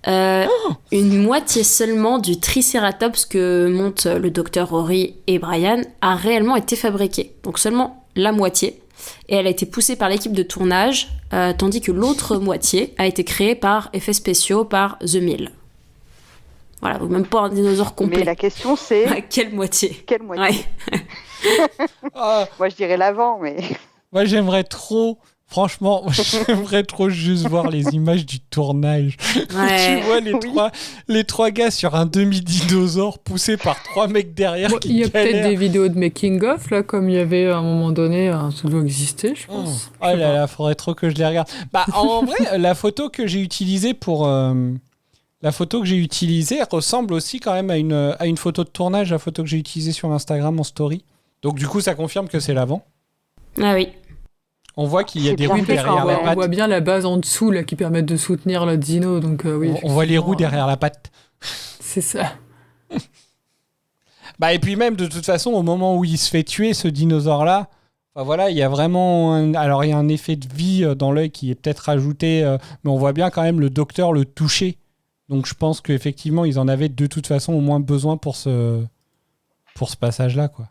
Une moitié seulement du Triceratops que montent le docteur Rory et Brian a réellement été fabriquée. Donc seulement la moitié. Et elle a été poussée par l'équipe de tournage, tandis que l'autre moitié a été créée par effets spéciaux par The Mill. Voilà, donc même pas un dinosaure complet. Mais la question c'est... À quelle moitié ? Quelle moitié ? Moi je dirais l'avant, mais... Moi j'aimerais trop... Franchement, j'aimerais trop juste voir les images du tournage. Ouais. Tu vois les trois gars sur un demi-dinosaure poussé par 3 mecs derrière qui il y a galèrent. peut-être des vidéos de making-of, là, comme il y avait à un moment donné, ça doit exister, je pense. Oh là là, faudrait trop que je les regarde. Bah, en vrai, la photo que j'ai utilisée ressemble aussi quand même à une photo de tournage, la photo que j'ai utilisée sur Instagram en story. Donc du coup, ça confirme que c'est l'avant. Ah oui. On voit qu'il y a des roues derrière la patte. On voit bien la base en dessous là, qui permettent de soutenir le dino. Donc, oui, on voit les roues derrière la patte. C'est ça. Bah, et puis même, de toute façon, au moment où il se fait tuer, ce dinosaure-là, enfin, voilà, il y a vraiment... Alors, il y a un effet de vie dans l'œil qui est peut-être rajouté, mais on voit bien quand même le docteur le toucher. Donc, je pense qu'effectivement, ils en avaient de toute façon au moins besoin pour ce passage-là, quoi.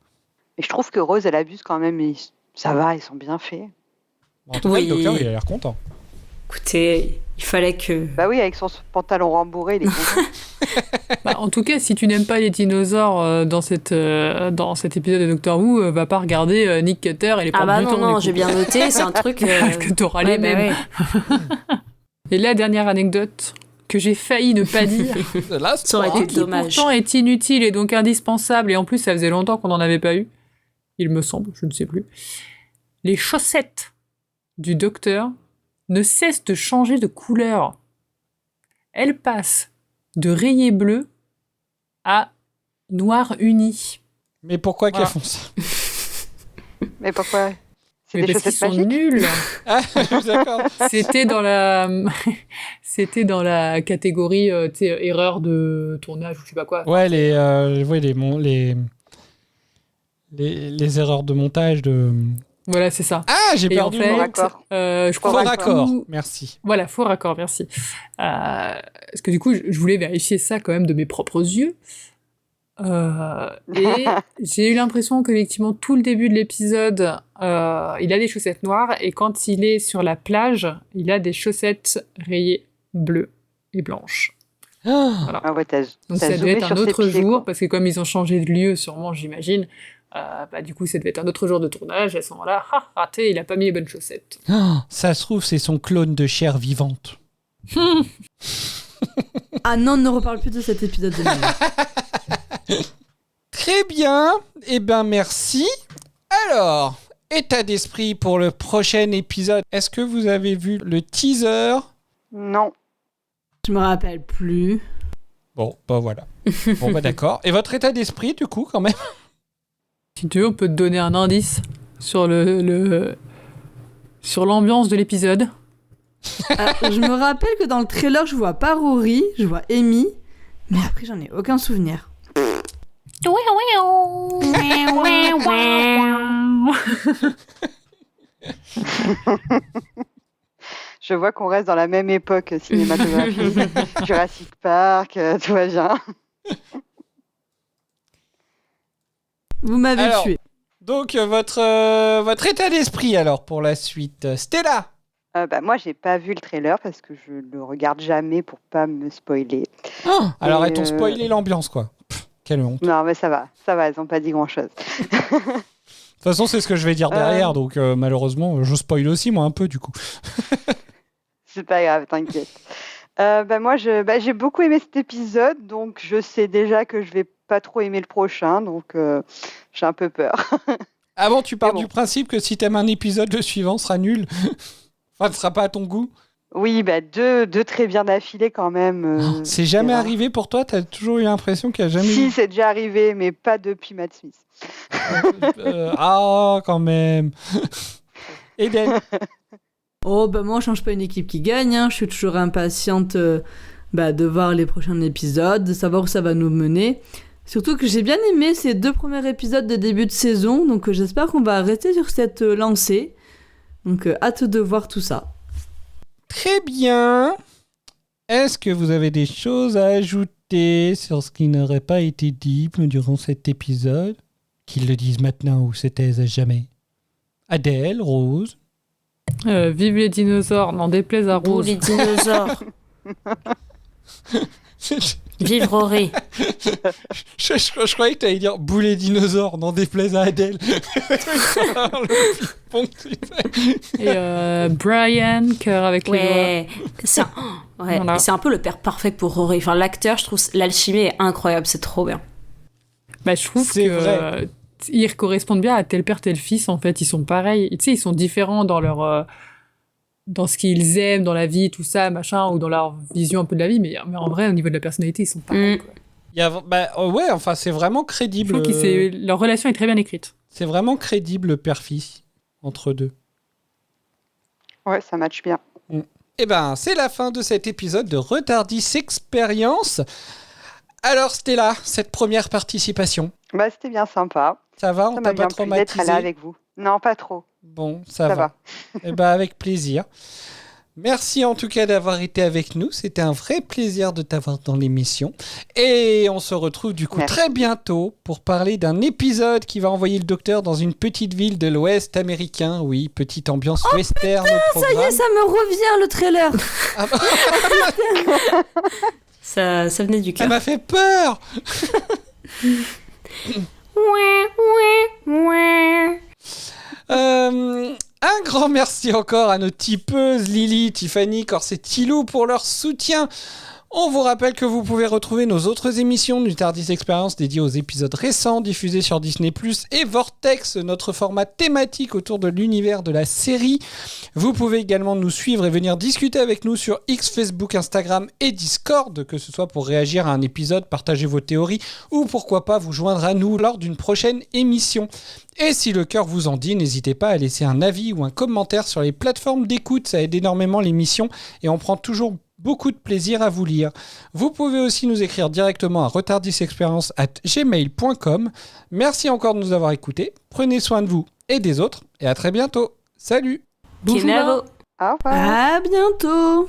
Et je trouve que Rose, elle abuse quand même. Mais ça va, ils sont bien faits. En tout cas, le docteur, il a l'air content. Écoutez, il fallait que... Bah oui, avec son pantalon rembourré, il est content. En tout cas, si tu n'aimes pas les dinosaures dans cet épisode de Doctor Who, va pas regarder Nick Cutter et les portes du temps. Non, j'ai bien noté, c'est un truc... que t'auras les mêmes. Ouais. Et la dernière anecdote que j'ai failli ne pas dire, ça aurait été dommage. Qui pourtant est inutile et donc indispensable, et en plus ça faisait longtemps qu'on n'en avait pas eu, il me semble, je ne sais plus. Les chaussettes du docteur ne cessent de changer de couleur. Elles passent de rayé bleu à noir uni. Mais pourquoi qu'elles font ça ? Mais pourquoi ? C'est des chaussettes sont magiques. nuls. Ah, d'accord. C'était dans la catégorie erreur de tournage ou je sais pas quoi. Ouais, les erreurs de montage de... Voilà, c'est ça. Ah, j'ai perdu le mot raccord. Je crois faux raccord, merci. Voilà, faux raccord, merci. Parce que du coup, je voulais vérifier ça quand même de mes propres yeux. Et j'ai eu l'impression qu'effectivement, tout le début de l'épisode, il a des chaussettes noires, et quand il est sur la plage, il a des chaussettes rayées bleues et blanches. Voilà. Ah ouais, donc ça devait être un autre jour, parce que comme ils ont changé de lieu, sûrement, j'imagine, du coup, ça devait être un autre jour de tournage, et à ce moment-là, raté, il a pas mis les bonnes chaussettes. Ça se trouve, c'est son clone de chair vivante. Ah non, ne reparle plus de cet épisode de merde. Très bien, eh ben merci. Alors, état d'esprit pour le prochain épisode. Est-ce que vous avez vu le teaser ? Non. Je me rappelle plus. Bon, bah voilà. Bon, bah d'accord. Et votre état d'esprit, du coup, quand même ? Si tu veux, on peut te donner un indice sur sur l'ambiance de l'épisode. Je me rappelle que dans le trailer, je vois pas Rory, je vois Amy, mais après, j'en ai aucun souvenir. Je vois qu'on reste dans la même époque cinématographique. Jurassic Park, tout va bien. Vous m'avez tué. Donc, votre état d'esprit, alors, pour la suite. Stella ? Moi, j'ai pas vu le trailer parce que je le regarde jamais pour pas me spoiler. Alors, elles t'ont spoilé l'ambiance, quoi. Quelle honte. Non, mais ça va, elles ont pas dit grand-chose. De toute façon, c'est ce que je vais dire derrière, donc malheureusement, je spoil aussi, moi, un peu, du coup. C'est pas grave, t'inquiète. Moi, j'ai beaucoup aimé cet épisode, donc je sais déjà que je vais pas trop aimer le prochain, donc j'ai un peu peur. Ah bon, tu pars du principe que si t'aimes un épisode, le suivant sera nul. Enfin, ne sera pas à ton goût. Oui, deux très bien d'affilée quand même. C'est jamais arrivé pour toi ? T'as toujours eu l'impression qu'il n'y a jamais Si, c'est déjà arrivé, mais pas depuis Matt Smith. Quand même. Eden. Moi, on change pas une équipe qui gagne. Je suis toujours impatiente de voir les prochains épisodes, de savoir où ça va nous mener. Surtout que j'ai bien aimé ces 2 premiers épisodes de début de saison, donc j'espère qu'on va rester sur cette lancée. Donc hâte de voir tout ça. Très bien. Est-ce que vous avez des choses à ajouter sur ce qui n'aurait pas été dit durant cet épisode? Qu'ils le disent maintenant ou se taisent à jamais. Adèle, Rose. Vive les dinosaures, n'en déplaise à Rose. Les dinosaures. Vive Rory. Je croyais que tu allais dire boule les dinosaures, n'en déplaise à Adèle. Et Brian, cœur avec les doigts. Voilà. C'est un peu le père parfait pour Rory. Enfin, l'acteur, je trouve l'alchimie est incroyable, c'est trop bien. Je trouve que ils correspondent bien à tel père, tel fils, en fait. Ils sont pareils. Tu sais, ils sont différents dans leur... dans ce qu'ils aiment, dans la vie, tout ça, machin, ou dans leur vision un peu de la vie, mais en vrai, au niveau de la personnalité, ils sont pareils, quoi. C'est vraiment crédible. Je trouve que leur relation est très bien écrite. C'est vraiment crédible, père-fils, entre deux. Ouais, ça match bien. C'est la fin de cet épisode de Retardis Expérience. Alors, Stella, cette première participation. C'était bien sympa. Ça va, on t'a pas traumatisé d'être là avec vous. Non, pas trop. Bon, ça va. Avec plaisir. Merci en tout cas d'avoir été avec nous. C'était un vrai plaisir de t'avoir dans l'émission. Et on se retrouve du coup très bientôt pour parler d'un épisode qui va envoyer le docteur dans une petite ville de l'Ouest américain. Oui, petite ambiance western au programme. Ça y est, ça me revient le trailer. Ça venait du cœur. Ça m'a fait peur. Un grand merci encore à nos tipeuses Lily, Tiffany, Corset, Tilou pour leur soutien. On vous rappelle que vous pouvez retrouver nos autres émissions du Tardis Experience dédiées aux épisodes récents diffusés sur Disney+, et Vortex, notre format thématique autour de l'univers de la série. Vous pouvez également nous suivre et venir discuter avec nous sur X, Facebook, Instagram et Discord, que ce soit pour réagir à un épisode, partager vos théories ou pourquoi pas vous joindre à nous lors d'une prochaine émission. Et si le cœur vous en dit, n'hésitez pas à laisser un avis ou un commentaire sur les plateformes d'écoute, ça aide énormément l'émission et on prend toujours beaucoup de plaisir à vous lire. Vous pouvez aussi nous écrire directement à retardisexperience@gmail.com. Merci encore de nous avoir écoutés. Prenez soin de vous et des autres et à très bientôt. Salut. Bonjour. Au revoir. À bientôt.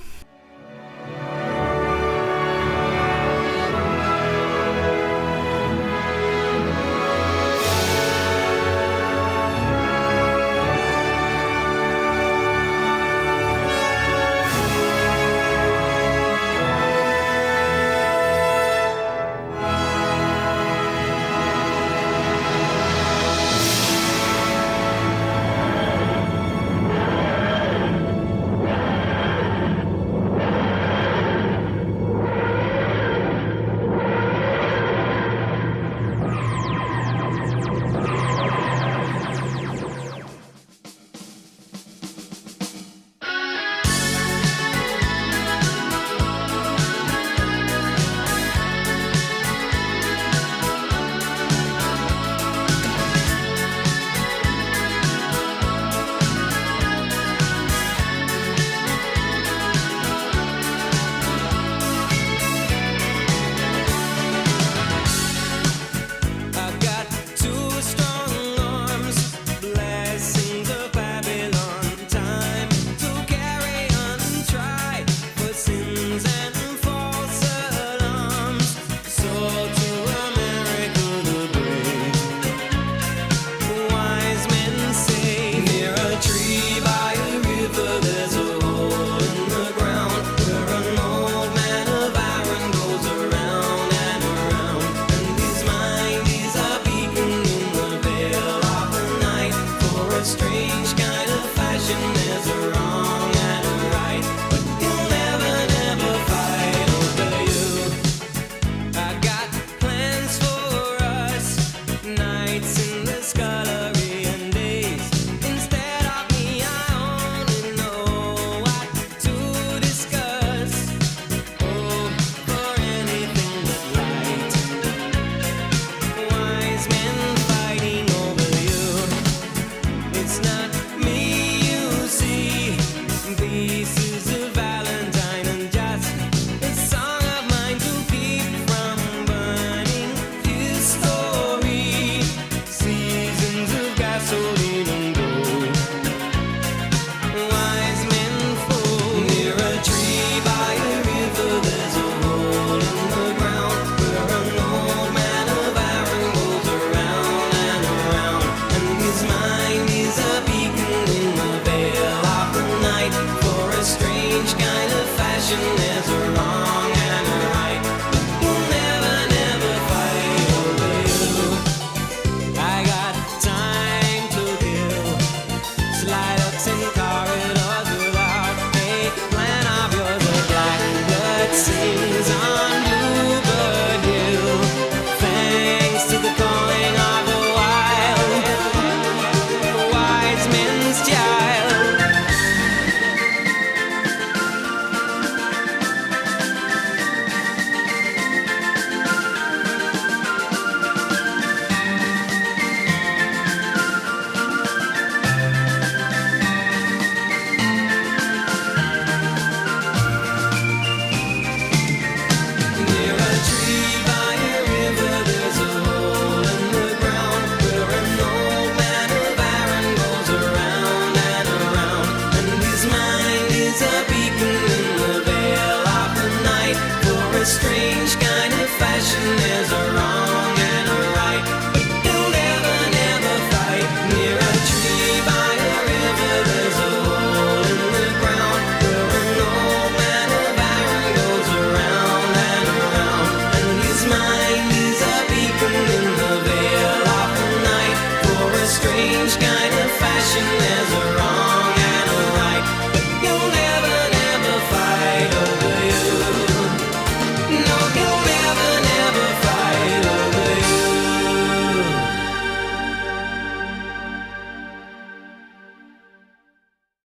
sings on Bluebird Hill. Thanks to the calling of a wise men's child. Near a tree by a river, there's a hole in the ground where an old man of iron goes around and around, and his mind is a beacon in the veil of the night. For a strange kind of fashion, there's a wrong